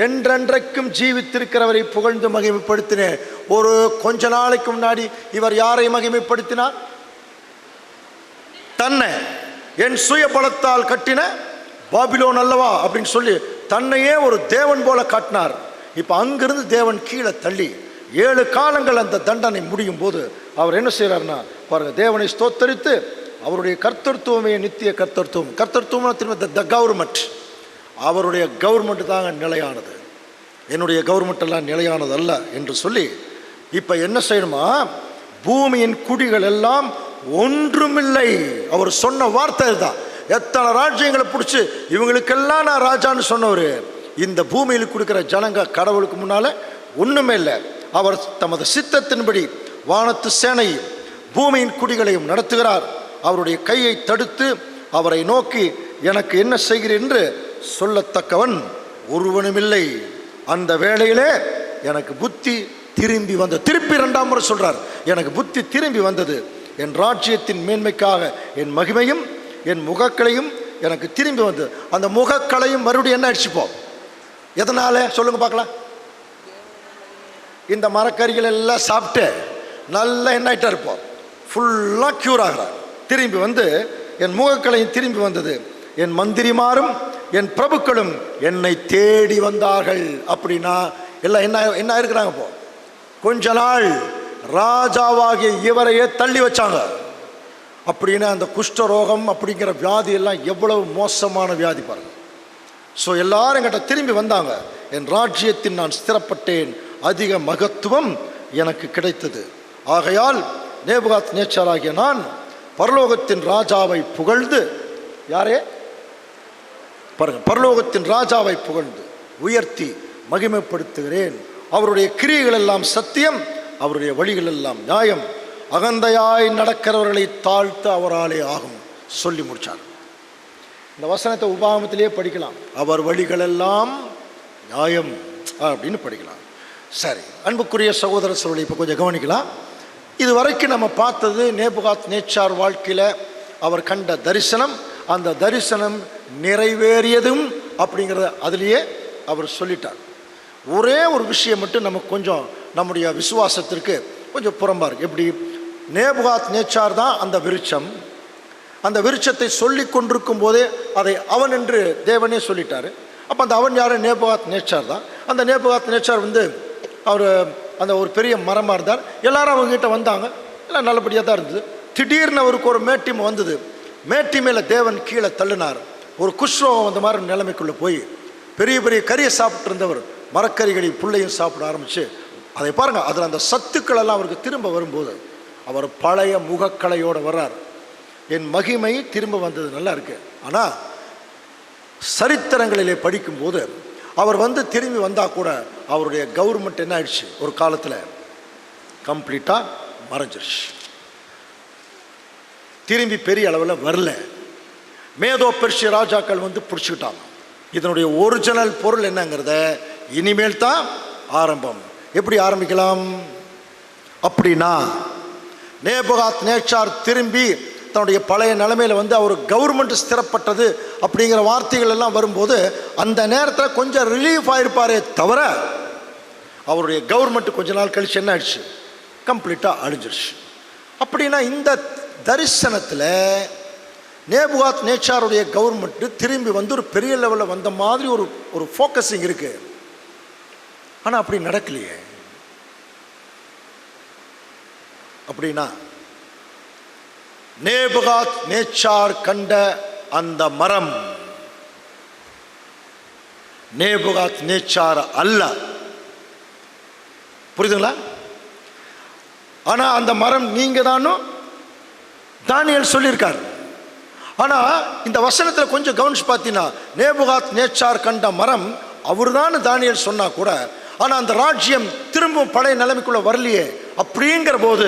என்றென்றைக்கும் ஜீவித்திருக்கிறவரை புகழ்ந்து மகிமைப்படுத்தினேன். ஒரு கொஞ்ச நாளைக்கு முன்னாடி இவர் யாரை மகிமைப்படுத்தினார்? தன்னை, என் சுய பலத்தால் கட்டின பாபிலோன் அல்லவா அப்படின்னு சொல்லி தன்னையே ஒரு தேவன் போல காட்டினார். இப்போ அங்கிருந்து தேவன் கீழே தள்ளி 7 காலங்கள் அந்த தண்டனை முடியும் போது அவர் என்ன செய்கிறார்னா பாருங்க, தேவனை ஸ்தோத்தரித்து அவருடைய கர்த்தத்துவமே நித்திய கர்த்தத்துவம் திரும்ப த கவர்மெண்ட், அவருடைய கவர்மெண்ட் தாங்க நிலையானது, என்னுடைய கவர்மெண்ட் எல்லாம் நிலையானது அல்ல என்று சொல்லி இப்போ என்ன செய்யணுமா, பூமியின் குடிகள் எல்லாம் ஒன்றுமில்லை. அவர் சொன்ன வார்த்தை தான். எத்தனை ராஜ்யங்களை பிடிச்சி இவங்களுக்கெல்லாம் நான் ராஜான்னு சொன்னவர், இந்த பூமியில் கொடுக்குற ஜனங்க கடவுளுக்கு முன்னால் ஒன்றுமே இல்லை. அவர் தமது சித்தத்தின்படி வானத்து சேனையும் பூமியின் குடிகளையும் நடத்துகிறார். அவருடைய கையை தடுத்து அவரை நோக்கி எனக்கு என்ன செய்கிறேன் என்று சொல்லத்தக்கவன் ஒருவனுமில்லை. அந்த வேளையிலே எனக்கு புத்தி திரும்பி வந்தது. திருப்பி 2ஆம் முறை சொல்றார், எனக்கு புத்தி திரும்பி வந்தது. என் ராஜ்யத்தின் மேன்மைக்காக என் மகிமையும் என் முகக்களையும் எனக்கு திரும்பி வந்தது. அந்த முகக்களையும் மறுபடியும் என்ன அடிச்சுப்போம்? எதனால சொல்லுங்க பார்க்கலாம். இந்த மரக்கறிகள் எல்லாம் சாப்பிட்டு நல்லா என்ன ஆகிட்டா இருப்போம், ஃபுல்லாக க்யூர் ஆகிறார். திரும்பி வந்து என் முகக்களையும் திரும்பி வந்தது. என் மந்திரிமாரும் என் பிரபுக்களும் என்னை தேடி வந்தார்கள். அப்படின்னா எல்லாம் என்ன இருக்கிறாங்க? இப்போ கொஞ்ச நாள் ராஜாவாகிய இவரையே தள்ளி வச்சாங்க. அப்படின்னா அந்த குஷ்டரோகம் அப்படிங்கிற வியாதி எல்லாம் எவ்வளவு மோசமான வியாதி பாருங்க. ஸோ எல்லாரும் என்கிட்ட திரும்பி வந்தாங்க. என் ராஜ்யத்தில் நான் ஸ்திரப்பட்டேன், அதிக மகத்துவம் எனக்கு கிடைத்தது. ஆகையால் நேபுகாத்நேச்சாராகிய நான் பரலோகத்தின் ராஜாவை புகழ்ந்து, யாரே பாருங்க, பரலோகத்தின் ராஜாவை புகழ்ந்து உயர்த்தி மகிமைப்படுத்துகிறேன். அவருடைய கிரியைகள் எல்லாம் சத்தியம், அவருடைய வழிகள் எல்லாம் நியாயம். அகந்தையாய் நடக்கிறவர்களை தாழ்த்த அவராலே ஆகும் சொல்லி முடிச்சார். இந்த வசனத்தை உபாகமத்திலேயே படிக்கலாம். அவர் வழிகளெல்லாம் நியாயம் அப்படின்னு படிக்கலாம். சரி, அன்புக்குரிய சகோதர சகோதரி, இப்போ கொஞ்சம் கவனிக்கலாம். இது வரைக்கும் நம்ம பார்த்தது நேபுகாத்நேச்சார் வாழ்க்கையில் அவர் கண்ட தரிசனம், அந்த தரிசனம் நிறைவேறியதும் அப்படிங்கிறத அதிலேயே அவர் சொல்லிட்டார். ஒரே ஒரு விஷயம் மட்டும் நமக்கு கொஞ்சம் நம்முடைய விசுவாசத்திற்கு கொஞ்சம் புறம்பா இருக்கு. எப்படி? நேபுகாத்நேச்சார் தான் அந்த விருட்சம். அந்த விருட்சத்தை சொல்லி கொண்டிருக்கும் போதே அதை அவன் என்று தேவனே சொல்லிட்டாரு. அப்போ அந்த அவன் யார்? நேபுகாத்நேச்சார் தான். அந்த நேபுகாத்நேச்சார் அவர் அந்த ஒரு பெரிய மரமாக இருந்தார். எல்லாரும் அவங்ககிட்ட வந்தாங்க, எல்லாம் நல்லபடியாக தான் இருந்தது. திடீர்னு அவருக்கு ஒரு மேட்டிமை வந்தது. மேட்டி மேலே தேவன் கீழே தள்ளினார். ஒரு குஷ்ரோகம் அந்த மாதிரி நிலைமைக்குள்ளே போய் பெரிய பெரிய கறியை சாப்பிட்டு இருந்தவர் மரக்கறிகளையும் புள்ளையும் சாப்பிட ஆரம்பித்து, அதை பாருங்கள், அதில் அந்த சத்துக்கள் எல்லாம் அவருக்கு திரும்ப வரும்போது அவர் பழைய முகக்கலையோடு வர்றார். என் மகிமை திரும்ப வந்தது. நல்லா இருக்கு. ஆனால் சரித்திரங்களிலே படிக்கும்போது அவர் வந்து திரும்பி வந்தால் கூட அவருடைய கவர்மெண்ட் என்ன ஆயிடுச்சு, ஒரு காலத்தில் கம்ப்ளீட்டாக மறைஞ்சிருச்சு. திரும்பி பெரிய அளவில் வரல. மேதோ பெர்ஷிய ராஜாக்கள் வந்து பிடிச்சிக்கிட்டாங்க. இதனுடைய ஒரிஜினல் பொருள் என்னங்கிறத இனிமேல் தான் ஆரம்பம். எப்படி ஆரம்பிக்கலாம் அப்படின்னா, நேபுகாத் நேச்சார் திரும்பி தன்னுடைய பழைய நிலைமையில் வந்து அவர் கவர்மெண்ட் ஸ்திரப்பட்டது அப்படிங்கிற வார்த்தைகள் எல்லாம் வரும்போது அந்த நேரத்தில் கொஞ்சம் ரிலீஃப் ஆகிருப்பாரே தவிர அவருடைய கவர்மெண்ட் கொஞ்ச நாள் கழிச்சு என்ன ஆயிடுச்சு, கம்ப்ளீட்டாக அழிஞ்சிருச்சு. அப்படின்னா இந்த தரிசனத்தில் நேபுகாத் நேச்சாருடைய கவர்மெண்ட் திரும்பி வந்து ஒரு பெரிய லெவலில் வந்த மாதிரி ஒரு ஃபோக்கஸிங் இருக்கு. ஆனால் அப்படி நடக்கலையே. அப்படின்னா நேபுகாத் நேச்சார் கண்ட அந்த மரம் நேபுகாத் நேச்சார் அல்ல. புரியுதுங்களா? ஆனா அந்த மரம் நீங்க தானும் தானியேல் சொல்லியிருக்கார். ஆனா இந்த வசனத்தில் கொஞ்சம் கவனிச்சு பார்த்தீங்கன்னா, நேபுகாத் நேச்சார் கண்ட மரம் அவர் தான் தானியேல் சொன்னா கூட, ஆனா அந்த ராஜ்யம் திரும்பவும் பழைய நிலைமைக்குள்ள வரலையே. அப்படிங்கிற போது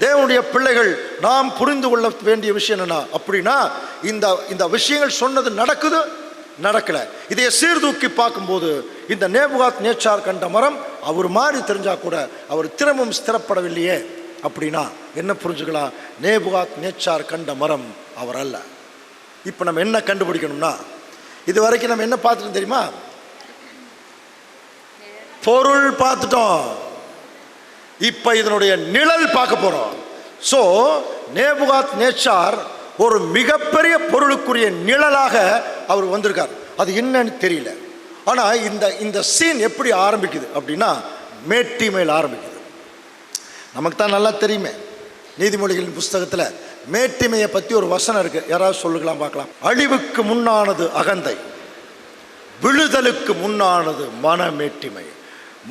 தேவனுடைய பிள்ளைகள் நாம் புரிந்து கொள்ள வேண்டிய விஷயம் என்ன அப்படின்னா, இந்த விஷயங்கள் சொன்னது நடக்குது, நடக்கல. இதை சீர்தூக்கி பார்க்கும்போது இந்த நேபுகாத் நேச்சார் கண்ட மரம் அவர் மாதிரி தெரிஞ்சா கூட அவர் திரும்பவும் ஸ்திரப்படவில்லையே. அப்படின்னா என்ன புரிஞ்சுக்கலாம், நேபுகாத் நேச்சார் கண்ட மரம் அவர் அல்ல. இப்போ நம்ம என்ன கண்டுபிடிக்கணும்னா, இது வரைக்கும் நம்ம என்ன பார்த்துட்டோம் தெரியுமா? பொருள் பார்த்துட்டோம். இப்ப இதனுடைய நிழல் பார்க்க போறோம். சோ நேபுகாத் நேச்சார் ஒரு மிகப்பெரிய பொருளுக்குரிய நிழலாக அவர் வந்திருக்கார். அது என்னன்னு தெரியல. ஆனா இந்த சீன் எப்படி ஆரம்பிக்குது அப்படின்னா, மேட்டிமையில் ஆரம்பிக்குது. நமக்கு தான் நல்லா தெரியுமே, நீதிமொழிகளின் புஸ்தகத்தில் மேட்டிமையை பற்றி ஒரு வசனம் இருக்கு. யாராவது சொல்லுக்கலாம் பார்க்கலாம். அழிவுக்கு முன்னானது அகந்தை, விழுதலுக்கு முன்னானது மனமேட்டிமை.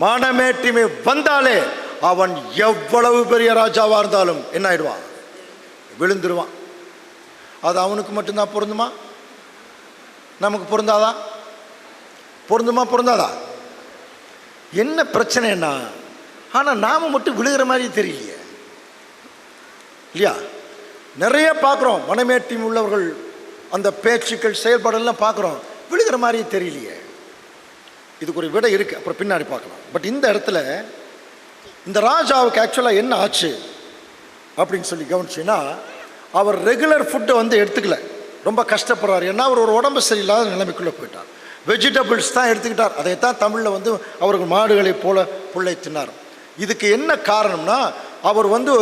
மனமேட்டிமை வந்தாலே அவன் எவ்வளவு பெரிய ராஜாவா இருந்தாலும் என்ன ஆயிடுவான், விழுந்துருவான். அது அவனுக்கு மட்டும்தான் பொருந்துமா? நமக்கு பொருந்தாதா? பொருந்துமா பொருந்தாதா? என்ன பிரச்சனைன்னா, ஆனா நாம மட்டும் விழுகிற மாதிரி தெரியலையே இல்லையா? நிறைய பார்க்குறோம் மனமேட்டிமை உள்ளவர்கள், அந்த பேச்சுக்கள் செயல்பாடெல்லாம் பார்க்குறோம், விழுகிற மாதிரியே தெரியலையே. இதுக்கு ஒரு விடை இருக்கு, அப்புறம் பின்னாடி பார்க்கலாம். பட் இந்த இடத்துல இந்த ராஜாவுக்கு ஆக்சுவலாக என்ன ஆச்சு அப்படின்னு சொல்லி கவனிச்சின்னா, அவர் ரெகுலர் ஃபுட்டை வந்து எடுத்துக்கல, ரொம்ப கஷ்டப்படுறாரு. ஏன்னா அவர் ஒரு உடம்பு சரியில்லாத நிலைமைக்குள்ளே போயிட்டார். வெஜிடபிள்ஸ் தான் எடுத்துக்கிட்டார். அதைத்தான் தமிழில் வந்து அவருக்கு மாடுகளை போல புள்ளை தின்னார். இதுக்கு என்ன காரணம்னா, அவர் வந்து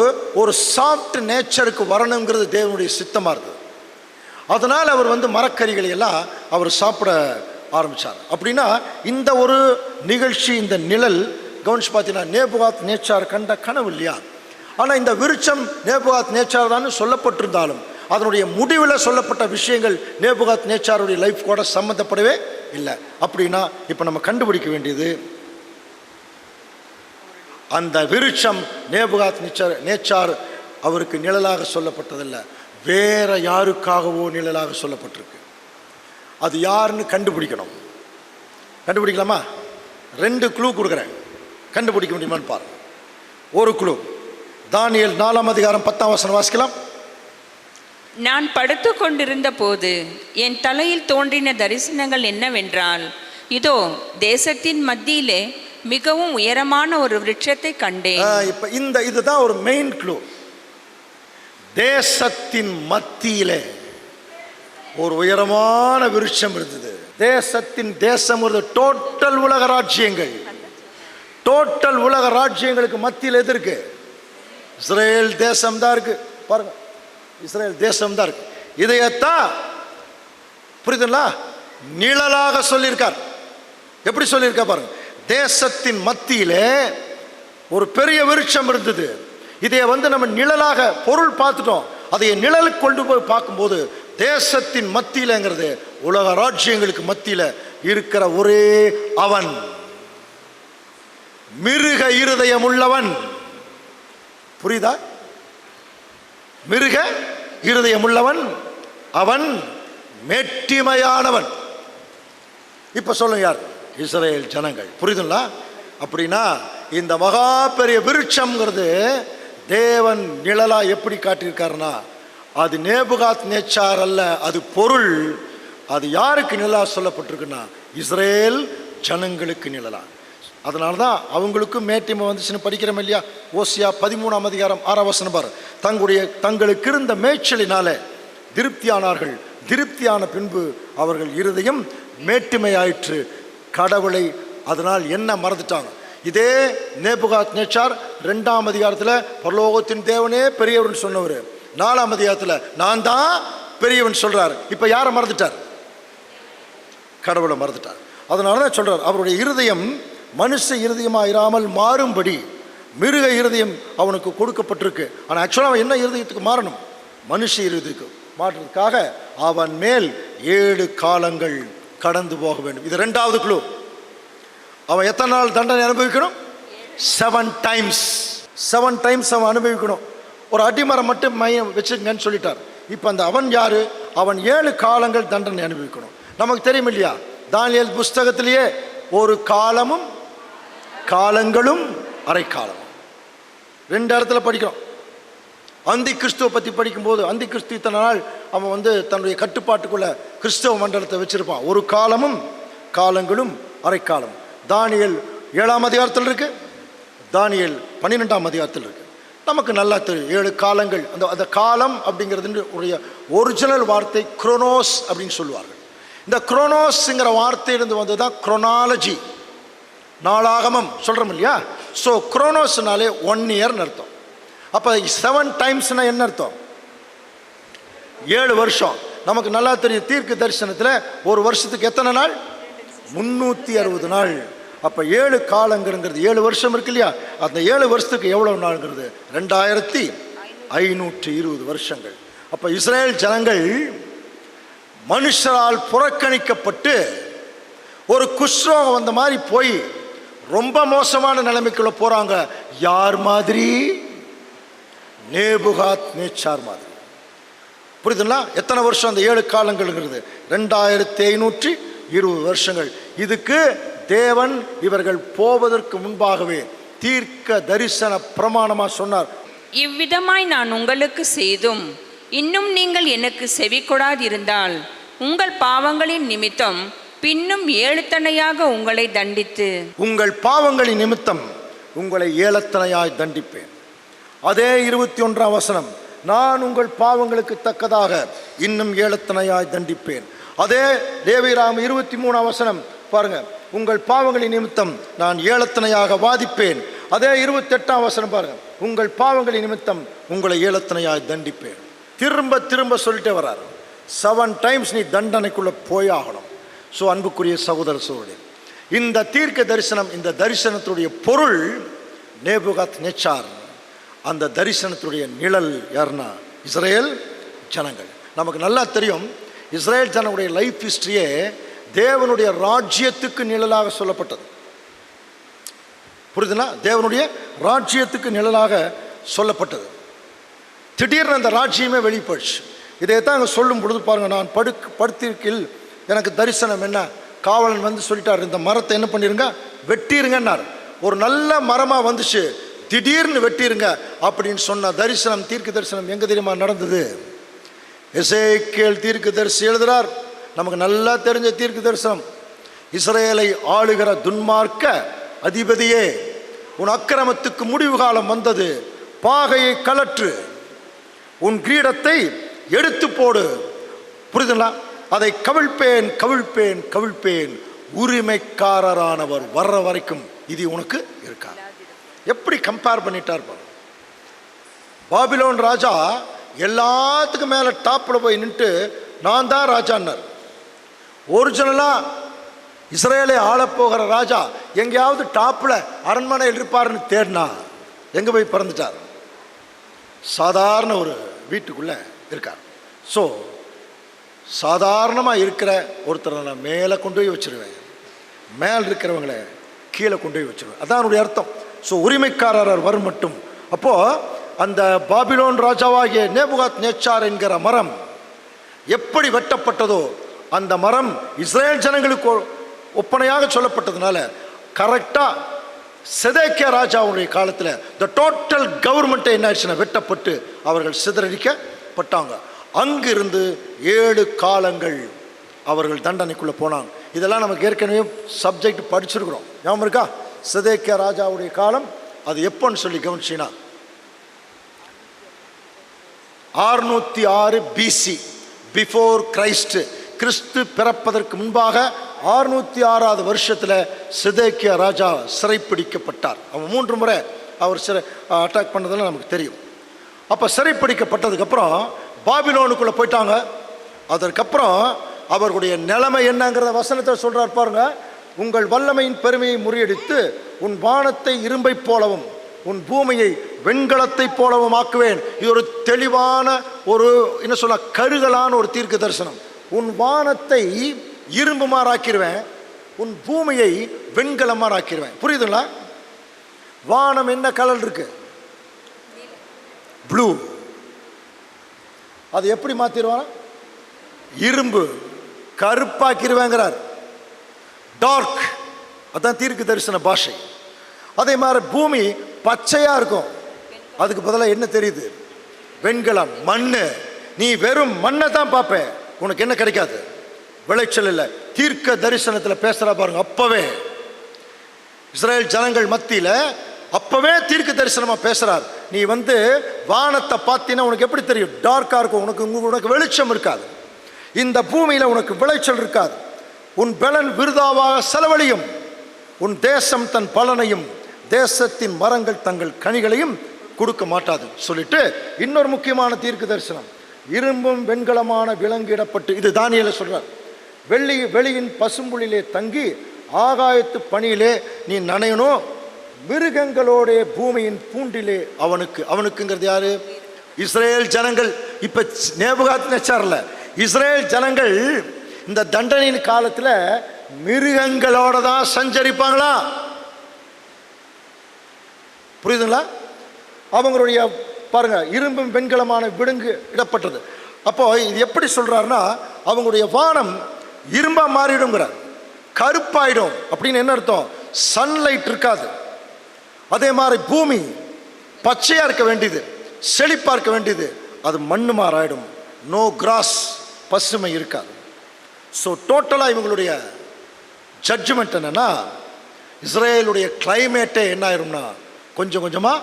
ஒரு சாஃப்ட் நேச்சருக்கு வரணுங்கிறது தேவனுடைய சித்தமாக இருந்தது. அதனால் அவர் வந்து மரக்கறிகளை எல்லாம் அவர் சாப்பிட ஆரம்பித்தார். அப்படின்னா இந்த ஒரு நிகழ்ச்சி, இந்த நிழல் கவனிச்சு பார்த்தீங்கன்னா நேபுகாத் நேச்சார் கண்ட கனவு இல்லையா? ஆனால் இந்த விருட்சம் நேபுகாத் நேச்சார் தான் சொல்லப்பட்டிருந்தாலும் அதனுடைய முடிவில் சொல்லப்பட்ட விஷயங்கள் நேபுகாத் நேச்சாருடைய லைஃப் கூட சம்மந்தப்படவே இல்லை. அப்படின்னா இப்போ நம்ம கண்டுபிடிக்க வேண்டியது, அந்த விருட்சம் நேபுகாத் நேச்சார் அவருக்கு நிழலாக சொல்லப்பட்டதில்லை, வேற யாருக்காகவோ நிழலாக சொல்லப்பட்டிருக்கு. அது யாருன்னு கண்டுபிடிக்கணும். கண்டுபிடிக்கலாமா? 2 க்ளூ கொடுக்குறேன், கண்டுபிடிக்க முடியுமான்னு பாருங்க. ஒரு க்ளூ, தானியேல் 4ஆம் அதிகாரம் 10ஆம் வசனம் வாசிக்கலாம். நான் படுத்து கொண்டிருந்த போது என் தலையில் தோன்றின தரிசனங்கள் என்னவென்றால், இதோ தேசத்தின் மத்தியிலே மிகவும் உயரமான ஒரு விருட்சத்தை கண்டேன். இப்ப இதுதான் ஒரு மெயின் க்ளூ. தேசத்தின் மத்தியிலே ஒரு உயரமான விருட்சம் இருந்தது. தேசம் ஒரு டோட்டல் உலக ராஜ்யங்கள், டோட்டல் உலக ராஜ்யங்களுக்கு மத்தியில் எது இருக்கு? இஸ்ரேல் தேசம் தான் இருக்கு. பாருங்க, இஸ்ரேல் தேசம் தான் இருக்கு. இதையத்தான் புரியுதுங்களா, நிழலாக சொல்லியிருக்கார். எப்படி சொல்லியிருக்கா பாருங்க. தேசத்தின் மத்தியிலே ஒரு பெரிய விருட்சம் இருந்தது. இதை வந்து நம்ம நிழலாக பொருள் பார்த்துட்டோம். அதை நிழலுக்கு கொண்டு போய் பார்க்கும்போது தேசத்தின் மத்தியிலங்கிறது உலக ராஜ்யங்களுக்கு மத்தியில் இருக்கிற ஒரே அவன், மிருக இருதயம் உள்ளவன். புரியுதா? மிருக இருதயம் உள்ளவன் அவன் மேட்டிமையானவன். இப்ப சொல்லுங்க யார்? இஸ்ரவேல் ஜனங்கள். புரியுதுங்களா? அப்படின்னா இந்த மகா பெரிய விருட்சம்ங்கிறது தேவன் நிழலா எப்படி காட்டியிருக்காருன்னா, அது நேபுகாத் நேச்சார் அல்ல, அது பொருள். அது யாருக்கு நிழலா சொல்லப்பட்டிருக்குன்னா இஸ்ரேல் ஜனங்களுக்கு நிழலா. அதனால தான் அவங்களுக்கும் மேட்டிமை வந்துச்சுன்னு படிக்கிறோம் இல்லையா? ஓசியா 13ஆம் அதிகாரம் 6ஆம் வசனம் பாரு. தங்களுக்கு இருந்த மேய்ச்சலினால திருப்தியானார்கள், திருப்தியான பின்பு அவர்கள் இருதயம் மேட்டிமையாயிற்று, கடவுளை அதனால் என்ன மறந்துட்டாங்க. இதே நேபுகாத் நேச்சார் 2ஆம் அதிகாரத்தில் பரலோகத்தின் தேவனே பெரியவன் சொன்னவர், 4ஆம் அதிகாரத்தில் நான் தான் பெரியவன் சொல்றார். இப்ப யாரை மறந்துட்டார்? கடவுளை மறந்துட்டார். அதனால தான் சொல்றார், அவருடைய இருதயம் மனுஷ இருதயமாக இராமல் மாறும்படி மிருக இருதயம் அவனுக்கு கொடுக்கப்பட்டிருக்கு. ஆனால் ஆக்சுவலாக அவன் என்ன இருதயத்துக்கு மாறணும்? மனுஷ இருதயத்துக்கு மாற்றுறதுக்காக அவன் மேல் 7 காலங்கள் கடந்து போக வேண்டும். இது 2வது குழு. அவன் எத்தனை நாள் தண்டனை அனுபவிக்கணும்? 7 டைம்ஸ். 7 டைம்ஸ் அவன் அனுபவிக்கணும். ஒரு அடிமரம் மட்டும் மையம் வச்சுக்கங்கன்னு சொல்லிட்டார். இப்போ அந்த அவன் யாரு? அவன் 7 காலங்கள் தண்டனை அனுபவிக்கணும். நமக்கு தெரியும் இல்லையா? தானியேல் புஸ்தகத்திலேயே ஒரு காலமும் காலங்களும் அரை காலமும் 2 இடத்துல படிக்கிறோம். அந்தி கிறிஸ்துவை பற்றி படிக்கும்போது, அந்தி கிறிஸ்து இத்தனை நாள் அவன் தன்னுடைய கட்டுப்பாட்டுக்குள்ள கிறிஸ்தவ மண்டலத்தை வச்சிருப்பான். ஒரு காலமும் காலங்களும் அரை காலம். தானியேல் 7ஆம் அதிகாரத்தில் இருக்கு, தானியேல் 12ஆம் அதிகாரத்தில் இருக்கு. நமக்கு நல்லா தெரியும் 7 காலங்கள். அந்த காலம் அப்படிங்கிறது உடைய ஒரிஜினல் வார்த்தை குரோனோஸ் அப்படின்னு சொல்லுவார்கள். இந்த குரோனோஸ்ங்கிற வார்த்தையிலிருந்து வந்து தான் குரோனாலஜி, நாளாகமம் சொல்கிறோம் இல்லையா? ஸோ குரோனோஸ்னாலே 1 இயர்னு அர்த்தம். அப்போ 7 டைம்ஸ்னா என்ன அர்த்தம்? 7 வருஷம். நமக்கு நல்லா தெரியும் தீர்க்க தரிசனத்தில் ஒரு வருஷத்துக்கு எத்தனை நாள்? 360 நாள். அப்போ 7 காலங்கிறது 7 வருஷம் இருக்கு இல்லையா? அந்த 7 வருஷத்துக்கு எவ்வளோ நாள்ங்கிறது? 2520 வருஷங்கள். அப்போ இஸ்ரேல் ஜனங்கள் மனுஷரால் புறக்கணிக்கப்பட்டு ஒரு குஷ்ரோகம் வந்த மாதிரி போய் ரொம்ப மோசமான நிலைமைக்குள்ள போறாங்க. யார் மாதிரி? நேபுகாத் நேச்சார் மாதிரி. புரியுதுங்களா? எத்தனை வருஷம் அந்த 7 காலங்கள்ங்கிறது? 2520 வருஷங்கள். இதுக்கு தேவன் இவர்கள் போவதற்கு முன்பாகவே தீர்க்க தரிசன பிரமாணமா சொன்னார். இவ்விதமாய் நான் உங்களுக்கு செய்தும் இன்னும் நீங்கள் எனக்கு செவி கொடாதிருந்தால் உங்கள் பாவங்களின் நிமித்தம் பின்னும் 7 தணையாக உங்களை தண்டித்து, உங்கள் பாவங்களின் நிமித்தம் உங்களை 7 தணையாய் தண்டிப்பேன். அதே 21ஆம் வசனம், நான் உங்கள் பாவங்களுக்கு தக்கதாக இன்னும் 7 தணையாய் தண்டிப்பேன். அதே லேவியராகமம் 23ஆம் வசனம் பாருங்க, உங்கள் பாவங்களின் நிமித்தம் நான் 7 தணையாக வாதிப்பேன். அதே 28ஆம் வசனம் பாருங்க, உங்கள் பாவங்களின் நிமித்தம் உங்களை 7 தணையாய் தண்டிப்பேன். திரும்ப திரும்ப சொல்லிட்டே வர்றாரு. 7 டைம்ஸ் நீ தண்டனைக்குள்ள போயாகணும். ஸோ அன்புக்குரிய சகோதர சகோதரி, இந்த தீர்க்க தரிசனம், இந்த தரிசனத்துடைய பொருள் நேபுகாத் நேச்சார். அந்த தரிசனத்துடைய நிழல் யாருன்னா இஸ்ரேல் ஜனங்கள். நமக்கு நல்லா தெரியும் இஸ்ரேல் ஜனங்களுடைய லைஃப் ஹிஸ்டரியே தேவனுடைய ராஜ்யத்துக்கு நிழலாக சொல்லப்பட்டது. புரியுதுன்னா? தேவனுடைய ராஜ்யத்துக்கு நிழலாக சொல்லப்பட்டது. திடீர்னு அந்த ராஜ்யமே வெளிப்போச்சு. இதைத்தான் அங்கே சொல்லும் பொழுது பாருங்க, நான் படுத்திருக்கில் எனக்கு தரிசனம் என்ன, காவலன் வந்து சொல்லிட்டார், இந்த மரத்தை என்ன பண்ணிருங்க, வெட்டிருங்கன்னார். ஒரு நல்ல மரமாக வந்துச்சு, திடீர்னு வெட்டிருங்க அப்படின்னு சொன்ன தரிசனம், தீர்க்க தரிசனம் எங்கே தெரியுமா நடந்தது? எசேக்கியேல் தீர்க்க தரிசி எழுதுறார். நமக்கு நல்லா தெரிஞ்ச தீர்க்க தரிசனம். இஸ்ரேலை ஆளுகிற துன்மார்க்க அதிபதியே, உன் அக்கிரமத்துக்கு முடிவு காலம் வந்தது, பாகையை கலற்று, உன் கிரீடத்தை எடுத்து போடு. புரியுதுங்களா? அதை கவிழ்ப்பேன் கவிழ்ப்பேன் கவிழ்ப்பேன், உரிமைக்காரரானவர் வர்ற வரைக்கும் இது உனக்கு இருக்கா. எப்படி கம்பேர் பண்ணிட்டார் பாரு. பாபிலோன் ராஜா எல்லாத்துக்கும் மேல டாப்ல போய் நின்று நான் தான் ராஜான்னார். ஒரிஜினலா இஸ்ரேலை ஆளப்போகிற ராஜா எங்கேயாவது டாப்ல அரண்மனையில் இருப்பாருன்னு தேடினா எங்க போய் பிறந்துட்டார்? சாதாரண ஒரு வீட்டுக்குள்ள இருக்கார். ஸோ சாதாரணமாக இருக்கிற ஒருத்தரை நான் மேலே கொண்டு போய் வச்சிருவேன், மேல் இருக்கிறவங்களை கீழே கொண்டு போய் வச்சிருவேன். அதான் அவனுடைய அர்த்தம். ஸோ உரிமைக்காரர் வரும் மட்டும். அப்போது அந்த பாபிலோன் ராஜாவாகிய நேபுகாத் நேச்சார் என்கிற மரம் எப்படி வெட்டப்பட்டதோ அந்த மரம் இஸ்ரேல் ஜனங்களுக்கு ஒப்பனையாக சொல்லப்பட்டதுனால கரெக்டாக செதேக்கியா ராஜாவுடைய காலத்தில் த டோட்டல் கவர்மெண்ட்டை என்ன ஆயிடுச்சுன்னா வெட்டப்பட்டு அவர்கள் சிதறடிக்கப்பட்டாங்க. அங்கிருந்து 7 காலங்கள் அவர்கள் தண்டனைக்குள்ளே போனாங்க. இதெல்லாம் நமக்கு ஏற்கனவே சப்ஜெக்ட் படிச்சிருக்கிறோம், ஞாபகம் இருக்கா? செதேக்கியா ராஜாவுடைய காலம் அது எப்போன்னு சொல்லி கவனிச்சினா 606 பிசி, பிஃபோர் கிரைஸ்ட், கிறிஸ்து பிறப்பதற்கு முன்பாக 606வது வருஷத்தில் செதேக்கியா ராஜா சிறைப்பிடிக்கப்பட்டார். அவன் 3 முறை அவர் அட்டாக் பண்ணதெல்லாம் நமக்கு தெரியும். அப்போ சிறைப்பிடிக்கப்பட்டதுக்கப்புறம் பாபிலோனுக்குள்ளே போயிட்டாங்க. அதற்கப்புறம் அவர்களுடைய நிலைமை என்னங்கிறத வசனத்தை சொல்கிறார் பாருங்க. உங்கள் வல்லமையின் பெருமையை முறியடித்து உன் வானத்தை இரும்பை போலவும் உன் பூமியை வெண்கலத்தை போலவும் ஆக்குவேன். இது ஒரு தெளிவான ஒரு என்ன சொல்ல கருகலான ஒரு தீர்க்க தரிசனம். உன் வானத்தை இரும்பு மாறாக்கிடுவேன், உன் பூமியை வெண்கலமாறாக்கிடுவேன். புரியுதுங்களா? வானம் என்ன கலர் இருக்கு? ப்ளூ. அது எப்படி மாத்திடுவான்? இரும்பு கருப்பாக்கிடுவேங்கிறார். டார்க், அதான் தீர்க்க தரிசன பாஷை. அதே மாதிரி பூமி பச்சையா இருக்கும், அதுக்கு பதிலாக என்ன தெரியுது? வெண்கலம், மண்ணு. நீ வெறும் மண்ணை தான் பார்ப்ப, உனக்கு என்ன கிடைக்காது? விளைச்சல் இல்லை. தீர்க்க தரிசனத்தில் பேசுறா பாருங்க. அப்பவே இஸ்ரேல் ஜனங்கள் மத்தியில் அப்பவே தீர்க்க தரிசனமா பேசுறார். நீ வானத்தை பார்த்தீங்கன்னா உனக்கு எப்படி தெரியும்? டார்க்கா இருக்கும், உனக்கு வெளிச்சம் இருக்காது, இந்த பூமியில உனக்கு விளைச்சல் இருக்காது, உன் பலன் விருதாவாக செலவழியும், உன் தேசம் தன் பலனையும் தேசத்தின் மரங்கள் தங்கள் கனிகளையும் கொடுக்க மாட்டாது சொல்லிட்டு இன்னொரு முக்கியமான தீர்க்க தரிசனம். இரும்பும் வெண்கலமான விலங்கிடப்பட்டு, இது தானியேல சொல்றார், வெளியின் பசும்புளிலே தங்கி ஆகாயத்து பனியிலே நீ நனையணும், மிருகங்களோட பூமியின் பூண்டிலே அவனுக்குங்கிறது யாரு? இஸ்ரேல் ஜனங்கள். இப்ப நேபுகாத்நேச்சார்ல இஸ்ரேல் ஜனங்கள் இந்த தண்டனையின் காலத்துல மிருகங்களோட தான் சஞ்சரிப்பாங்களா? புரியுதுங்களா? அவங்களுடைய பாருங்க, இரும்பும் வெண்கலமான விலங்கு இடப்பட்டது. அப்போ இது எப்படி சொல்றாருன்னா, அவங்களுடைய வானம் இரும்பா மாறிடுங்கிறார், கருப்பாயிடும். அப்படின்னு என்ன அர்த்தம்? சன்லைட் இருக்காது. அதே மாதிரி பூமி பச்சையா இருக்க வேண்டியது, செழிப்பா இருக்க வேண்டியது, அது மண்ணு மாறாயிடும். நோ கிராஸ், பசுமை இருக்காது. ஸோ டோட்டலாக இவங்களுடைய ஜட்ஜ்மெண்ட் என்னன்னா, இஸ்ரேலுடைய கிளைமேட்டே என்ன ஆயிரும்னா கொஞ்சம் கொஞ்சமாக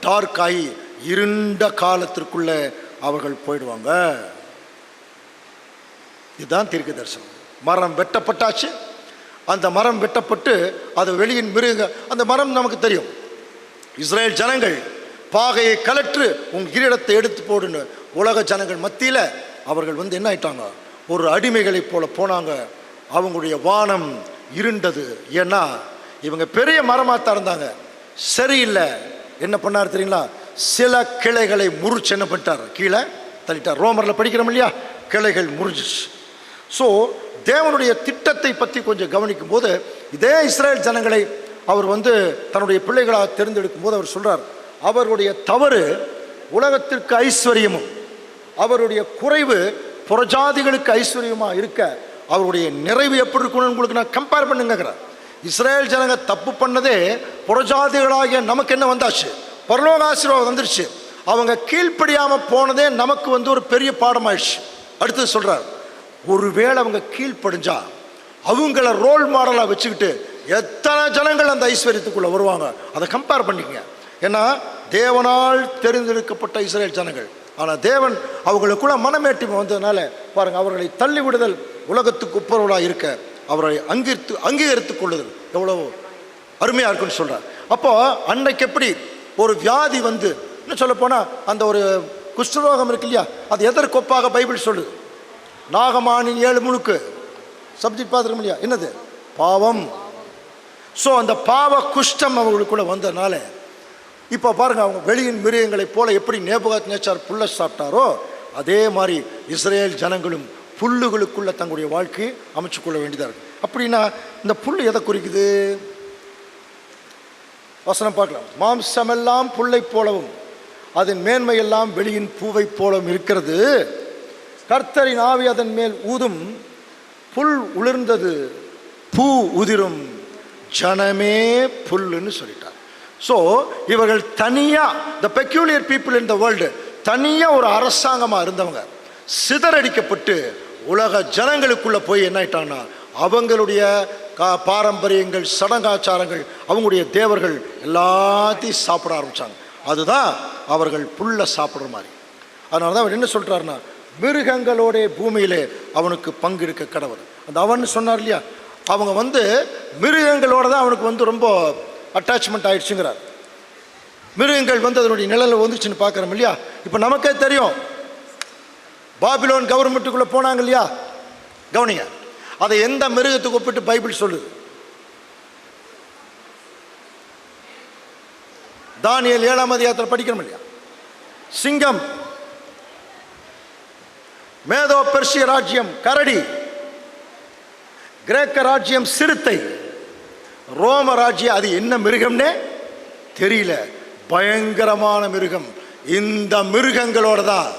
டார்க் ஆகி இருண்ட காலத்திற்குள்ள அவர்கள் போயிடுவாங்க. இதுதான் தீர்க்க தரிசனம். மரம் வெட்டப்பட்டாச்சு, அந்த மரம் வெட்டப்பட்டு அது வெளியின் மிருக, அந்த மரம் நமக்கு தெரியும். இஸ்ரேல் ஜனங்கள் பாகையை கலற்று உன் கிரீடத்தை எடுத்து போடுன்னு உலக ஜனங்கள் மத்தியில் அவர்கள் என்ன ஆயிட்டாங்க? ஒரு அடிமைகளைப் போல போனாங்க. அவங்களுடைய வானம் இருண்டது. ஏன்னா இவங்க பெரிய மரமாத்தான் இருந்தாங்க, சரியில்லை. என்ன பண்ணார் தெரியுங்களா? சில கிளைகளை முறிச்சு என்ன பண்ணிட்டார்? கீழே தள்ளிட்டார். ரோமரில் படிக்கிறோம் இல்லையா, கிளைகள் முறிஞ்சிச்சு. ஸோ தேவனுடைய திட்டத்தை பற்றி கொஞ்சம் கவனிக்கும் போது, இதே இஸ்ரேல் ஜனங்களை அவர் தன்னுடைய பிள்ளைகளாக தேர்ந்தெடுக்கும் போது அவர் சொல்றார், அவருடைய தவறு உலகத்திற்கு ஐஸ்வர்யமும் அவருடைய குறைவு புறஜாதிகளுக்கு ஐஸ்வர்யமா இருக்க அவருடைய நிறைவு எப்படி இருக்கணும்னு உங்களுக்கு நான் கம்பேர் பண்ணுங்கிறார். இஸ்ரேல் ஜனங்க தப்பு பண்ணதே புறஜாதிகளாகிய நமக்கு என்ன வந்தாச்சு? பரலோக ஆசீர்வாதம் வந்துருச்சு. அவங்க கீழ்ப்படியாம போனதே நமக்கு ஒரு பெரிய பாடம் ஆயிடுச்சு. அடுத்து சொல்றார், ஒருவேளை அவங்க கீழ்ப்படிஞ்சா அவங்கள ரோல் மாடலா வச்சுக்கிட்டு எத்தனை ஜனங்கள் அந்த ஐஸ்வர்யத்துக்குள்ள வருவாங்க. அதை கம்பேர் பண்ணிக்கங்க. ஏன்னா தேவனால் தெரிந்தெடுக்கப்பட்ட இஸ்ரேல் ஜனங்கள், ஆனால் தேவன் அவங்களுக்குள்ள மனமேட்டிமை வந்ததுனால பாருங்க, அவர்களை தள்ளி விடுதல் உலகத்துக்கு ஒப்புரவலாக இருக்க அவரை அங்கீகரித்துக் கொள்ளுதல் எவ்வளவோ அருமையா இருக்குன்னு சொல்றார். அப்போ அன்னைக்கு எப்படி ஒரு வியாதி இன்னும் சொல்ல போனா அந்த ஒரு குஷ்டரோகம் இருக்கு இல்லையா, அது எதற்கொப்பாக பைபிள் சொல்லுது? நாகமானின் 7 முழுக்கு சப்ஜெக்ட் பார்த்துருக்கோம் இல்லையா, என்னது? பாவம். ஸோ அந்த பாவ குஷ்டம் அவங்களுக்குள்ள வந்ததுனால இப்போ பாருங்க, அவங்க வெளியின் மிருகங்களைப் போல எப்படி நேபுகாத்நேச்சார் புல்லை சாப்பிட்டாரோ அதே மாதிரி இஸ்ரேல் ஜனங்களும் புல்லுகளுக்குள்ள தங்களுடைய வாழ்க்கையை அமைச்சுக்கொள்ள வேண்டியதாக இருக்கு. அப்படின்னா இந்த புல் எதை குறிக்குது? வசனம் பார்க்கலாம். மாம்சமெல்லாம் புல்லை போலவும் அதன் மேன்மையெல்லாம் வெளியின் பூவை போலும் இருக்கிறது. கர்த்தரின் ஆவி அதன் மேல் ஊதும், புல் உளிர்ந்தது, பூ உதிரும், ஜனமே புல்லுன்னு சொல்லிட்டார். ஸோ இவர்கள் தனியாக, the peculiar people in the world, தனியாக ஒரு அரசாங்கமாக இருந்தவங்க சிதறடிக்கப்பட்டு உலக ஜனங்களுக்குள்ளே போய் என்ன ஆயிட்டாங்கன்னா அவங்களுடைய பாரம்பரியங்கள், சடங்காச்சாரங்கள், அவங்களுடைய தேவர்கள் எல்லாத்தையும் சாப்பிட ஆரம்பித்தாங்க. அதுதான் அவர்கள் புல்லை சாப்பிட்ற மாதிரி. அதனால தான் அவர் என்ன சொல்கிறாருன்னா, மிருகங்களோட பூமியிலே அவனுக்கு பங்கு இருக்க கடவுள். அந்த அவன் சொன்னார் இல்லையா, அவங்க மிருகங்களோட தான் அவனுக்கு ரொம்ப அட்டாச்மெண்ட் ஆயிடுச்சுங்கிறார். மிருகங்கள் அதனுடைய நிழலில் வந்துச்சுன்னு பார்க்குறோம் இல்லையா. இப்போ நமக்கே தெரியும், பாபிலோன் கவர்மெண்ட்டுக்குள்ளே போனாங்க இல்லையா, கவனிங்க, அதை எந்த மிருகத்துக்கு ஒப்பிட்டு பைபிள் சொல்லுது? தானியேல் 7ஆம் அதிகாரத்தில் படிக்கிறோம் இல்லையா, சிங்கம், மேதோ பெர்சிய ராஜ்யம் கரடி, கிரேக்க ராஜ்யம் சிறுத்தை, ரோம ராஜ்யம் அது என்ன மிருகம்னே தெரியல, பயங்கரமான மிருகம். இந்த மிருகங்களோட தான்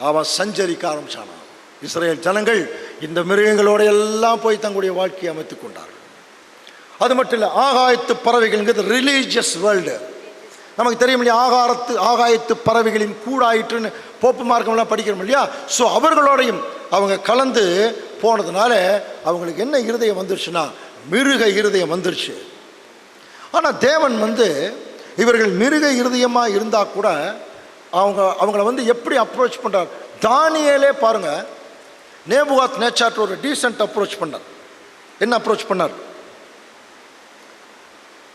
அவன் சஞ்சரிக்க ஆரம்பிச்சானான். இஸ்ரேல் ஜனங்கள் இந்த மிருகங்களோட எல்லாம் போய் தங்களுடைய வாழ்க்கையை அமைத்துக் கொண்டார்கள். அது மட்டும் இல்லை, ஆகாயத்து பறவைகள்ங்கிறது ரிலீஜியஸ் வேர்ல்டு. நமக்கு தெரியும் இல்லையா, ஆகாயத்து பறவைகளின் கூடாயிற்றுன்னு போப்பு மார்க்கம்லாம் படிக்கிறோம் இல்லையா. ஸோ அவர்களோடையும் அவங்க கலந்து போனதுனால அவங்களுக்கு என்ன இருதயம் வந்துருச்சுன்னா, மிருக இருதயம் வந்துருச்சு. ஆனால் தேவன் இவர்கள் மிருக இருதயமாக இருந்தால் கூட அவங்கள எப்படி அப்ரோச் பண்ணுறார்? தானியேலே பாருங்க, நேபுகாத் நேச்சார் ஒரு டீசென்ட் அப்ரோச் பண்ணார். என்ன அப்ரோச் பண்ணார்?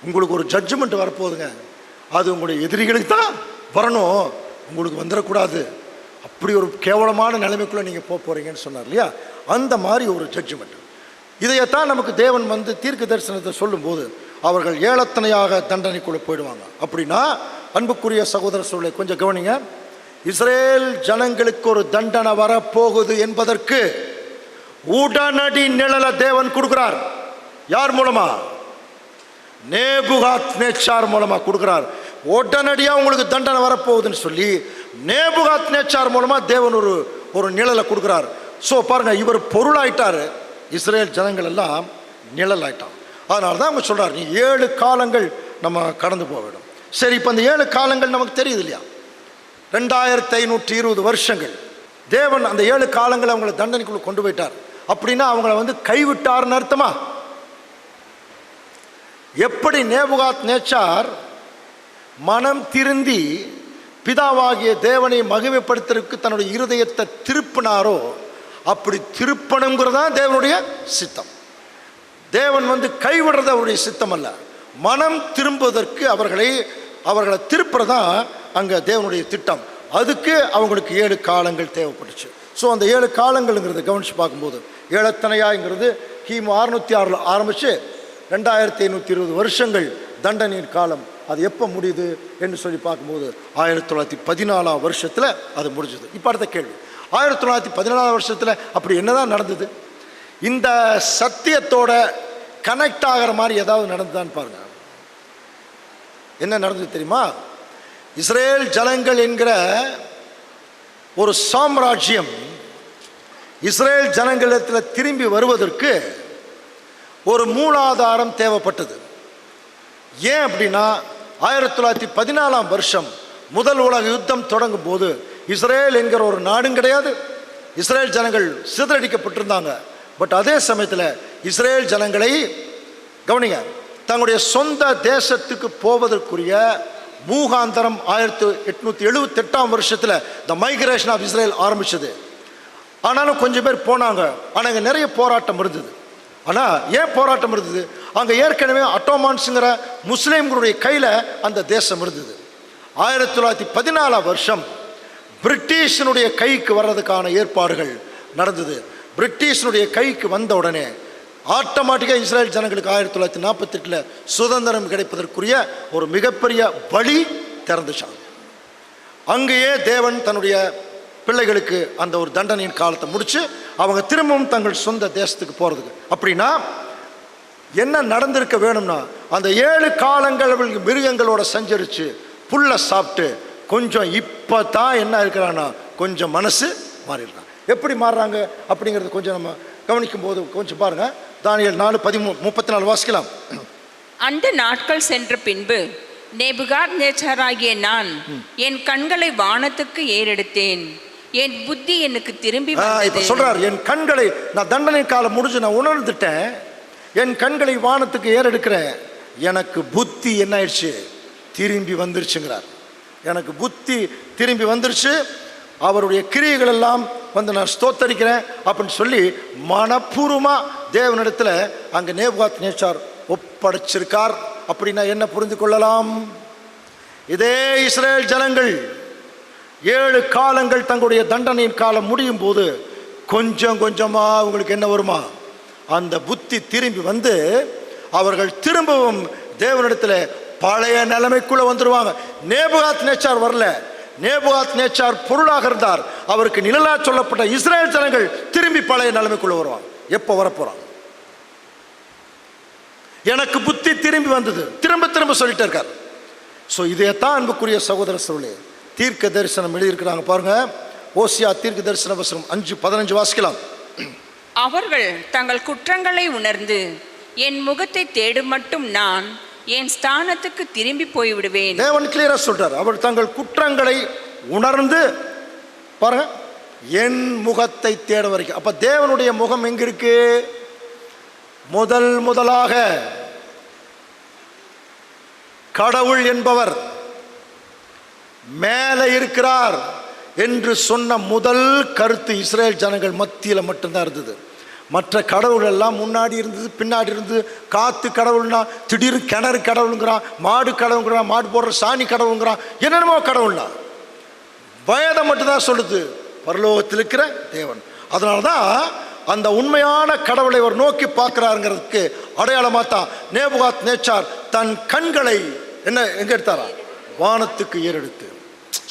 உங்களுக்கு ஒரு ஜட்ஜ்மெண்ட் வரப்போகுதுங்க, அது உங்களுடைய எதிரிகளுக்கு தான் வரணும், உங்களுக்கு வந்துடக்கூடாது, அப்படி ஒரு கேவலமான நிலைமைக்குள்ளே நீங்கள் போகிறீங்கன்னு சொன்னார் இல்லையா. அந்த மாதிரி ஒரு ஜட்ஜ்மெண்ட். இதையத்தான் நமக்கு தேவன் தீர்க்க தரிசனத்தை சொல்லும்போது அவர்கள் ஏளத்தனையாக தண்டனைக்குள்ளே போயிடுவாங்க. அப்படின்னா அன்புக்குரிய சகோதர சொல்லை கொஞ்சம் கவனிங்க. இஸ்ரேல் ஜனங்களுக்கு ஒரு தண்டனை வரப்போகுது என்பதற்கு உடனடி நிழலை தேவன் கொடுக்கிறார். யார் மூலமா? நேபுகாத் நேச்சார் மூலமா கொடுக்கிறார். உடனடியாக உங்களுக்கு தண்டனை வரப்போகுதுன்னு சொல்லி நேபுகாத் நேச்சார் மூலமா தேவன் ஒரு நிழலை கொடுக்கிறார். ஸோ பாருங்க, இவர் பொருளாயிட்டாரு, இஸ்ரேல் ஜனங்கள் எல்லாம் நிழல் ஆயிட்டான். அதனால தான் அவங்க சொல்றாரு, நீ 7 காலங்கள் நம்ம கடந்து போக வேண்டும். சரி, இப்போ அந்த 7 காலங்கள் நமக்கு தெரியுது இல்லையா, 2520 வருஷங்கள் தேவன் அந்த 7 காலங்களை அவங்களை தண்டனைக்குள்ள கொண்டு போயிட்டார். அப்படின்னா அவங்கள கைவிட்டார்னு அர்த்தமா? எப்படி நேபுகாத் நேச்சார் மனம் திருந்தி பிதாவாகிய தேவனை மகிமைப்படுத்துறதுக்கு தன்னுடைய இருதயத்தை திருப்பினாரோ, அப்படி திருப்பணுங்கிறதா தேவனுடைய சித்தம். தேவன் கைவிடுறது அவருடைய சித்தம் அல்ல, மனம் திரும்புவதற்கு அவர்களை திருப்புறதா அங்கே தேவனுடைய திட்டம். அதுக்கு அவங்களுக்கு 7 காலங்கள் தேவைப்பட்டுச்சு. ஸோ அந்த 7 காலங்கள்ங்கிறத கவனித்து பார்க்கும்போது, ஏழத்தனையாங்கிறது கிமு 606 ஆரம்பித்து 2520 வருஷங்கள் தண்டனையின் காலம். அது எப்போ முடியுது என்று சொல்லி பார்க்கும்போது 1914ஆம் வருஷத்தில் அது முடிஞ்சது. இப்போ அடுத்த கேள்வி, 1914ஆம் வருஷத்தில் அப்படி என்னதான் நடந்தது? இந்த சத்தியத்தோட கனெக்ட் ஆகிற மாதிரி ஏதாவது நடந்துதான்னு பாருங்க. என்ன நடந்தது தெரியுமா? இஸ்ரேல் ஜனங்கள் என்கிற ஒரு சாம்ராஜ்யம் இஸ்ரேல் ஜனங்களிடத்தில் திரும்பி வருவதற்கு ஒரு மூலாதாரம் தேவைப்பட்டது. ஏன் அப்படின்னா 1914ஆம் வருஷம் முதல் உலக யுத்தம் தொடங்கும் போது இஸ்ரேல் என்கிற ஒரு நாடும் கிடையாது, இஸ்ரேல் ஜனங்கள் சிதறடிக்கப்பட்டிருந்தாங்க. பட் அதே சமயத்தில் இஸ்ரேல் ஜனங்களை கவனிங்க, தங்களுடைய சொந்த தேசத்துக்கு போவதற்குரிய மூகாந்தரம் 1878ஆம் வருஷத்தில் த மைக்ரேஷன் ஆஃப் இஸ்ரேல் ஆரம்பிச்சது. ஆனாலும் கொஞ்சம் பேர் போனாங்க. ஆனால் அங்கே நிறைய போராட்டம் இருந்தது. ஆனால் ஏன் போராட்டம் இருந்தது? அங்கே ஏற்கனவே அட்டோமான்ஸுங்கிற முஸ்லீம்களுடைய கையில் அந்த தேசம் இருந்தது. 1914ஆம் வருஷம் பிரிட்டிஷனுடைய கைக்கு வர்றதுக்கான ஏற்பாடுகள் நடந்தது. பிரிட்டிஷனுடைய கைக்கு வந்த உடனே ஆட்டோமேட்டிக்காக இஸ்ரேல் ஜனங்களுக்கு 1948 சுதந்திரம் கிடைப்பதற்குரிய ஒரு மிகப்பெரிய வழி திறந்துச்சாங்க. அங்கேயே தேவன் தன்னுடைய பிள்ளைகளுக்கு அந்த ஒரு தண்டனையின் காலத்தை முடித்து அவங்க திரும்பவும் தங்கள் சொந்த தேசத்துக்கு போகிறதுக்கு. அப்படின்னா என்ன நடந்திருக்க வேணும்னா, அந்த 7 காலங்கள் அவங்களுக்கு மிருகங்களோட சஞ்சரித்து புல்லை சாப்பிட்டு கொஞ்சம் இப்போ தான் என்ன இருக்கிறான்னா கொஞ்சம் மனசு மாறிடுறான். எப்படி மாறுறாங்க அப்படிங்கிறது கொஞ்சம் நம்ம கவனிக்கும் போது கொஞ்சம் பாருங்கள். தானியேல் 4:34 வாசிக்கலாம். அந்த நாட்கள் சென்ற பின்பு நேபுகாத்நேச்சாராகிய நான் என் கண்களை வானத்துக்கு ஏறெடுத்தேன், என் புத்தி எனக்கு திரும்பி இப்போ சொல்றார், என் கண்களை நான் தண்டனை காலம் முடிஞ்சு நான் உணர்ந்துட்டேன், என் கண்களை வானத்துக்கு ஏறெடுக்கிறேன், எனக்கு புத்தி என்ன ஆயிடுச்சு, திரும்பி வந்துருச்சுங்கிறார். எனக்கு புத்தி திரும்பி வந்துருச்சு, அவருடைய கிரியைகள் எல்லாம் வந்து நான் ஸ்தோத்தரிக்கிறேன் அப்படின்னு சொல்லி மனப்பூர்வமாக தேவனிடத்தில் அங்கே நேபுகாத்நேச்சார் ஒப்படைச்சிருக்கார். அப்படின்னா என்ன புரிந்து கொள்ளலாம்? இதே இஸ்ரேல் ஜனங்கள் 7 காலங்கள் தங்களுடைய தண்டனையின் காலம் முடியும் போது கொஞ்சம் கொஞ்சமாக அவங்களுக்கு என்ன வருமா, அந்த புத்தி திரும்பி வந்து அவர்கள் திரும்பவும் தேவனிடத்தில் பழைய நிலைமைக்குள்ளே வந்துடுவாங்க. நேபுகாத்நேச்சார் வரல, நேபுகாத்நேச்சார் பொருளாக இருந்தார். அவருக்கு நிழலா சொல்லப்பட்ட இஸ்ரேல் ஜனங்கள் திரும்பி பழைய நிலைமைக்குள்ளே வருவாங்க. எப்போ வரப்போகிறாங்க? எனக்கு புத்தி திரும்பி வந்தது, திரும்ப திரும்ப சொல்லிட்டே இருக்கார். ஸோ இதைத்தான் அன்புக்குரிய சகோதர சகோதரர்களே தீர்க்க தரிசனம் எழுதியிருக்கிறாங்க பாருங்க. ஓசியா தீர்க்க தரிசன வசனம் 5:15 வாசிக்கலாம். அவர்கள் தங்கள் குற்றங்களை உணர்ந்து என் முகத்தை தேடும் மட்டும் நான் என் ஸ்தானத்துக்கு திரும்பி போய்விடுவேன். தேவன் கிளியரா சொல்றார், அவர் தங்கள் குற்றங்களை உணர்ந்து பாருங்க என் முகத்தை தேட வரைக்கும். அப்ப தேவனுடைய முகம் எங்க இருக்கு? முதலாக கடவுள் என்பவர் மேலே இருக்கிறார் என்று சொன்ன முதல் கருத்து இஸ்ரேல் ஜனங்கள் மத்தியில் மட்டும்தான் இருந்தது. மற்ற கடவுள் எல்லாம் முன்னாடி இருந்தது, பின்னாடி இருந்தது. காத்து கடவுள்னா திடீர்னு கிணறு கடவுளுங்கிறான், மாடு கடவுளுங்கிறான், மாடு போடுற சாணி கடவுளுங்கிறான், என்னென்னமோ கடவுள்னா. வேதம் மட்டும்தான் சொல்லுது பரலோகத்தில் இருக்கிற தேவன். அதனால தான் அந்த உண்மையான கடவுளை அவர் நோக்கி பார்க்கிறாருங்கிறதுக்கு அடையாளமாக தான் நேபுகாத்நேச்சார் தன் கண்களை என்ன எங்க எடுத்தாரா? வானத்துக்கு ஏறெடுத்து.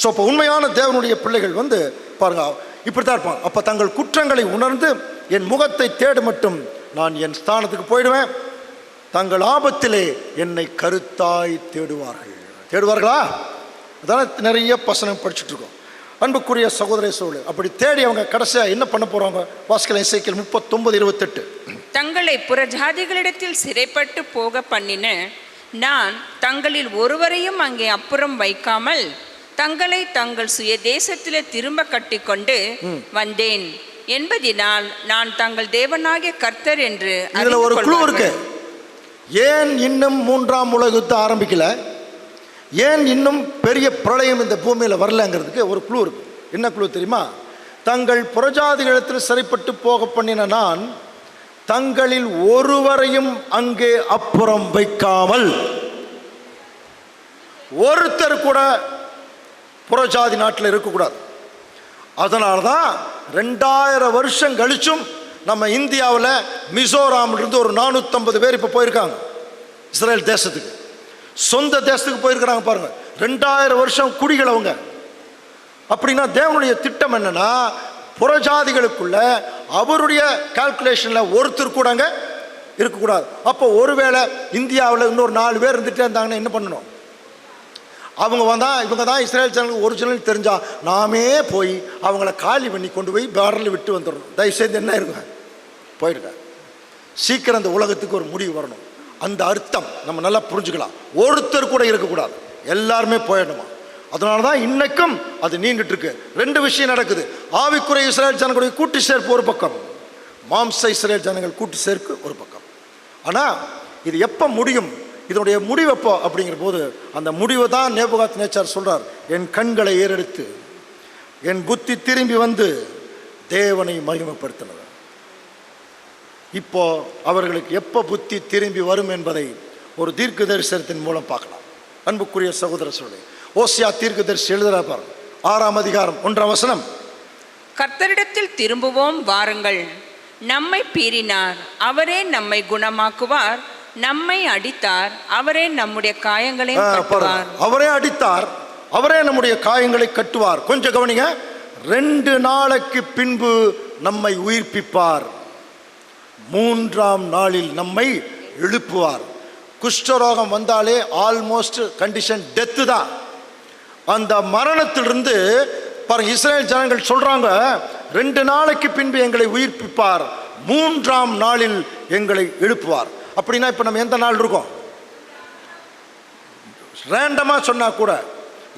ஸோ அப்போ உண்மையான தேவனுடைய பிள்ளைகள் வந்து பாருங்க இப்படித்தான் இருப்பாங்க. அப்போ தங்கள் குற்றங்களை உணர்ந்து என் முகத்தை தேடு மட்டும் நான் என் ஸ்தானத்துக்கு போயிடுவேன், தங்கள் ஆபத்திலே என்னை கருத்தாய் தேடுவார்களா? அதான நிறைய வசனம் படிச்சுட்டு இருக்கோம். அன்புக்குரிய சகோதர சோழ அப்படி தேடி அவங்க கடைசியாக என்ன பண்ண போறாங்க? வாசிக்கலாம் எசேக்கியேல் 39:28. தங்களை புறஜாதிகளிடத்தில் சிறைப்பட்டு போக பண்ணின நான் தங்களில் ஒருவரையும் அங்கே அப்புறம் வைக்காமல் தங்களை தங்கள் சுய தேசத்திலே திரும்ப கட்டிக்கொண்டு வந்தேன் என்பதினால் நான் தங்கள் தேவனாகிய கர்த்தர் என்று. இதுல ஒரு குழு இருக்கு. ஏன் இன்னும் 3ஆம் உலக யுத்தம் ஆரம்பிக்கல, ஏன் இன்னும் பெரிய பிரளயம் இந்த பூமியில் வரலங்கிறதுக்கு ஒரு குழு இருக்கு. என்ன குழு தெரியுமா? தங்கள் புறஜாதிகளிடத்தில் சிறைப்பட்டு போக பண்ணின நான் தங்களில் ஒருவரையும் அங்கே அப்புறம் வைக்காமல், ஒருத்தர் கூட புறஜாதி நாட்டில் இருக்கக்கூடாது. அதனால தான் 2000 வருஷம் கழிச்சும் நம்ம இந்தியாவில் மிசோராமிலிருந்து ஒரு 450 பேர் இப்போ போயிருக்காங்க இஸ்ரேல் தேசத்துக்கு, சொந்த தேசத்துக்கு போயிருக்கிறாங்க பாருங்க. 2000 வருஷம் குடிகள் அவங்க. அப்படின்னா தேவனுடைய திட்டம் என்னன்னா, புறஜாதிகளுக்குள்ள அவருடைய கால்குலேஷனில் ஒருத்தர் கூட அங்கே இருக்கக்கூடாது. அப்போ ஒருவேளை இந்தியாவில் இன்னொரு 4 பேர் இருந்துகிட்டே இருந்தாங்கன்னா என்ன பண்ணணும்? அவங்க வந்தால் இவங்க தான் இஸ்ரேல் ஜனங்களுக்கு ஒரிஜினல் தெரிஞ்சால் நாமே போய் அவங்கள காலி பண்ணி கொண்டு போய் பார்டரில் விட்டு வந்துடணும். தயவுசெய்து என்ன இருங்க போயிடுங்க. சீக்கிரம் அந்த உலகத்துக்கு ஒரு முடிவு வரணும். அந்த அர்த்தம் நம்ம நல்லா புரிஞ்சுக்கலாம். ஒருத்தர் கூட இருக்கக்கூடாது, எல்லாருமே போயிடணுமா. அதனால தான் இன்னைக்கும் அது நீண்டுட்டு இருக்கு. 2 விஷயம் நடக்குது. ஆவிக்குறை இஸ்ரேல் ஜனங்களுடைய கூட்டு சேர்ப்பு ஒரு பக்கம், மாம்ச இஸ்ரேல் ஜனங்கள் கூட்டு சேர்ப்பு ஒரு பக்கம். ஆனால் இது எப்போ முடியும், இதனுடைய முடிவப்போ அப்படிங்கிற போது அந்த முடிவை தான் நேபுகாத்நேச்சார் சொல்றார், என் கண்களை ஏறெடுத்து என் புத்தி திரும்பி வந்து தேவனை மகிமைப்படுத்தினது. இப்போ அவர்களுக்கு எப்போ புத்தி திரும்பி வரும் என்பதை ஒரு தீர்க்க தரிசனத்தின் மூலம் பார்க்கலாம். அன்புக்குரிய சகோதர சொல்லே ஓசியா தீர்க்க தரிசி எழுதுறார் 6ஆம் அதிகாரம் 1ஆம் வசனம். கர்த்தரிடத்தில் திரும்புவோம் வாருங்கள், நம்மை பீறினார் அவரே நம்மை குணமாக்குவார், நம்மை அடித்தார் அவரே நம்முடைய காயங்களை கட்டுவார். அவரே அடித்தார் அவரே நம்முடைய காயங்களை கட்டுவார். கொஞ்சம் கவனிங்க. 2 நாளைக்கு பின்பு நம்மை உயிர்ப்பிப்பார், 3ஆம் நாளில் நம்மை எழுப்புவார். குஷ்டரோகம் வந்தாலே ஆல்மோஸ்ட் கண்டிஷன் டெத்து தான். அந்த மரணத்திலிருந்து பாருங்க, இஸ்ரேல் ஜனங்கள் சொல்றாங்க, 2 நாளைக்கு பின்பு எங்களை உயிர்ப்பிப்பார், 3ஆம் நாளில் எங்களை எழுப்புவார். அப்படின்னா இப்ப நம்ம எந்த நாள் இருக்கோம்? ரேண்டமா சொன்னா கூட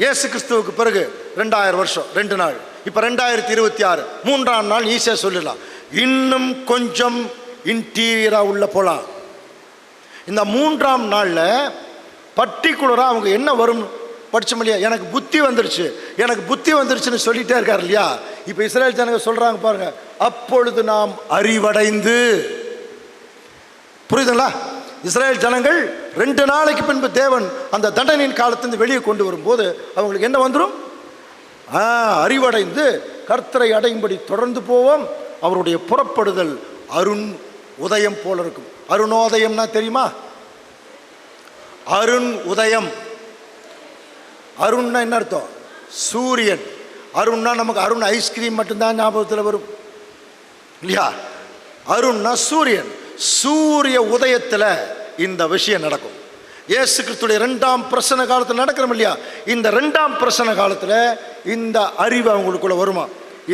இயேசு கிறிஸ்துவுக்கு பிறகு 2000 வருஷம் 2 நாள், இப்ப 2026 3ஆம் நாள் ஈஸியா சொல்லிடலாம். இன்னும் கொஞ்சம் இன்டீரியரா உள்ள போலாம். இந்த 3ஆம் நாள்ல பர்டிகுலரா அவங்க என்ன வரும் படிச்சோம் இல்லையா? எனக்கு புத்தி வந்துருச்சுன்னு சொல்லிட்டே இருக்காரு இல்லையா? இப்ப இஸ்ரேல் ஜனங்க சொல்றாங்க பாருங்க, அப்பொழுது நாம் அறிவடைந்து. புரியுதுங்களா? இஸ்ரேல் ஜனங்கள் 2 நாளைக்கு பின்பு தேவன் அந்த தண்டனையின் காலத்திலிருந்து வெளியே கொண்டு வரும்போது அவங்களுக்கு என்ன வந்துடும்? அறிவடைந்து கர்த்தரை அடையும்படி தொடர்ந்து போவோம். அவருடைய புறப்படுதல் அருண் உதயம் போல இருக்கும். அருணோதயம்னா தெரியுமா? அருண் உதயம். அருண்னா என்ன அர்த்தம்? சூரியன். அருண்னா நமக்கு அருண் ஐஸ்கிரீம் மட்டும்தான் ஞாபகத்தில் வரும் இல்லையா? அருண்னா சூரியன். சூரிய உதயத்தில் இந்த விஷயம் நடக்கும். இயேசு கிறிஸ்துடைய 2ஆம் பிரசன்ன காலத்தில் நடக்கிறோம் இல்லையா? இந்த 2ஆம் பிரசன்ன காலத்தில் இந்த அறிவு அவங்களுக்குள்ள வருமா?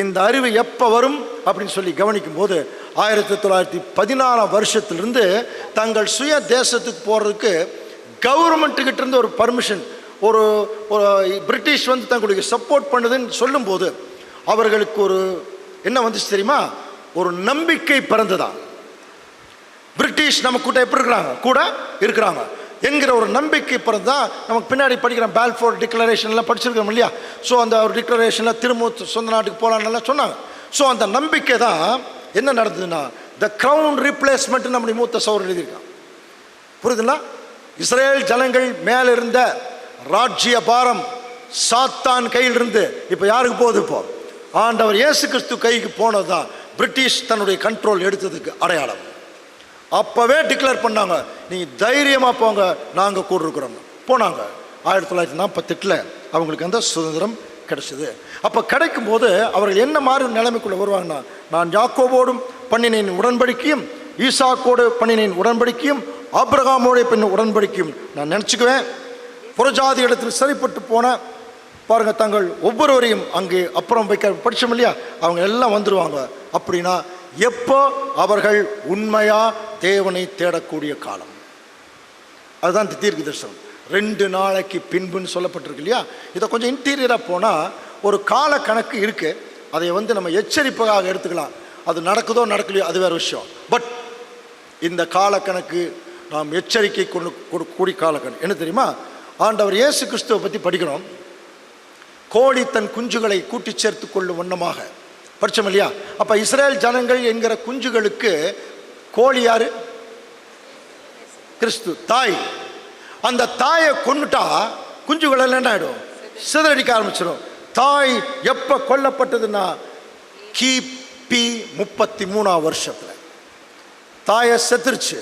இந்த அறிவு எப்போ வரும் அப்படின்னு சொல்லி கவனிக்கும் போது 1914 வருஷத்திலிருந்து தங்கள் சுய தேசத்துக்கு போகிறதுக்கு கவர்மெண்ட்டுக்கிட்ட இருந்து ஒரு பர்மிஷன், ஒரு பிரிட்டிஷ் வந்து தங்களுக்கு சப்போர்ட் பண்ணுதுன்னு சொல்லும்போது அவர்களுக்கு ஒரு என்ன வந்துச்சு தெரியுமா? ஒரு நம்பிக்கை பிறந்துதான். பிரிட்டிஷ் நம்ம கூட எப்படி இருக்கிறாங்க? கூட இருக்கிறாங்க என்கிற ஒரு நம்பிக்கை பிறந்தான். நமக்கு பின்னாடி படிக்கிறோம், பால்ஃபோர்ட் டிக்ளரேஷன்லாம் படிச்சிருக்கோம் இல்லையா? ஸோ அந்த ஒரு டிக்ளரேஷனில் திரும்ப சொந்த நாட்டுக்கு போகலான்னு சொன்னாங்க. ஸோ அந்த நம்பிக்கை தான் என்ன நடந்ததுன்னா, த கிரவுன் ரீப்ளேஸ்மெண்ட் நம்முடைய மூத்த சௌர் எழுதியிருக்கான். புரியுதுங்களா? இஸ்ரேல் ஜனங்கள் மேல இருந்த ராஜ்ய பாரம் சாத்தான் கையிலிருந்து இப்போ யாருக்கு போகுது? இப்போ ஆண்டவர் இயேசு கிறிஸ்து கைக்கு போனதுதான் பிரிட்டிஷ் தன்னுடைய கண்ட்ரோல் எடுத்ததுக்கு அடையாளம். அப்பவே டிக்ளேர் பண்ணாங்க, நீங்க தைரியமா போங்க, நாங்க கூட இருக்கிறோம். போனாங்க. 1948 அவங்களுக்கு அந்த சுதந்திரம் கிடைச்சது. அப்ப கிடைக்கும் போது அவர்கள் என்ன மாதிரி நிலைமைக்குள்ள வருவாங்கன்னா, நான் யாக்கோபோடும் பண்ணினேன் உடன்படிக்கையும், ஈசாக்கோடு பண்ணினேன் உடன்படிக்கையும், ஆபிரகாமோடைய பின் உடன்படிக்கையும் நான் நினைச்சுக்குவேன். புறஜாதி இடத்தில் சரிப்பட்டு போன பாருங்க, தங்கள் ஒவ்வொருவரையும் அங்கே அப்புறம் வைக்க படிச்சோம் இல்லையா? அவங்க எல்லாம் வந்துருவாங்க. அப்படின்னா எப்போ அவர்கள் உண்மையா தேவனை தேடக்கூடிய காலம். அதுதான் தீர்க்க தரிசனம். 2 நாளைக்கு பின்புன்னு சொல்லப்பட்டிருக்கு இல்லையா? இதை கொஞ்சம் இன்டீரியரா போனா ஒரு கால கணக்கு இருக்கு. அதை வந்து நம்ம எச்சரிப்பாக எடுத்துக்கலாம். அது நடக்குதோ நடக்கலையோ அது வேற விஷயம். பட் இந்த கால கணக்கு நாம் எச்சரிக்கை கொண்டு கூடிய கால கணக்கு. என்ன தெரியுமா? ஆண்டவர் இயேசு கிறிஸ்துவை பற்றி படிக்கிறோம். கோழி தன் குஞ்சுகளை கூட்டி சேர்த்து கொள்ளும் வண்ணமாக படிச்சோம் இல்லையா? அப்ப இஸ்ரேல் ஜனங்கள் என்கிற குஞ்சுகளுக்கு கோழி யாரு? கிறிஸ்து தாய். அந்த தாயை கொன்னுட்டா குஞ்சுகள் எல்லாம் என்ன ஆயிடும்? சிதறடிக்க ஆரம்பிச்சிடும். தாய் எப்ப கொல்லப்பட்டதுன்னா கிபி 33 வருஷத்துல தாயை செத்துருச்சு.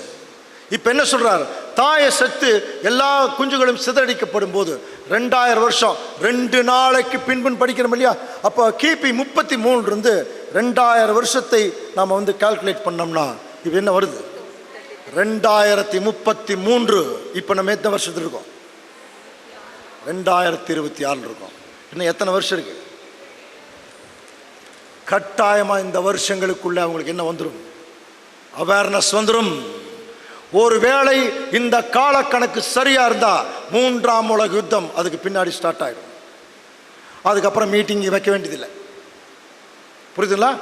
இப்ப என்ன சொல்றாரு? தாயை செத்து எல்லா குஞ்சுகளும் சிதறடிக்கப்படும் போது 2000 வருஷம் 2 நாளைக்கு பின்புன்னு படிக்கிறோம் இல்லையா? அப்போ கிபி 33 இருந்து 2000 வருஷத்தை நாம வந்து கால்குலேட் பண்ணோம்னா இது என்ன வருது? 2033. இப்ப நம்ம எத்தனை வருஷத்துல இருக்கோம்? 2026 இருக்கோம். இன்னும் எத்தனை வருஷம் இருக்கு? கட்டாயமா இந்த வருஷங்களுக்குள்ள அவங்களுக்கு என்ன வந்துடும்? அவேர்னஸ் வந்துடும். ஒருவேளை இந்த கால கணக்கு சரியா இருந்தா 3ஆம் உலக யுத்தம் அதுக்கு பின்னாடி ஸ்டார்ட் ஆயிடும். அதுக்கப்புறம் மீட்டிங் வைக்க வேண்டியதில்லை. புரியுதுங்களா?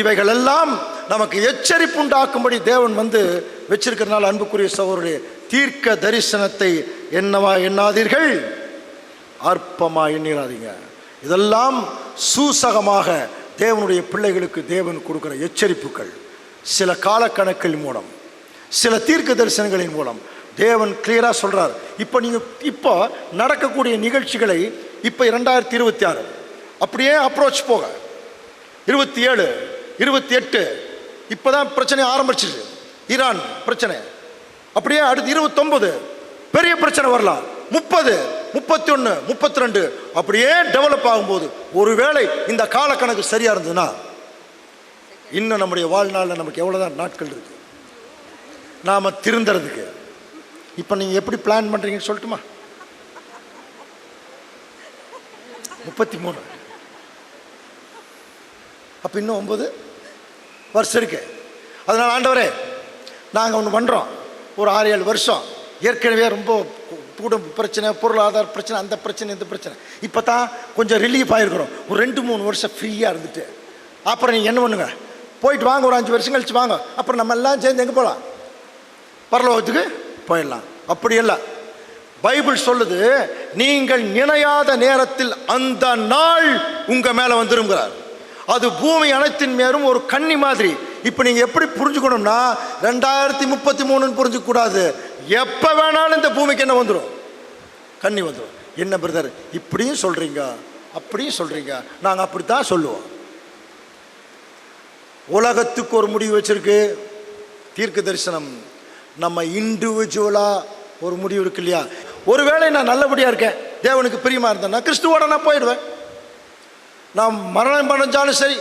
இவைகள் எல்லாம் நமக்கு எச்சரிப்பு உண்டாக்கும்படி தேவன் வந்து வச்சிருக்கிறதுனால அன்புக்குரிய சகோதரருடைய தீர்க்க தரிசனத்தை என்னவா எண்ணாதீர்கள், அற்பமா எண்ணிராதீங்க. இதெல்லாம் சூசகமாக தேவனுடைய பிள்ளைகளுக்கு தேவன் கொடுக்கிற எச்சரிப்புகள். சில காலக்கணக்கின் மூலம், சில தீர்க்க தரிசனங்களின் மூலம் தேவன் கிளியரா சொல்றார். இப்போ நடக்கக்கூடிய நிகழ்ச்சிகளை இப்போ 2026 அப்படியே அப்ரோச் போக 27, 28 இப்போதான் பிரச்சனை ஆரம்பிச்சிருக்கு. ஈரான் பிரச்சனை அப்படியே அடுத்து 29 பெரிய பிரச்சனை வரலாம். 30, 31, 32 அப்படியே டெவலப் ஆகும்போது ஒருவேளை இந்த காலக்கணக்கு சரியா இருந்ததுன்னா இன்னும் நம்முடைய வாழ்நாளில் நமக்கு எவ்வளவுதான் நாட்கள் இருக்கு நாம திருந்துறதுக்கு. இப்போ நீங்க எப்படி பிளான் பண்றீங்கன்னு சொல்லட்டுமா? 33. அப்போ இன்னும் 9 வருஷம் இருக்கு. அதனால் ஆண்டவரே நாங்கள் ஒன்று பண்ணுறோம், ஒரு 6-7 வருஷம் ஏற்கனவே ரொம்ப குடும்ப பிரச்சனை, பொருளாதார பிரச்சனை, அந்த பிரச்சனை இந்த பிரச்சனை, இப்போ தான் கொஞ்சம் ரிலீஃப் ஆகிருக்கிறோம். ஒரு 2-3 வருஷம் ஃப்ரீயாக இருந்துட்டு அப்புறம் நீங்கள் என்ன பண்ணுங்க, போயிட்டு வாங்க, ஒரு 5 வருஷம் கழிச்சு வாங்க, அப்புறம் நம்ம எல்லாம் சேர்ந்து எங்கே போகலாம், பரலோகத்துக்கு போயிடலாம். அப்படியெல்லாம் பைபிள் சொல்லுது, நீங்கள் நினையாத நேரத்தில் அந்த நாள் உங்கள் மேலே வந்துருங்கிறார். அது பூமி அனைத்தின் மேலும் ஒரு கன்னி மாதிரி. இப்போ நீங்கள் எப்படி புரிஞ்சுக்கணும்னா 2033 புரிஞ்சுக்கூடாது, எப்போ வேணாலும் இந்த பூமிக்கு என்ன வந்துடும், கன்னி வந்துடும். என்ன பிரதர் இப்படியும் சொல்கிறீங்க அப்படியும் சொல்கிறீங்க, நாங்கள் அப்படித்தான் சொல்லுவோம். உலகத்துக்கு ஒரு முடிவு வச்சிருக்கு தீர்க்க தரிசனம், நம்ம இண்டிவிஜுவலாக ஒரு முடிவு இருக்கு இல்லையா. ஒருவேளை நான் நல்லபடியாக இருக்கேன், தேவனுக்கு பிரியமாக இருந்தேன்னா கிறிஸ்துவோட நான் போயிடுவேன். நான் மரணம் அடைஞ்சாலும் சரி,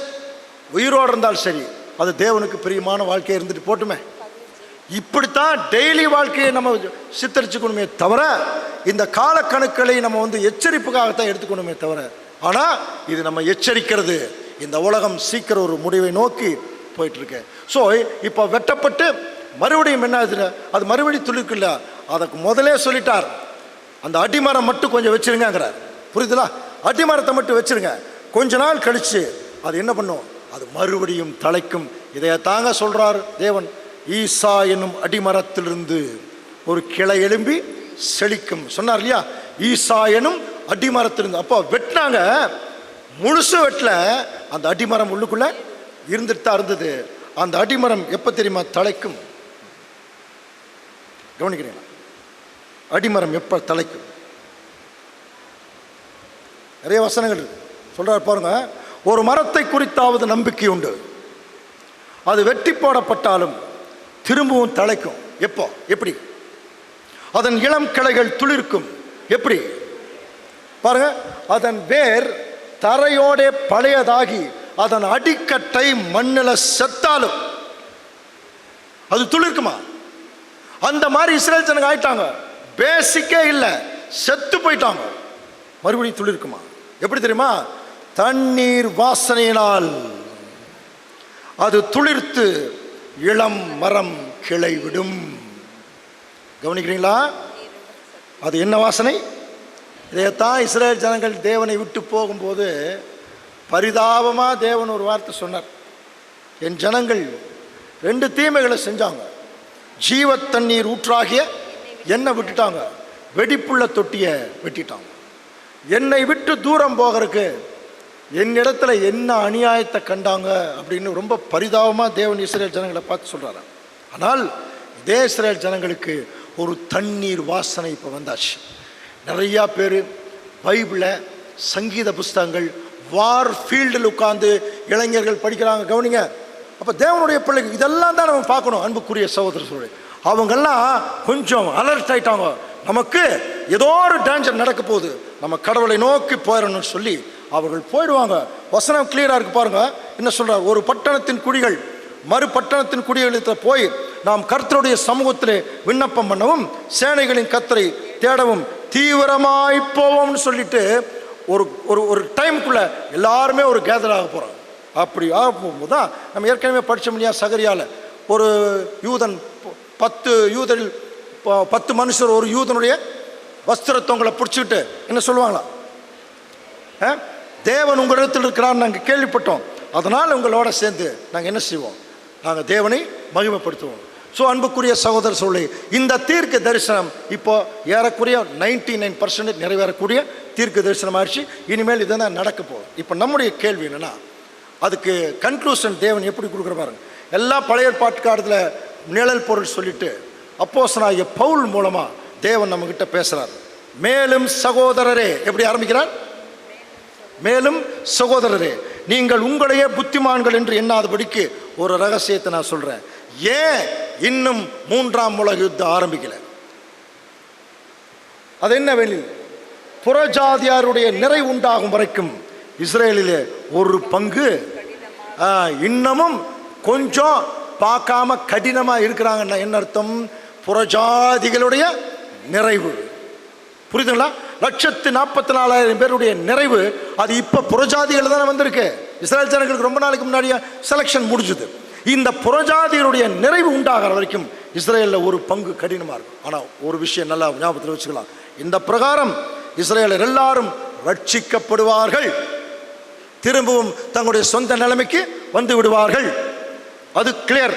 உயிரோடு இருந்தாலும் சரி, அது தேவனுக்கு பிரியமான வாழ்க்கையை இருந்துட்டு போட்டுமே. இப்படித்தான் டெய்லி வாழ்க்கையை நம்ம சித்தரிச்சுக்கணுமே தவிர, இந்த காலக்கணக்களை நம்ம எச்சரிப்புக்காகத்தான் எடுத்துக்கணுமே தவிர. ஆனால் இது நம்ம எச்சரிக்கிறது, இந்த உலகம் சீக்கிரம் ஒரு முடிவை நோக்கி போயிட்டு இருக்கு. ஸோ இப்போ வெட்டப்பட்டு மறுபடியும் என்ன ஆகுதுல, அது மறுபடியும் துளிர்க்குல்ல, அதுக்கு முதலே சொல்லிட்டார், அந்த அடிமரம் மட்டும் கொஞ்சம் வச்சிருங்கிறார். புரியுதுங்களா? அடிமரத்தை மட்டும் வச்சிருங்க, கொஞ்ச நாள் கழிச்சு அது என்ன பண்ணும், அது மறுபடியும் தலைக்கும். இதைய தாங்க சொல்றார் தேவன், ஈசா என்னும் அடிமரத்திலிருந்து ஒரு கிளை எழும்பி செழிக்கும் சொன்னார் இல்லையா. ஈசா எனும் அடிமரத்திலிருந்து, அப்போ வெட்டினாங்க, முழுசு வெட்டல, அந்த அடிமரம் உள்ளுக்குள்ள இருந்துட்டு தான் இருந்தது. அந்த அடிமரம் எப்போ தெரியுமா தலைக்கும்? கவனிக்கிறீங்களா? அடிமரம் எப்போ தலைக்கும்? நிறைய வசனங்கள் சொல்றார் பாருங்க. ஒரு மரத்தை குறித்தாவது நம்பிக்கை உண்டு, அது வெட்டி போடப்பட்டாலும் திரும்பவும் தலைக்கும். எப்போ? எப்படி? அதன் இளம் கிளைகள் துளிர்க்கும். எப்படி பாருங்க, அதன் வேர் தரையோட பழையதாகி அதன் அடிக்கட்டை மண்ணில் செத்தாலும் அது துளிர்க்குமா? அந்த மாதிரி இஸ்ரேல் ஜனங்க ஆயிட்டாங்க, பேசிக்கே இல்லை, செத்து போயிட்டாங்க, மறுபடியும் துளிர்க்குமா? எப்படி தெரியுமா? தண்ணீர் வாசனையினால் அது துளிர்த்து இளம் மரம் கிளை விடும். கவனிக்கிறீங்களா? அது என்ன வாசனை? இதைத்தான் இஸ்ரேல் ஜனங்கள் தேவனை விட்டு போகும்போது பரிதாபமாக தேவன் ஒரு வார்த்தை சொன்னார், என் ஜனங்கள் 2 தீமைகளை செஞ்சாங்க. ஜீவ தண்ணீர் ஊற்றாகிய என்னை விட்டுட்டாங்க, வெடிப்புள்ள தொட்டியை வெட்டிட்டாங்க. என்னை விட்டு தூரம் போகிறதுக்கு என்னிடத்துல என்ன அநியாயத்தை கண்டாங்க அப்படின்னு ரொம்ப பரிதாபமாக தேவன் இஸ்ரேல் ஜனங்களை பார்த்து சொல்கிறாரு. ஆனால் இதே இஸ்ரேல் ஜனங்களுக்கு ஒரு தண்ணீர் வாசனை இப்போ வந்தாச்சு. நிறையா பேர் பைபிளை, சங்கீத புஸ்தகங்கள், வார் ஃபீல்டில் உட்கார்ந்து இளைஞர்கள் படிக்கிறாங்க. கவனிங்க, அப்போ தேவனுடைய பிள்ளைகள் இதெல்லாம் தான் நம்ம பார்க்கணும். அன்புக்குரிய சகோதரர்களே, அவங்கெல்லாம் கொஞ்சம் அலர்ட் ஆயிட்டாங்க, நமக்கு ஏதோ ஒரு டேஞ்சர் நடக்க போகுது, நம்ம கடவுளை நோக்கி போயிடணும்னு சொல்லி அவர்கள் போயிடுவாங்க. வசனம் கிளியராக இருக்கு பாருங்க. என்ன சொல்றார்? ஒரு பட்டணத்தின் குடிகள் மறு பட்டணத்தின் குடிகளுக்கு போய் நாம் கர்த்தருடைய சமூகத்திலே விண்ணப்பம் பண்ணவும் சேனைகளின் கர்த்தரை தேடவும் தீவிரமாய் போவோம்னு சொல்லிட்டு ஒரு ஒரு ஒரு டைமுக்குள்ள எல்லாருமே ஒரு கேதர் ஆக போகிறோம். அப்படி ஆக போகும்போது தான் நம்ம ஏற்கனவே படித்த முடியா சகரியால் ஒரு யூதன் 10 யூதரில் 10 மனுஷர் ஒரு யூதனுடைய வஸ்திரத்தவங்களை பிடிச்சிக்கிட்டு என்ன சொல்லுவாங்களா, தேவன் உங்களிடத்தில் இருக்கிறான்னு நாங்கள் கேள்விப்பட்டோம், அதனால் உங்களோட சேர்ந்து நாங்கள் என்ன செய்வோம், நாங்கள் தேவனை மகிமைப்படுத்துவோம். ஸோ அன்புக்குரிய சகோதர சூழலை, இந்த தீர்க்க தரிசனம் இப்போ ஏறக்குறைய 99% நிறைவேறக்கூடிய தீர்க்க தரிசனம் ஆயிடுச்சு. இனிமேல் இதுதான் நடக்க போகும். இப்போ நம்முடைய கேள்வி என்னென்னா, அதுக்கு கன்க்ளூஷன் தேவன் எப்படி கொடுக்குற பாருங்க. எல்லா பழைய பாட்டுக்காரத்தில் நிழல் பொருள் சொல்லிட்டு அப்போஸ்தலனாகிய பவுல் மூலமாக தேவன் நம்மகிட்ட பேசுகிறார். மேலும் சகோதரரே, எப்படி ஆரம்பிக்கிறார்? மேலும் சகோதரரே, நீங்கள் உங்களையே புத்திமான்கள் என்று எண்ணாதபடிக்கு ஒரு ரகசியத்தை நான் சொல்கிறேன். ஏன் இன்னும் 3ஆம் உலக யுத்தம் ஆரம்பிக்கல? அது என்ன வெளி? புறஜாதியாருடைய நிறை உண்டாகும் வரைக்கும் இஸ்ரேலிலே ஒரு பங்கு இன்னமும் கொஞ்சம் பார்க்காம கடினமாக இருக்கிறாங்கன்னா என்ன அர்த்தம்? புறஜாதிகளுடைய நிறைவு. புரியுதுங்களா? 144,000 பேருடைய நிறைவு அது இப்போ புறஜாதிகள் தானே வந்திருக்கு. இஸ்ரேல் ஜனங்களுக்கு ரொம்ப நாளைக்கு முன்னாடியே செலெக்ஷன் முடிஞ்சுது. இந்த புறஜாதிகளுடைய நிறைவு உண்டாகிற வரைக்கும் இஸ்ரேலில் ஒரு பங்கு கடினமாக இருக்கும். ஆனால் ஒரு விஷயம் நல்லா ஞாபகத்தில் வச்சுக்கலாம், இந்த பிரகாரம் இஸ்ரேலர் எல்லாரும் ரட்சிக்கப்படுவார்கள், திரும்பவும் தங்களுடைய சொந்த நிலைமைக்கு வந்து விடுவார்கள். அது கிளியர்.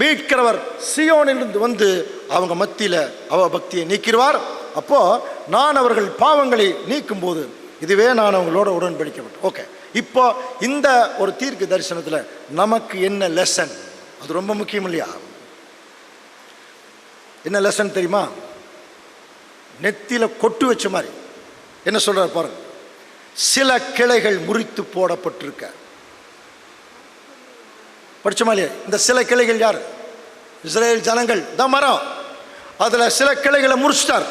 மீட்கிறவர் சியோனிலிருந்து வந்து அவங்க மத்தியில் அவபக்தியை நீக்கிடுவார். அப்போ நான் அவர்கள் பாவங்களை நீக்கும் போது இதுவே நான் அவங்களோட உடன்படிக்கப்பட்டேன். ஓகே, இப்போ இந்த ஒரு தீர்க்க தரிசனத்தில் நமக்கு என்ன லெசன்? அது ரொம்ப முக்கியம் இல்லையா? என்ன லெசன் தெரியுமா? நெத்தியில கொட்டு வச்ச மாதிரி என்ன சொல்றார் பாருங்க. சில கிளைகள் முறித்து போடப்பட்டிருக்க. படிச்சோமா இல்லையா? இந்த சில கிளைகள் யார்? இஸ்ரேல் ஜனங்கள் தான் மரம். அதுல சில கிளைகளை முறிச்சிட்டார்.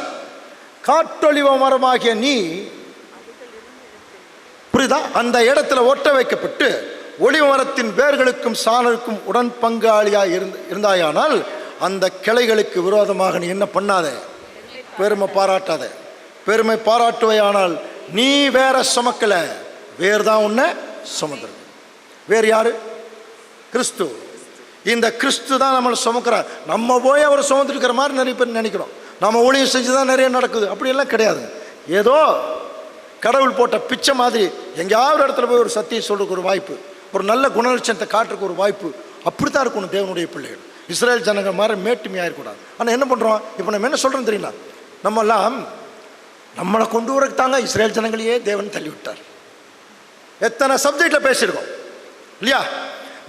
காட்டொலிவ மரமாகிய நீ, புரியுதா, அந்த இடத்துல ஒட்ட வைக்கப்பட்டு ஒளிவ மரத்தின் வேர்களுக்கும் சாணருக்கும் உடன் பங்காளியாக இருந்தாயானால் அந்த கிளைகளுக்கு விரோதமாக நீ என்ன பண்ணாத? பெருமை பாராட்டாத. பெருமை பாராட்டுவையானால் நீ வேற சுமக்கல, வேறு தான் உன்னை சுமந்துருக்கு. வேறு யாரு? கிறிஸ்து. இந்த கிறிஸ்து தான் நம்மளை சுமக்கிறார். நம்ம போய் அவரை சுமந்துட்டு இருக்கிற மாதிரி நிறைய பேர் நினைக்கிறோம். நம்ம ஊழியம் செஞ்சுதான் நிறைய நடக்குது. அப்படியெல்லாம் கிடையாது. ஏதோ கடவுள் போட்ட பிச்சை மாதிரி எங்கேயாவது இடத்துல போய் ஒரு சத்தியம் சொல்றதுக்கு ஒரு வாய்ப்பு, ஒரு நல்ல குணலட்சணத்தை காட்டுறதுக்கு ஒரு வாய்ப்பு. அப்படித்தான் இருக்கணும் தேவனுடைய பிள்ளைகள். இஸ்ரேல் ஜனங்கள் மாதிரி மேட்டுமையாக இருக்கக்கூடாது. ஆனால் என்ன பண்ணுறோம் இப்போ? நம்ம என்ன சொல்கிறோம் தெரியுங்களா? நம்மெல்லாம் நம்மளை கொண்டு வரக்கு தாங்க இஸ்ரேல் ஜனங்களையே தேவன் தள்ளி விட்டார். எத்தனை சப்ஜெக்டில் பேசியிருக்கோம் இல்லையா?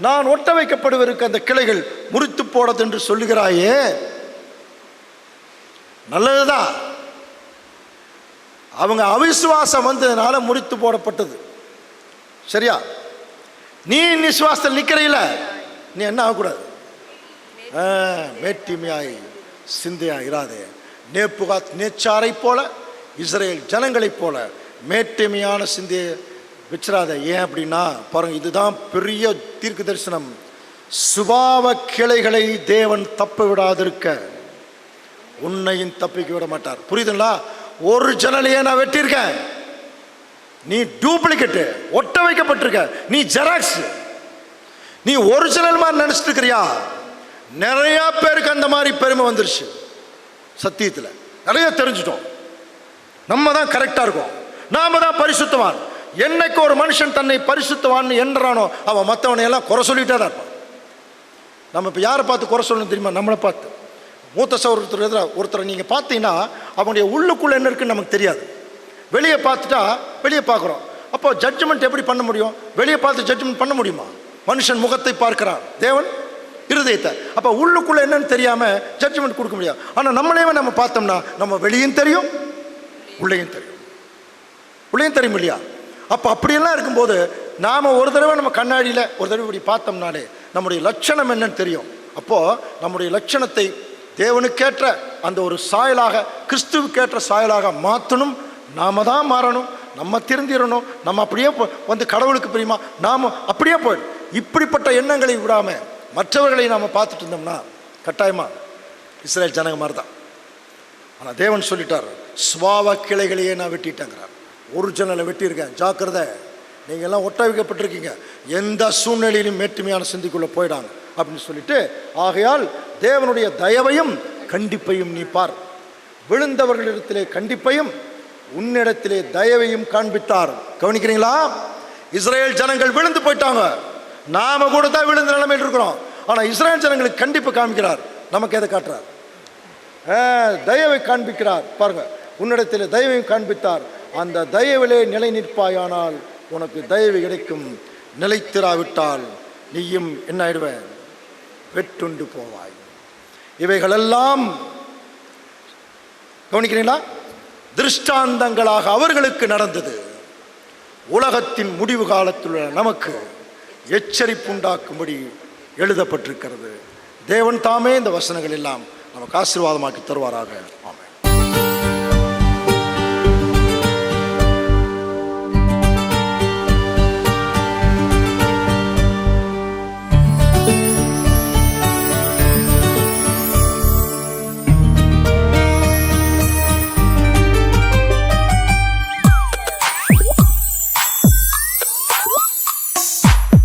நான் ஒட்ட வைக்கப்படுவதற்கு அந்த கிளைகள் முறித்து போடுறது என்று சொல்லுகிறாயே, நல்லதுதான். அவங்க அவிசுவாசம் வந்ததுனால முறித்து போடப்பட்டது, சரியா? நீ விசுவாசத்தில் நிற்கிறையில நீ என்ன ஆகக்கூடாது? மேட்டிமையாய் சிந்தையா இராதே. நேப்புகாத் நேச்சாரை போல இஸ்ரேல் ஜனங்களைப் போல மேட்டிமையான சிந்தையை வச்சிடாத. ஏன் அப்படின்னா பாருங்க, இதுதான் பெரிய தீர்க்க தரிசனம். சுபாவ கிளைகளை தேவன் தப்ப விடாதிருக்க உன்னையும் தப்பிக்க விட மாட்டார். புரியுதுங்களா? ஒரு ஜன்னலையே நான் வெட்டியிருக்கேன், நீ டூப்ளிகேட்டு, ஒட்ட வைக்கப்பட்டிருக்க, நீ ஜெராக்ஸ், நீ ஒரிஜினல் மாதிரி நினைச்சிட்டு இருக்கிறியா? நிறைய பேருக்கு அந்த மாதிரி பெருமை வந்துருச்சு. சத்தியத்தில் நிறைய தெரிஞ்சிட்டோம். நம்ம தான் கரெக்டா இருக்கோம், நாம தான் பரிசுத்தவான். என்னைக்கு ஒரு மனுஷன் தன்னை பரிசுத்தவான் என்றானோ அவன் மற்றவனை எல்லாம் குறை சொல்லிட்டே தான் இருப்பான். நம்ம இப்போ யாரை பார்த்து குறை சொல்லணும் தெரியுமா? நம்மளை பார்த்து. மூத்த சகோதரர் ஒருத்தரை நீங்கள் பார்த்தீங்கன்னா அவனுடைய உள்ளுக்குள்ளே என்ன இருக்குன்னு நமக்கு தெரியாது. வெளியே பார்த்துட்டா வெளியே பார்க்குறோம். அப்போ ஜட்ஜ்மெண்ட் எப்படி பண்ண முடியும்? வெளியே பார்த்து ஜட்ஜ்மெண்ட் பண்ண முடியுமா? மனுஷன் முகத்தை பார்க்கிறான், தேவன் இருதயத்தை. அப்போ உள்ளுக்குள்ளே என்னன்னு தெரியாமல் ஜட்ஜ்மெண்ட் கொடுக்க முடியாது. ஆனால் நம்மளே நம்ம பார்த்தோம்னா நம்ம வெளியும் தெரியும், உள்ளேயும் தெரியும். உள்ளேயும் தெரியும் இல்லையா? அப்போ அப்படியெல்லாம் இருக்கும்போது நாம் ஒரு தடவை நம்ம கண்ணாடியில் ஒரு தடவை இப்படி பார்த்தோம்னாலே நம்முடைய லட்சணம் என்னன்னு தெரியும். அப்போது நம்முடைய லட்சணத்தை தேவனுக்கேற்ற அந்த ஒரு சாயலாக, கிறிஸ்துவுக்கேற்ற சாயலாக மாற்றணும். நாம தான் மாறணும், நம்ம திருந்திடணும். நம்ம அப்படியே வந்து கடவுளுக்கு பிரியமா நாம் அப்படியே போயிடும். இப்படிப்பட்ட எண்ணங்களை விடாமல் மற்றவர்களை நாம் பார்த்துட்டு இருந்தோம்னா கட்டாயமாக இஸ்ரேல் ஜனங்க மாதிரி தான். ஆனால் தேவன் சொல்லிட்டார், சுபாவ கிளைகளையே நான் வெட்டிட்டேங்கிறார். ஒரிஜினலை வெட்டியிருக்கேன், ஜாக்கிரதை. நீங்கள் எல்லாம் ஒட்ட வைக்கப்பட்டிருக்கீங்க, எந்த சூழ்நிலையிலும் மேட்டுமையான சிந்திக்குள்ளே போயிடாங்க அப்படின்னு சொல்லிட்டு, ஆகையால் தேவனுடைய தயவையும் கண்டிப்பையும் நீ பார். விழுந்தவர்களிடத்திலே கண்டிப்பையும் உன்னிடத்திலே தயவையும் காண்பித்தார். கவனிக்கிறீங்களா? இஸ்ரேல் ஜனங்கள் விழுந்து போயிட்டாங்க, நாம கூட தான் விழுந்த நிலைமையில் இருக்கிறோம். ஆனால் இஸ்ரேல் ஜனங்களுக்கு கண்டிப்பு காண்பிக்கிறார். நமக்கு எதை காட்டுறார்? தயவை காண்பிக்கிறார். பாருங்க, உன்னிடத்திலே தயவையும் காண்பித்தார். அந்த தயவிலே நிலை நிற்பாயானால் உனக்கு தயவு கிடைக்கும். நிலைத்திராவிட்டால் நீயும் என்ன ஆயிடுவேன்? வெட்டுண்டு போவாய். இவைகளெல்லாம் கவனிக்கிறீங்களா? திருஷ்டாந்தங்களாக அவர்களுக்கு நடந்தது. உலகத்தின் முடிவு காலத்தில் நமக்கு எச்சரிப்பு உண்டாக்கும்படி எழுதப்பட்டிருக்கிறது. தேவன் தாமே இந்த வசனங்கள் எல்லாம் நமக்கு ஆசீர்வாதமாக்கி தருவாராக. ஆமென்.